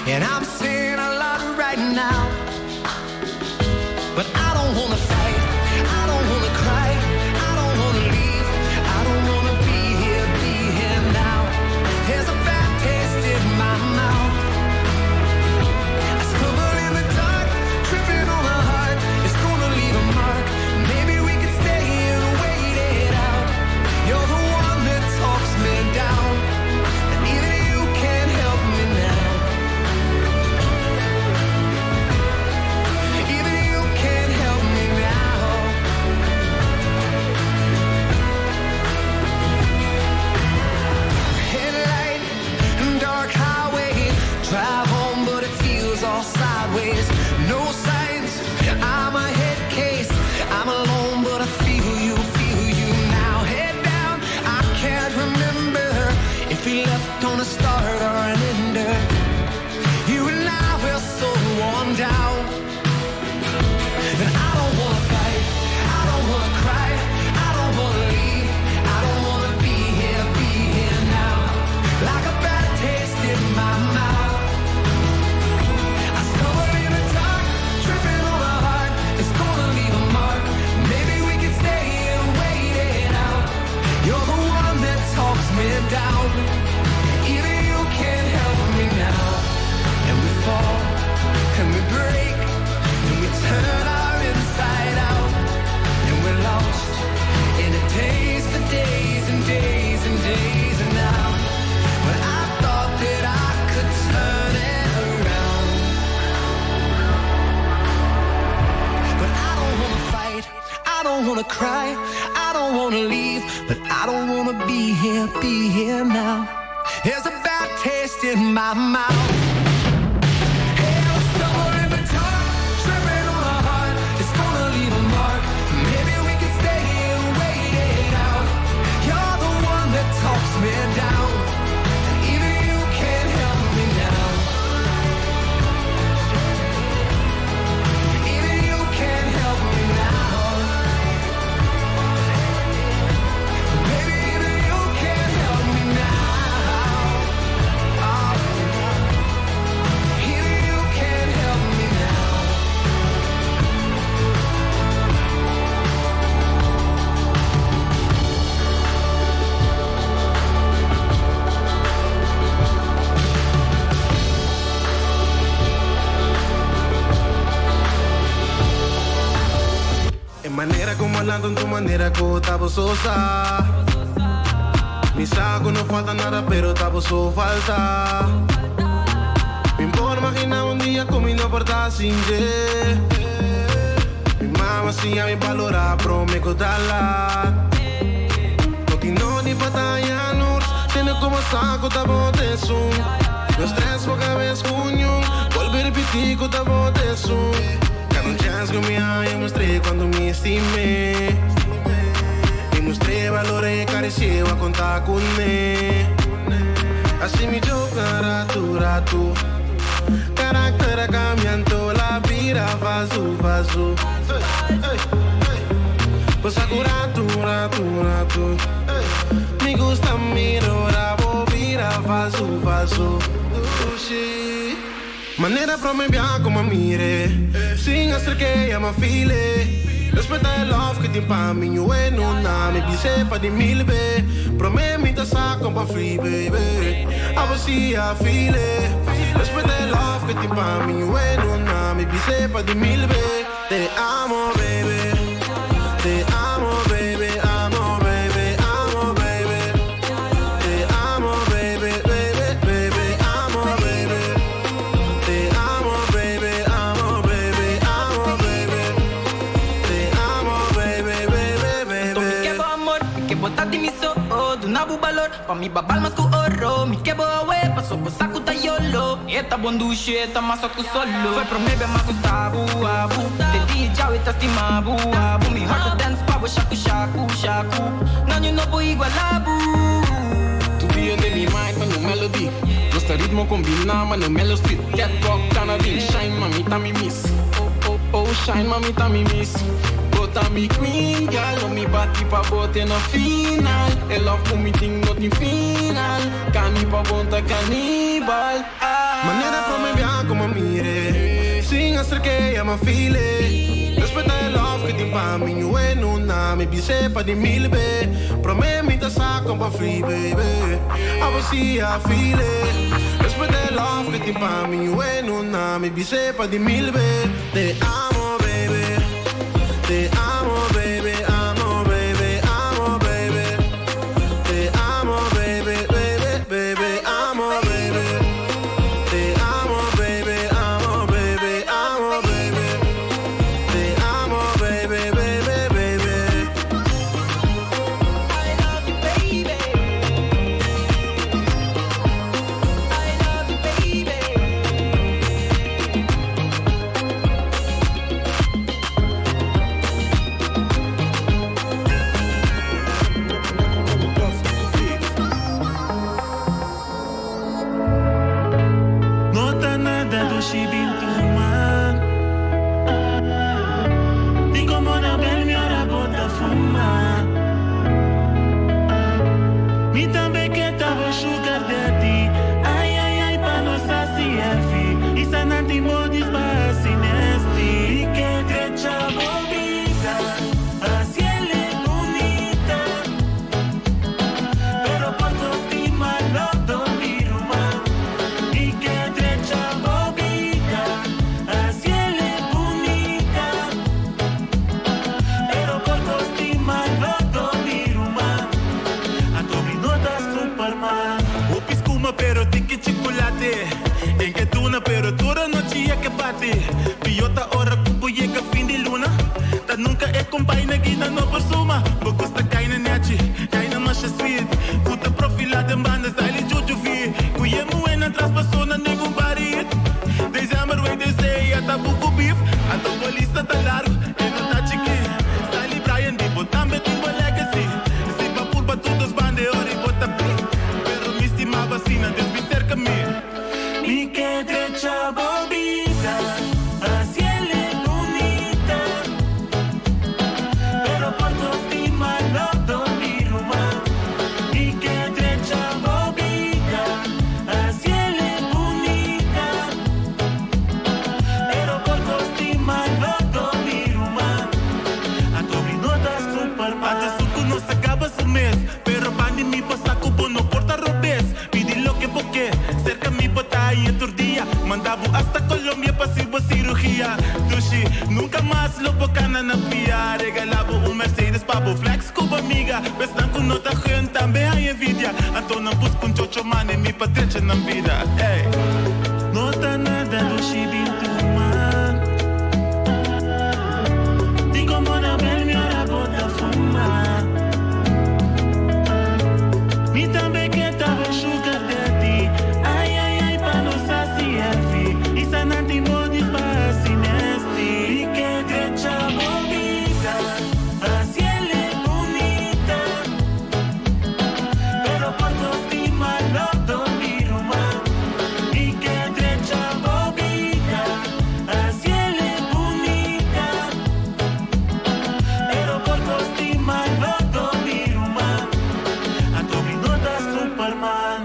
and I'm saying a lot right now, but I don't wanna fight, I don't wanna cry, I don't wanna leave, I don't wanna be here now. There's a bad taste in my mouth. I stumble in the dark, tripping on my heart. It's gonna leave a mark. Maybe we could stay and wait it out. You're the one that talks me down. Drive home, but it feels all sideways. No signs, I'm a head case. I'm alone, but I feel you now. Head down, I can't remember if we left on a start or an ender. You and I were so worn down. And I don't wanna fight, I don't wanna cry, I don't wanna leave, I don't wanna be here now. Like a bad taste in my mouth. Down. Even you can't help me now. And we fall, and we break, and we turn our inside out. And we're lost in a daze for days and days and days. And now, but I thought that I could turn it around. But I don't wanna fight, I don't wanna cry, I don't wanna leave, but I don't wanna be here now. There's a bad taste in my mouth. Hey, I was stumbled in the dark, tripping on my heart. It's gonna leave a mark. Maybe we can stay and wait it out. You're the one that talks me down. Even you can't help me now. Even you can't help me now. Manera como hablando en tu manera cotabososa. Mi saco no falta nada, pero tapo falta. Me imagina un día comiendo por sin je. Mi mamá sí a mi valora, pero me cotala. Continuo di battaglia, nur. Tiene como saco, tapo de zoom. No stress, poca vez, cuñón. Volver a repetir, tapo de zoom. Cada un chance que me hay, mostré cuando me estimé. Y mostré valores, carecía a contar con él. Así me choca, ratu. Carácter cambiando la vida, fazu. Pues ratu. Me gusta mi rabo, vira, fazu. Manera pra me enviar como mire, sin hacer que ella me file. Respeta el love que tiene pa' mí, yo en una me pise pa' de mil ve. Pro me mita saco pa' free, baby. A vos sí a file. Respeta el love que tiene pa' mí, yo en una me pise pa' de mil ve. Te amo, baby. Te amo, baby. Amo, baby. Amo, baby. Te amo, baby, baby. Amo, baby. Te amo, baby. Amo, baby. Amo, baby. Te amo, baby. Mi quebo amor, mi quebo tati mi so, do nabu balor, pa mi babal mas ku oro, mi quebo awe, paso ko saku ta yolo, eta bonduche, eta maso ku solo, foi pro mebe ma ku tabu, abu, te di jau eta stimabu, abu, mi heart dance pabo shaku, nanyo no po igualabu. Tu be de mi mind, mas no melody, nuestro ritmo combina, mas no melody, catwalk, canadine, shine, mamita mi miss, oh, shine, mamita mi miss. Bota mi queen, girl, mi bati pa bote no final. El love con mi ting no ti final. Cani pa bonta canibal. Manera pra me enviar como mire, sin hacer que ella me file. Respeta el love que tiene pa' mí, yo en una me pise pa' de mil ve. Pro me mita saco pa' free, baby. A vos sí a file. Respeta el love que tiene pa' mí, yo en una me pise pa' de mil ve. Te amo, baby. Te amo, baby, amo, baby, amo, baby. Te amo, baby, amo, baby. Te amo, baby, amo, baby, amo, baby. Te amo, baby, I love you, baby. I love you, baby. Nota nada do chibinto man. Ni como na bel mi hora bota fumar. Mi também que tava sugar daddy. Ai, pa nossa CF. Isa não tem modis base nesti. E que trecha bobita. Así ela é bonita. Pero por tu estima no dormir man. Y que trecha bobita, así ela é bonita. Pero por tu estima no dormir man. A dominota Superman. O piscuma pero tique chocolate. En que tuna pero toda noche é que bate. Piota hora cupo llega fin de luna. Dat nunca é combina guina no por suma. Vou custa caina nechi, caina macha sweet. Puta profilada em banda style juju fi. Cuyemo en atrás persona nenhum barit. Dezembro way they say ata buco beef. Ata bolista tá largo, e não tá chiqui. Style Brian Dibo, tambe timbo legacy. Se va pulpa todos bande ori bota beat. Pero mi estima vacina desde cerca me. Mi que trecha bobita, así ela é bonita. Pero por tu estima no dormir man. Y que trecha bobita, así ela é bonita. Pero por tu estima no dormir man. A dominota Superman. A suco no se acaba su mes. Pero bandi mi pasa cubo no porta robes. Pidi lo que porque cerca mi batalla en tordilla. Mandaba hasta Colombia para cirugía. Dushi, nunca más lo bocana na pia. Regalaba Mercedes pabo flex cuba amiga. Vestan con nota gente también hay envidia. não busco um chocho mane mi patrecha na vida. Hey. Não tá nada do chibinto man. Digo mona bel mi ora bota fumar. Mi também que tava sugar daddy. Ai ai ai pa não saciar-se. Isa não tem body para sinesti. E que trecha bonita. Así es bonita. Pero por tu estima no dormir más. Y que trecha bonita. Así es bonita. Pero por tu estima no dormir más. A tu minuta Superman.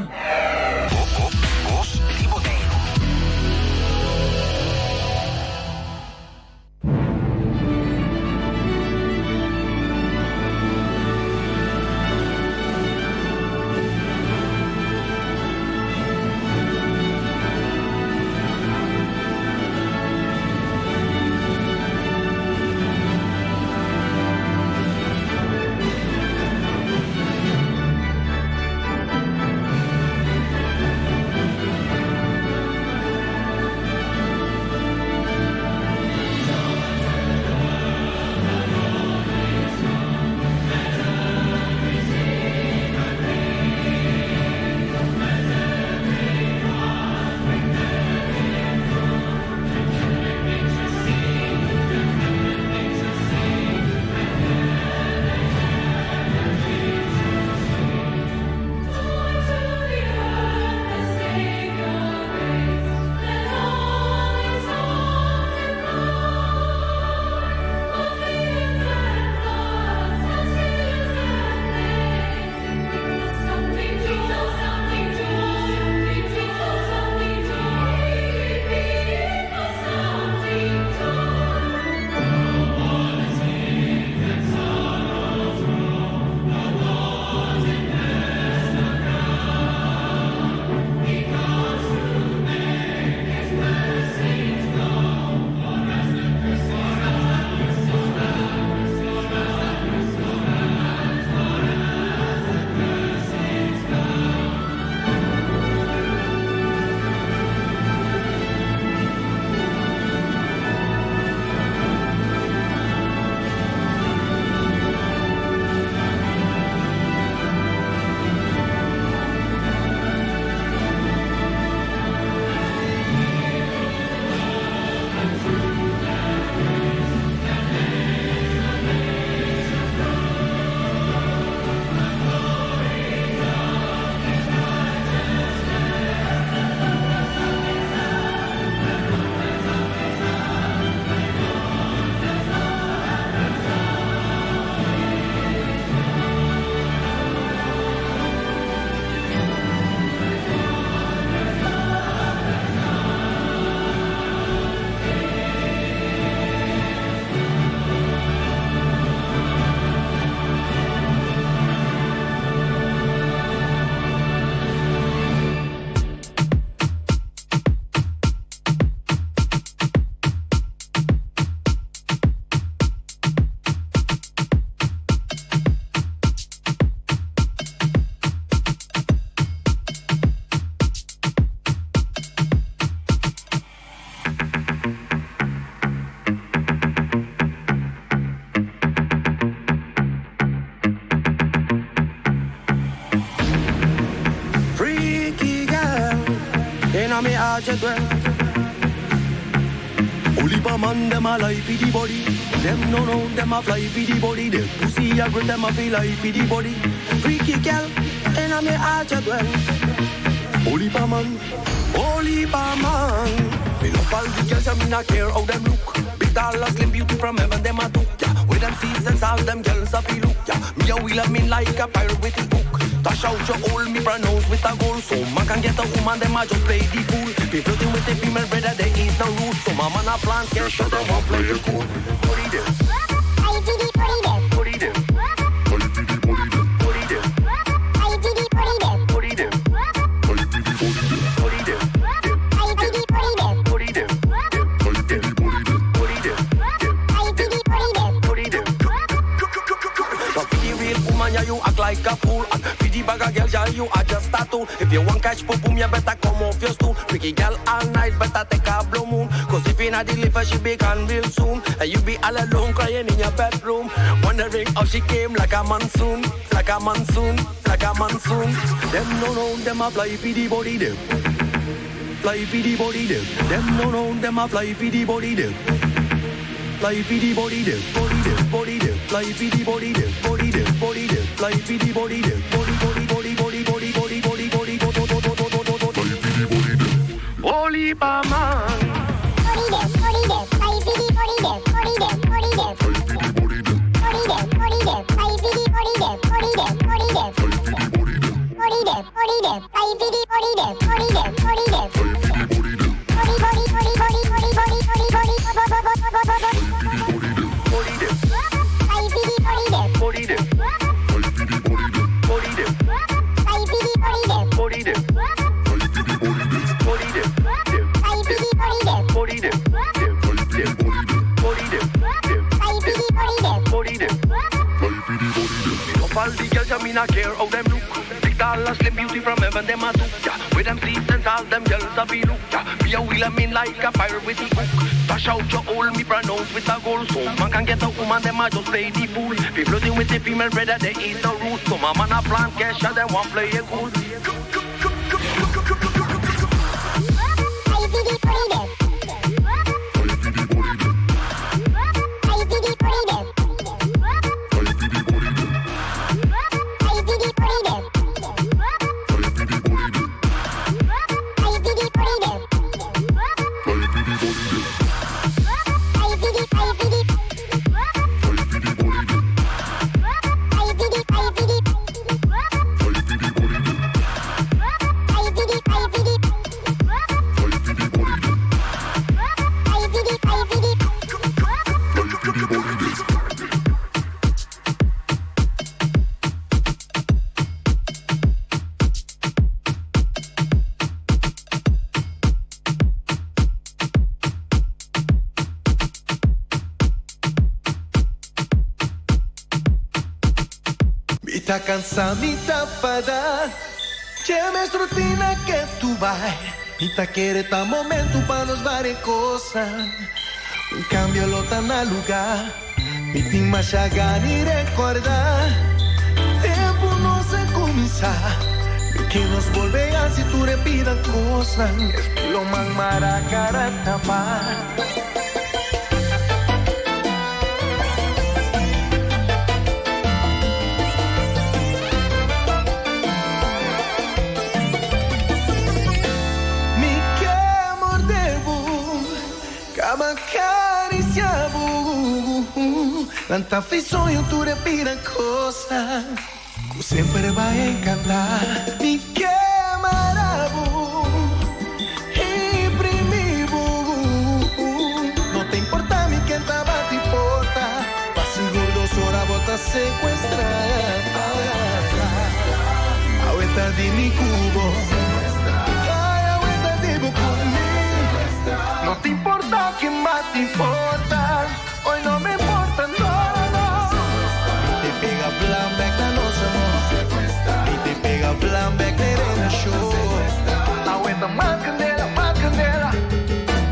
Me heart you dwell. Only for man them a life for the body. Them no know them a fly for the body. The pussy a grip them a feel life for the body. Freaky girl, in me heart you dwell. Only for man, only for man. Me love all the girls and me not care how them look. Big tall and slim beauty from heaven them a took. Yeah, with them seasons all them girls a feel look. Yeah, me a wheel of me like a pirate with his hook. Dash out your hole, me pronounce with a goal. So man can get a woman, them a just play the fool. Be flirting with a female brother, they ain't no rule. So my man a plant, can't shut them up, play it cool. Put it there. I did it, put it there. Put it there. I did it, put it there. Put it there. I did it, put it there. Put it there. I did it, put it there. Put it there. I did it, put it there. Put it there. I did it, put it there. Put it there. I did it, put it there. Put it there. But for the real woman, yeah, you act like a fool. And for the bag of girls, yeah, you are just tattoo. If you want catch pum pum, you better come off your stool. Freaky girl all night, better take a blue moon. Cause if you not deliver, she be gone real soon. And you be all alone crying in your bedroom, wondering how she came like a monsoon, like a monsoon, like a monsoon. Them no know, them a fly for the body them. Fly for the body them. Them no know, them a fly for the body them. Fly for the body them, body them, body them. Fly for the body them, body them, body them. Fly for the body them, body, body, body, body, body, body, body, body, body, Holy Bama. All the girls I mean I care how them look. Big dollar slim beauty from heaven them a do. Yeah, with them seats and all them girls a be look. Yeah, be a wheel I mean like a fire with the hook. Dash out your hole me pronounce with a goal. So man can get a woman them a just play the fool. Be floating with the female brother they eat the root. Some a man a plant cash and they want play it cool. Tá cansado e tá fada. Já me rutina que tu vai. E tá querer tá momento para nos várias coisas. Cambio lo tá na lugar. Me tem mais chegar e recordar. Tempo não se começar. Que nos volvean si tu repidas cosas. Estilo man maracara tapar. Tanta sonho tu respira cosa que sempre vai encantar. Mi quemarabo e primibo. Não te importa mi quem tava te importa. Passa gordo sora bota sequestrar. Aguenta de mi cubo. Ay, aguenta de mi cubo. No te importa que más te importa. Hoy no me importa nada. Te pega plan back na nossa mão. E te pega plan back na show. Aguenta mais candela, mais candela.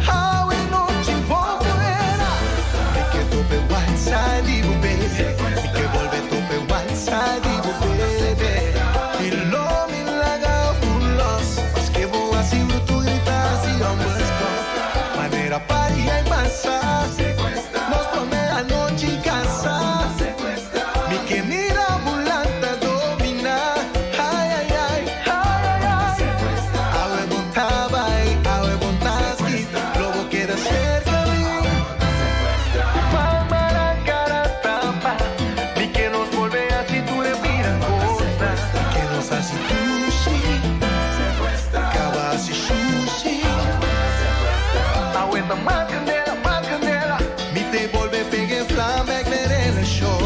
How we know te volverá. E que tu pe white side e bebê. E que volve tu pe white side e bebê. E lo me laga pulos. Mas que boa se tu gritar se ambos com. Maneira para e passar. Más candela, mi te volve pegue flam back en el show.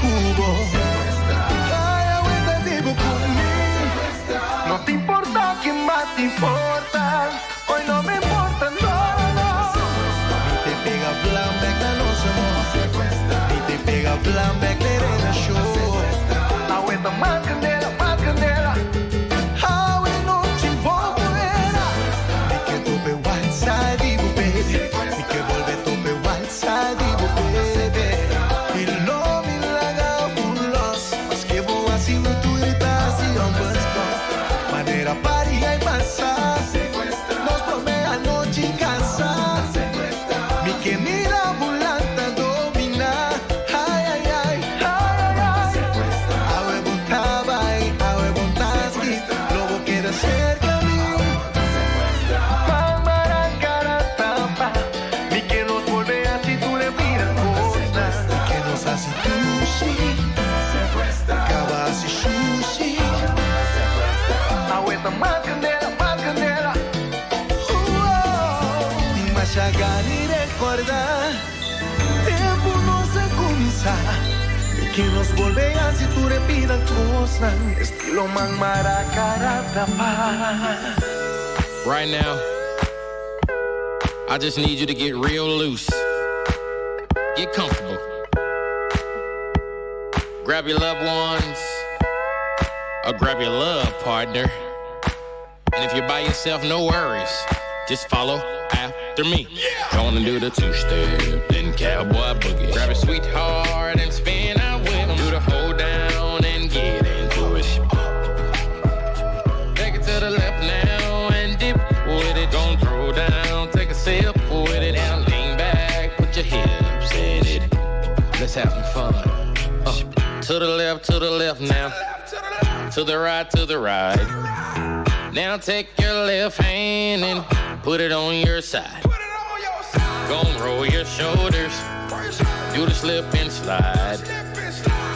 cubo. Ay, aguanta tipo conmigo. No te importa quién más te importa. Hoy no me importa nada. Ni te pega plan back, no se ni te pega plan back, le rena show. Aguanta más candela, más candela. Hoy no te importa. Ni que tope one side, digo baby. Ni que vuelve tope one side, digo baby. Y lo me laga un loss. Mas que vou assim no tu gritas y on busco. Manera paria y pasa. Nos promete anoche en casa. Mi que mira volanta domina. Ay, ay, ay, ay, ay. Awe bontaba y awe bontaski. Lobo queda cerca a mí. Mamara cara tapa. Mi que nos vuelve así tú le miras cosas. Mi que nos hace sushi. Acaba así sushi. Aguenta más candela, más candela. Mas chegar e recordar. Tempo não se começa. E que nos volve a se tu repita cosa. Estilo man maracara tapa. Right now, I just need you to get real loose. Get comfortable. Grab your loved ones, or grab your love partner. And if you're by yourself, no worries. Just follow after me. Gonna do the two-step, then cowboy boogie. Grab a sweetheart and spin out with him. Do the hold down and get into it. Take it to the left now and dip with it. Don't throw down, take a sip with it. Now lean back, put your hips in it. Let's have some fun. To the left now. To the right. Now take your left hand and put it on your side. Gon' roll your shoulders. Do the slip and slide.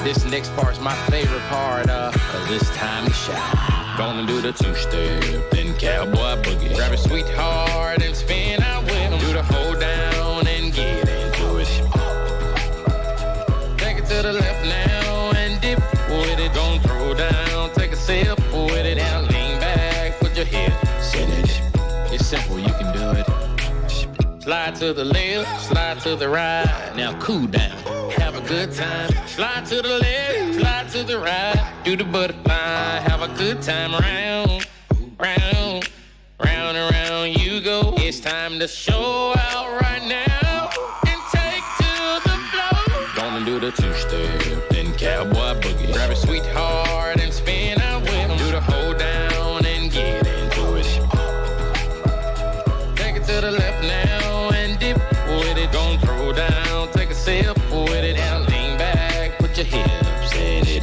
This next part's my favorite part, cause it's time to shine. Gonna do the two-step, then cowboy boogie. Grab a sweetheart and spin out with him. Do the hold down and get into it. Take it to the left now and dip with it. Don't throw down, take a sip with it. Now lean back, put your hips in it. It's simple, you can do it. Slide to the left, slide to the right. Now cool down, have a good time. Slide to the left, slide to the right. Do the butterfly, have a good time. Round, round, round and round you go. It's time to show out right now and take to the floor. Gonna do the two-step, then cowboy boogie. Grab a sweetheart and spin out with him. Do the hold down and get into it. Take it to the left now and dip with it. Don't throw down, take a sip with it. Now lean back, put your hips in it.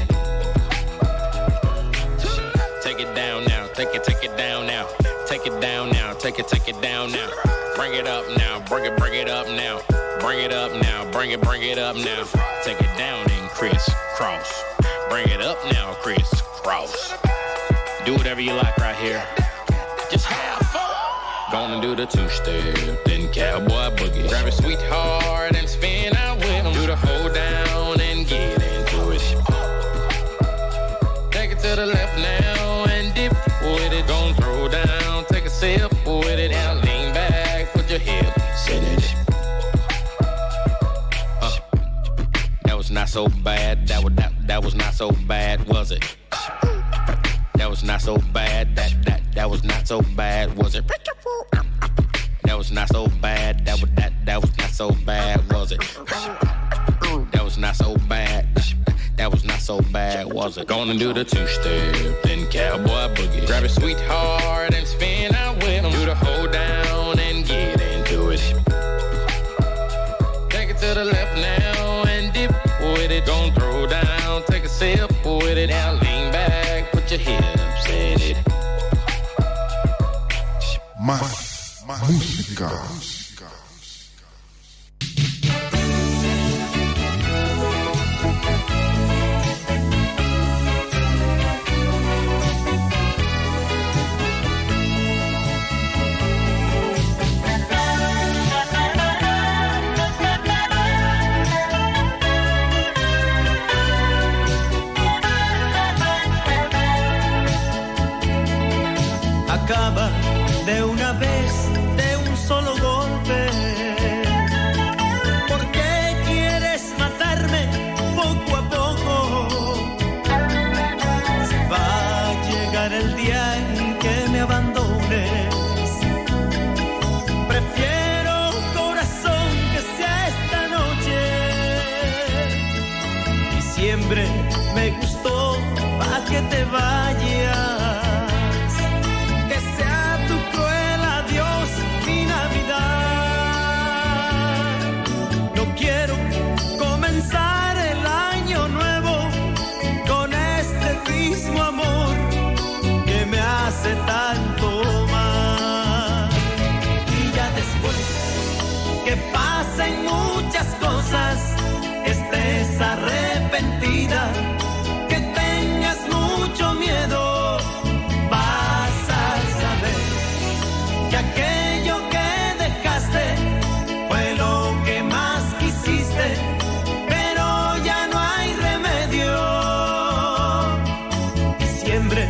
Take it down now, take it down now. Take it down now, take it down now. Bring it up now, bring it up now. Bring it up now, bring it up now. Take it down and crisscross. Bring it up now, crisscross. Do whatever you like right here. Just have fun. Gonna do the two-step, then cowboy boogie. Grab a sweetheart and spin out with him. Do the hold down and get into it. Take it to the left now and dip with it. Don't throw down, take a sip with it. Now lean back, put your hips in it. That was not so bad. That was not so bad, was it? That was not so bad. That was not so bad, was it? That was not so bad. That was not so bad, was it? That was not so bad. That was not so bad, was it? Gonna do the two-step, then cowboy boogie. Grab a sweetheart and spin out with him. Do the hold down and get into it. Take it to the left now and dip with it. Don't throw down, take a sip with it. Now lean back, put your hips in it. Más música. te vayas, que sea tu cruel adiós mi Navidad. No quiero comenzar el año nuevo con este mismo amor que me hace tanto mal. Y ya después que pasen muchas cosas, estés arrepentida, que tengas mucho miedo, vas a saber que aquello que dejaste fue lo que más quisiste, pero ya no hay remedio. Diciembre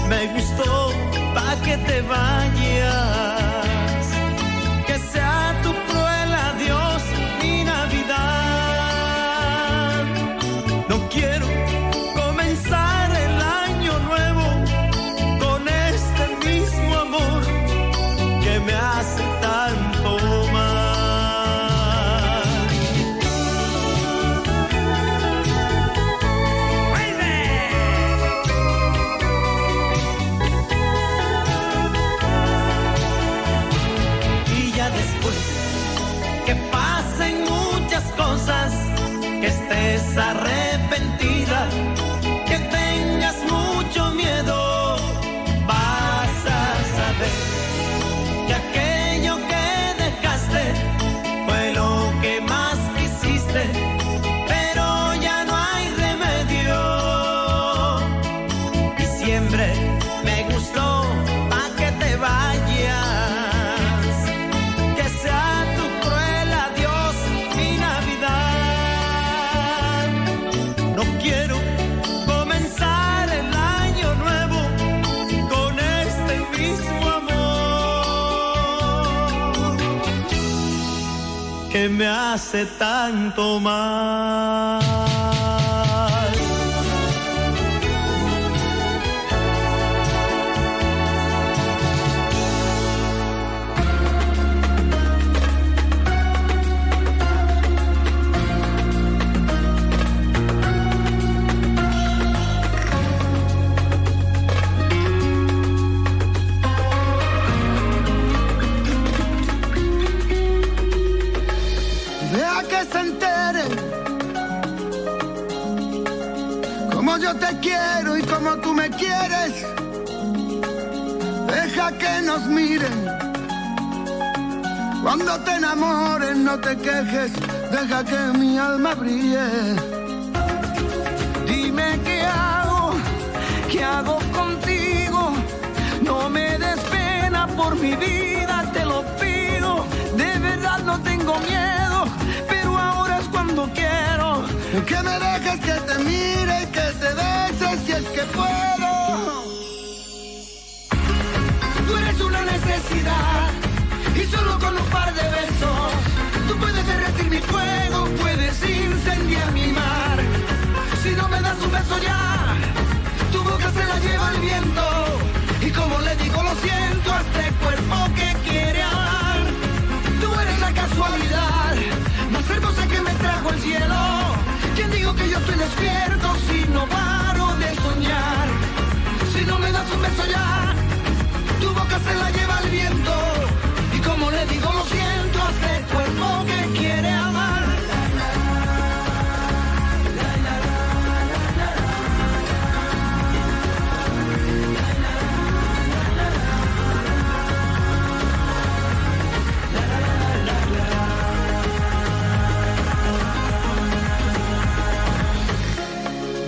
me gustó pa' que te vayas, que sea tu cruel adiós mi Navidad. No quiero comenzar el año nuevo con este mismo amor que me hace tanto mal. Y ya después que pasen muchas cosas, que estés arrepentida, que tengas mucho miedo, vas a saber que aquello que dejaste fue lo que más quisiste, pero ya no hay remedio. Diciembre me gustó pa' que te vayas, que sea tu cruel adiós mi Navidad. No quiero comenzar el año nuevo con este mismo amor que me hace tanto mal. Deja que se enteren como yo te quiero y como tú me quieres. Deja que nos miren cuando te enamores, no te quejes. Deja que mi alma brille. Dime qué hago contigo. No me des pena por mi vida, te lo pido. De verdad no tengo miedo, pero ahora es cuando quiero. Que me dejes que te mire y que te beses si es que puedo. Tú eres una necesidad y solo con un par de besos tú puedes derretir mi fuego, puedes incendiar mi mar. Si no me das un beso ya, tu boca se la lleva el viento. Y como le digo lo siento a este cuerpo que quiere amar. Tú eres la casualidad más hermosa que me trajo el cielo. ¿Quién digo que yo estoy despierto si no paro de soñar? Si no me das un beso ya, tu boca se la lleva el viento. Y como le digo lo siento a este cuerpo que quiere amar.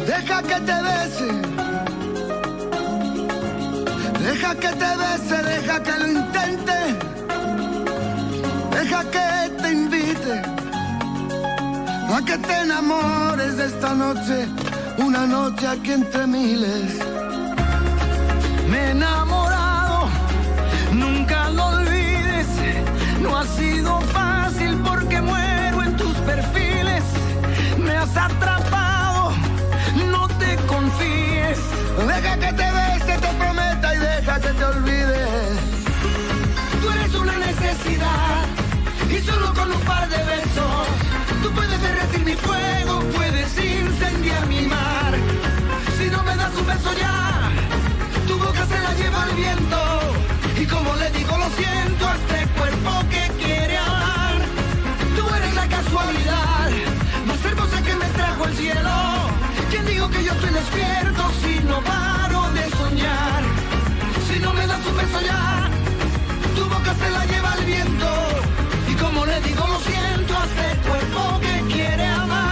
Deja que te bese, deja que te bese, deja que lo intente, deja que te invite a que te enamores de esta noche, una noche aquí entre miles. Me he enamorado, nunca lo olvides. No ha sido fácil porque muero en tus perfiles. Me has atrapado, no te confíes. Deja que te bese, te prometa y deja que te olvides. Tú eres una necesidad y solo con un par de besos tú puedes derretir mi fuego, puedes incendiar mi mar. Si no me das un beso beso ya, tu boca se la lleva el viento. Y como le digo lo siento a este cuerpo que quiere amar. Tú eres la casualidad más hermosa que me trajo el cielo. ¿Quién dijo que yo estoy despierto si no paro de soñar? Si no me das un beso ya, tu boca se la lleva el viento. Y como le digo lo siento a este cuerpo que quiere amar.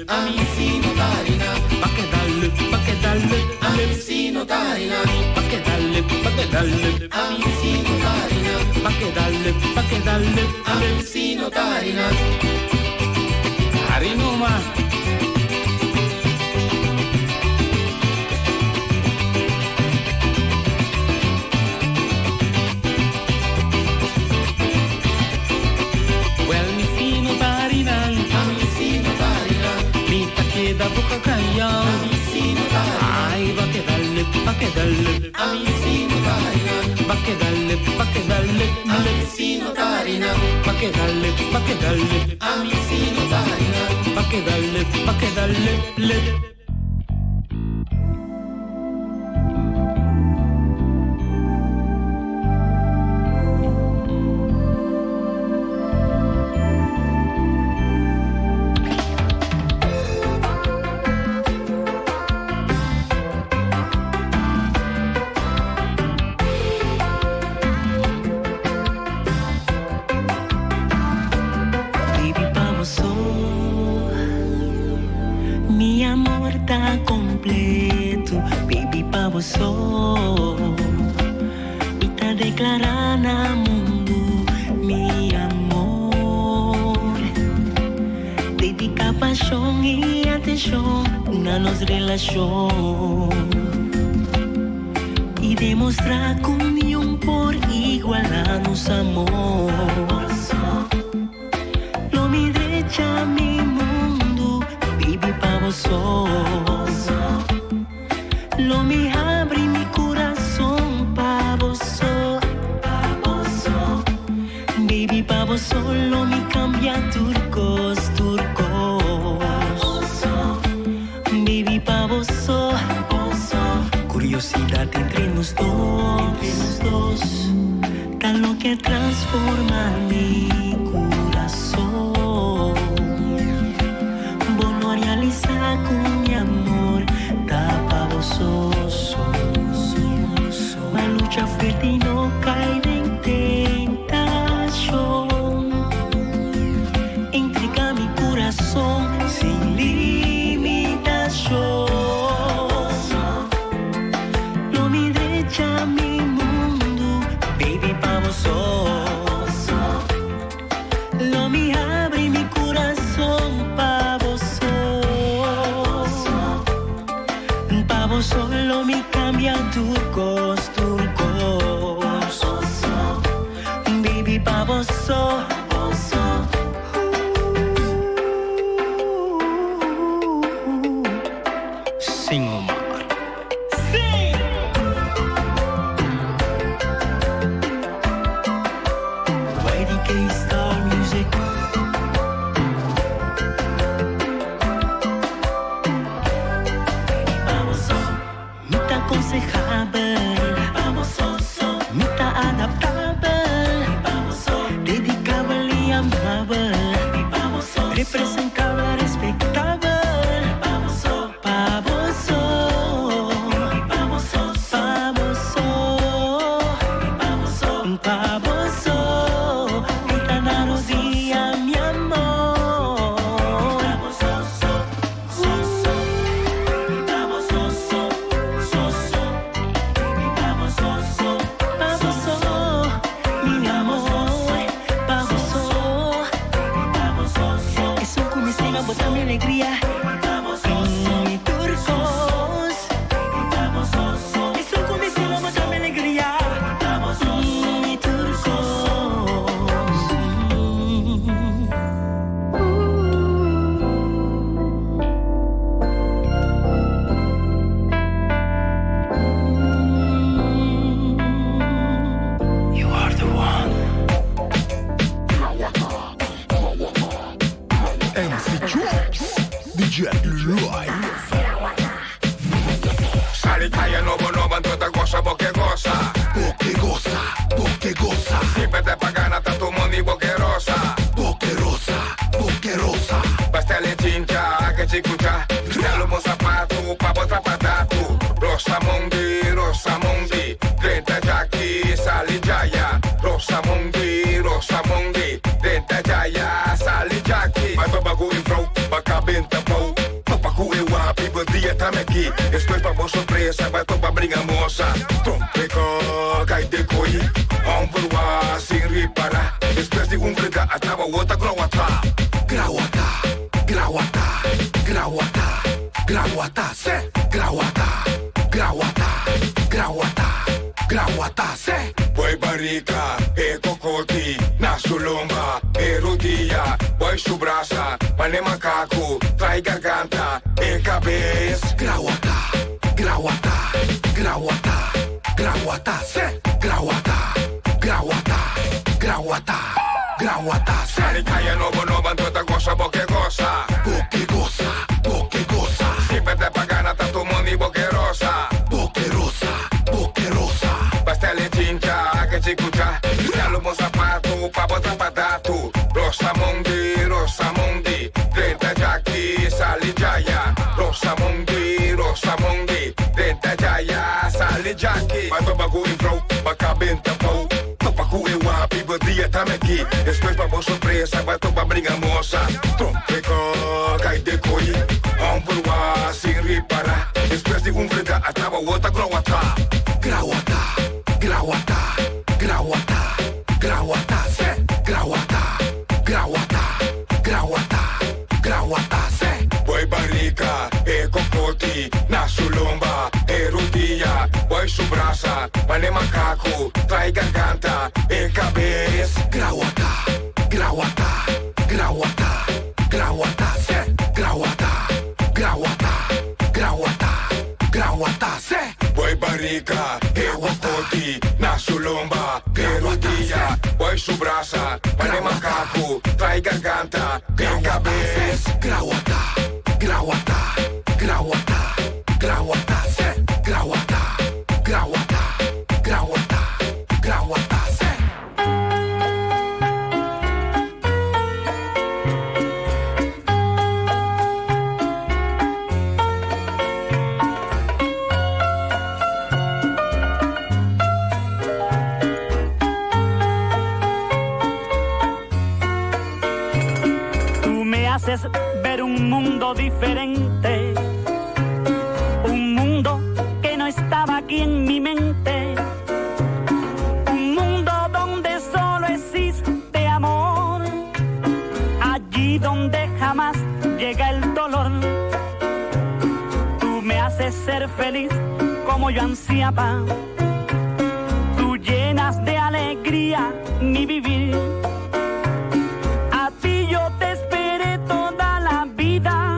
a mí sí notarina. Pa' que darle, a mí sí notarina. Pa' que darle, a mí sí notarina. Pa' que darle, a mí sí notarina. Harino más. Da boca callao, a mí sí notarina. Ay, va que darle, a mí sí notarina. Va que darle, a mí sí notarina. Va que darle, a mí sí notarina. Va que darle, le. Y demostrar comunión por igual a nos amor. Lo mi derecha mi mundo, baby pa' vos. Lo mi abre mi corazón pa' vos. Baby pa' vos solo mi cambia turcos. Baby pa' vos, curiosidad entre nos dos, tal lo que transforma mi corazón. Vos no realiza con mi amor, da pa' vos. Ma lucha fuerte y no cae en tentación. Entrega mi corazón sin limitación. Lo mi derecha mi mundo, baby pa' vos. Lo mi abre mi corazón pa' vos. Pa' vos solo mi cambia turcos. Baby pa' vos. Representable, respectable. Pa' vos. Esta día mi amor. Mi amor, pa' vos. Eso comienza a botar mi alegría. Mi turcos. Eso comienza a botar mi alegría. Mi turcos. You are the one. MC Drops, DJ Live. Salitaia nova, toda gosta, porque gosta. Porque goza. Sempre te pagana, tá tomando e boquerosa. Boquerosa. Bastele tinta, que te cucha. Stelo mo sapato, pa botar pra tato. Rosa Mondi. Denta jaki, sali jaya. Rosa Mondi. Denta jaya, sali jaki. Vai pra bagulho em flow, bacabenta flow. aqui. Estou pra boa surpresa, vai tomar briga moça. Trompeco, cai de coi. Voar sem reparar. Depois de briga, acaba outra grauata. Grauata, grauata, grauata, grauata, se. Grauata, grauata, grauata, grauata, se. Boy barica, cocoti, na sulomba, rodilla, boy subraça, mane macaco, trai garganta, cabeça. Grauata, grauata, grauata, grauata, se. Grauata, grauata, grauata, grauata, se. Maricaya nova, toda gosta, boque goça. Boque goça, boque goça. Se perde pagana, tá tomando boque rosa. Boque rosa, boque rosa. Bastele tinta, que te cucha. Salo bom sapato, pra botar pra datu. Rosamundi, dentro jaki, sali jaya. Rosamundi, dentro jaya, sali jaki. Vai pra bagu em flow, pra benta pau. Topa cu eu api, dia tá aqui. Depois pra boa surpresa, vai tomar briga moça. Trompeco, cai de coi. Voar sem reparar. Depois de briga, acaba outra grauata. Grauata, grauata, grauata, grauata, se. Grauata, grauata, grauata, grauata, se. Boy barriga, cocoti, na sulomba, rodilla, boy subraça, mane macaco, trai garganta, cabeça. Grauata, grauata, grauata, grauata, se. Grauata, grauata, grauata, grauata, se. Boy barriga, cocoti, na sulomba, rodilla, boy subraça, mane macaco, trai garganta, cabeça. Grauata, grauata, grauata, grauata, se. Grauata, grauata, grauata, grauata, se. Tú me haces ver un mundo diferente, un mundo que no estaba aquí en mi mente, un mundo donde solo existe amor, allí donde jamás llega el dolor. Tú me haces ser feliz como yo ansiaba, tú llenas de alegría mi vivir. A ti yo te esperé toda la vida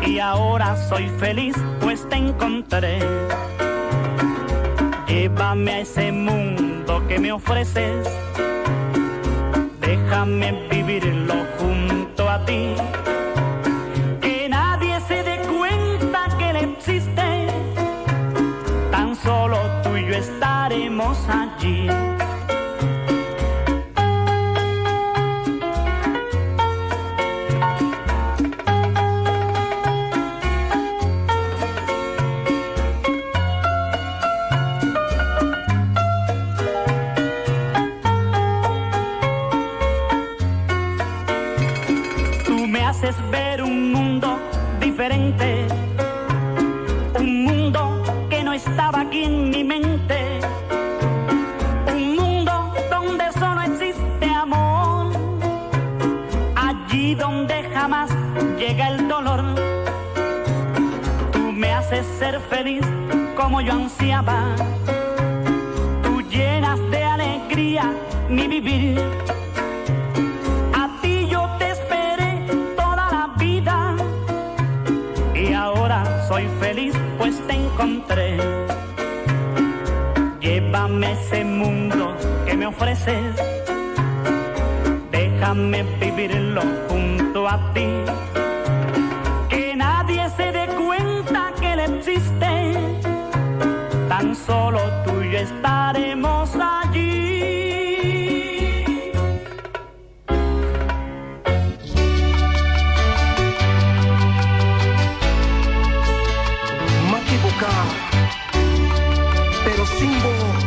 y ahora soy feliz pues te encontré. Llévame a ese mundo que me ofreces, déjame vivirlo junto a ti. Que nadie se dé cuenta que él existe, tan solo tú y yo estaremos allí. Ver un mundo diferente, un mundo que no estaba aquí en mi mente, un mundo donde solo existe amor, allí donde jamás llega el dolor. Tú me haces ser feliz como yo ansiaba, tú llenas de alegría mi vivir. Soy feliz pues te encontré. Llévame a ese mundo que me ofreces, déjame vivirlo junto a ti. Que nadie se dé cuenta que él existe, tan solo tú y yo estaremos allí. Pero sin vos,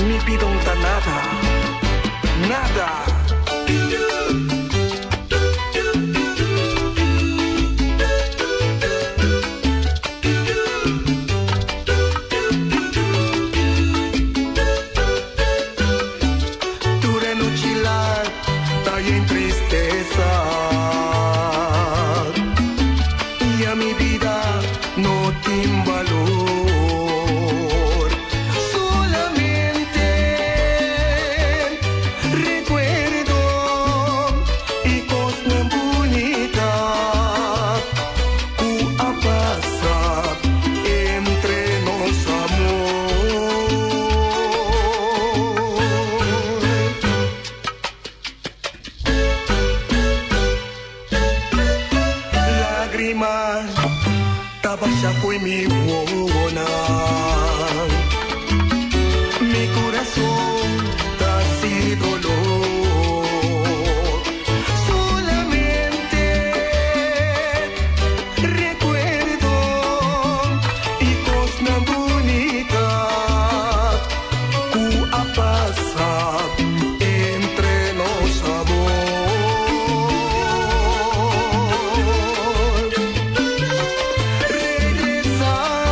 mi vida no está nada, nada. está en tristeza y a mi vida no tiene valor. Solamente recuerdo y cosas bonitas que ha pasado entre nos amor. Lágrimas, tabasha fue mi buona. Mi corazón está sin dolor. Solamente recuerdo y cosas bonitas que ha pasado entre nos amor. Regresar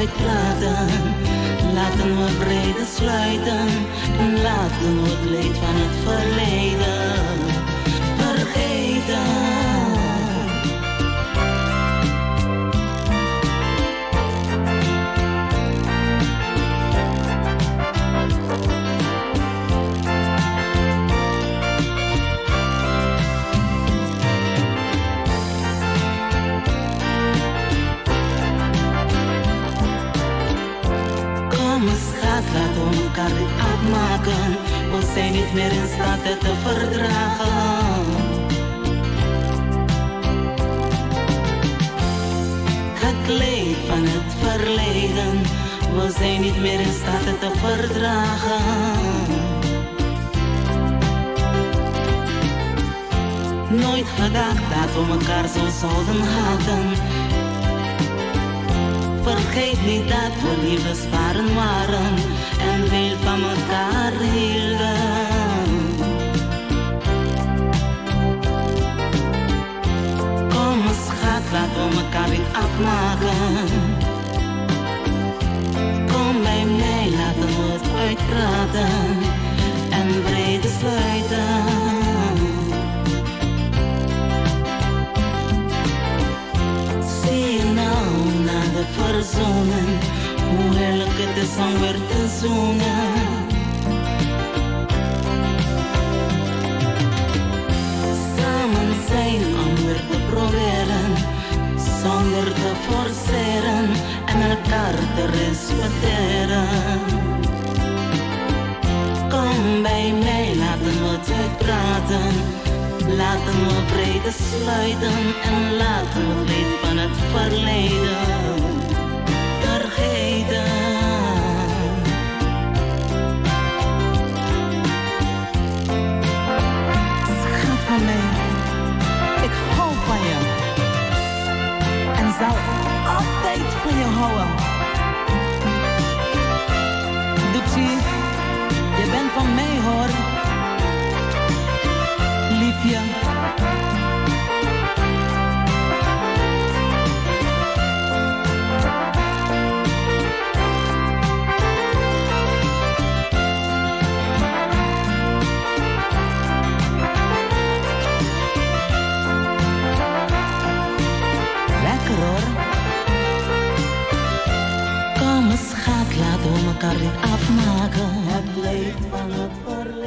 uitpraten. Laten we vrede sluiten. En laten we het leed van het verleden vergeten. Laten we elkaar dit afmaken. We zijn niet meer in staat het te verdragen. Gekleed van het verleden. We zijn niet meer in staat het te verdragen. Nooit gedacht dat we elkaar zo zouden haten. Vergeet niet dat we liefdesparen waren en veel van elkaar hielden. Kom schat, laten we elkaar weer afmaken. Kom bij mij, laten we het uitpraten en vrede sluiten. Verzoenen, hoe heerlijk het is om weer te zoenen. Samen zijn om weer te proberen, zonder te forceren en elkaar te respecteren. Kom bij mij, laten we het uitpraten. Laten we vrede sluiten en laten we het leed van het verleden vergeten. Schat van mij, ik hou van je en zal altijd van je houden. Doetsie, je bent van mij hoor. Liefje. Lekker hoor. Kom eens schat, laten we elkaar weer afmaken. Het leed van het verleden.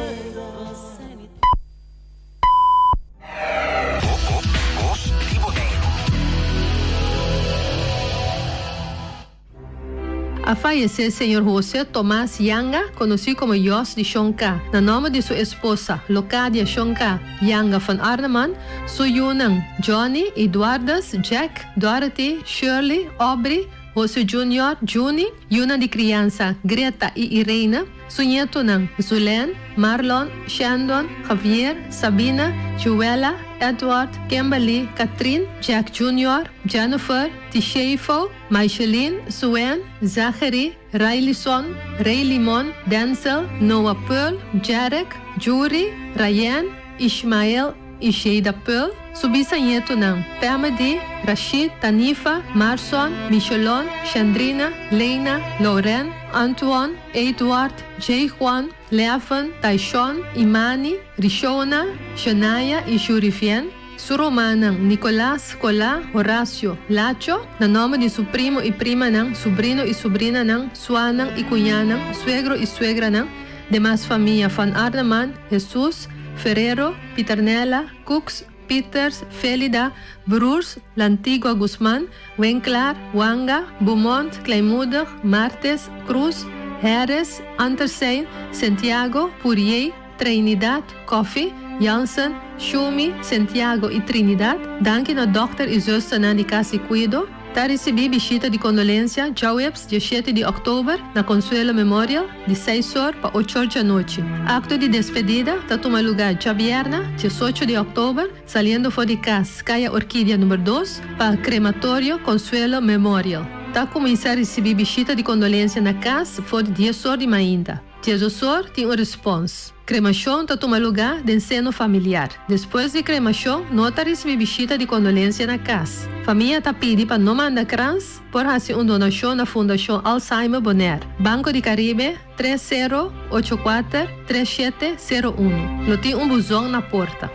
A fallecer señor José Tomás Yanga, conocido como Jos de Shonka, na nome de su esposa, Locadia Shonka Yanga van Arnhem, su yunang Johnny, Eduardas, Jack, Dorothy, Shirley, Aubrey, José Junior, Juni, yuna de criança, Greta e Irene, su nieto nang Zulen, Marlon, Shandon, Javier, Sabina, Joella, Edward, Kimberly, Catherine, Jack Jr., Jennifer, Tishefo, Micheline, Suen, Zachary, Rileyson, Ray Limon, Denzel, Noah Pearl, Jarek, Jury, Ryan, Ishmael e Sheida Pearl, su bisnieto nang Pamadi, Rashid, Tanifa, Marson, Michelon, Chandrina, Lena, Lauren, Antoine, Edward, Jay Juan, Levan, Taishon, Imani, Rishona, Shania e Jurifien, su romanang Nicolas, Cola, Horacio, Lacho, na nome de su primo e prima nang, sobrino e sobrina nang, suanang e cunhanang, suegro e suegra nang, demás familia van Arnhem, Jesus, Ferrero, Piternella, Cooks, Peters, Felida, Broers, Lantigua Guzman, Winkler, Wanga, Beaumont, Kleinmoedig, Martes, Cruz, Harris, Andersen, Santiago, Poirier, Trinidad, Coffee, Jansen, Schumi, Santiago e Trinidad. Danke na dokter e zuster na di Casa Cuido. Daar recebi visita de condolência, Jaueps, dia 7 de outubro, na Consuelo Memorial, de 6 horas para 8 horas da noite. Acto de despedida, está toma lugar dia viernes, dia 8 de outubro, saliendo fora de casa, Calle Orquídea número 2, para crematório Consuelo Memorial. Está começar a receber visita de condolência na casa, fora de 10 horas de manhã. Jesus tem uma resposta. Cremação está toma lugar de seno familiar. Depois de cremação, não está recebendo visita de condolência na casa. Família está pedindo para não mandar crans por fazer uma donação na Fundação Alzheimer Bonaire. Banco de Caribe 3084-3701. Não tem buzão na porta.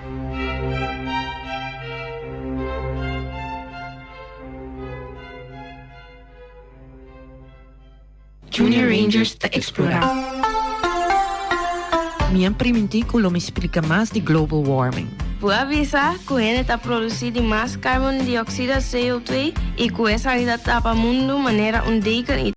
Junior Rangers está explorar. Minha primitículo me explica mais de global warming. Vou avisar que ele está produzindo mais carbono dióxido CO2 e que essa ainda tapa o mundo de maneira década e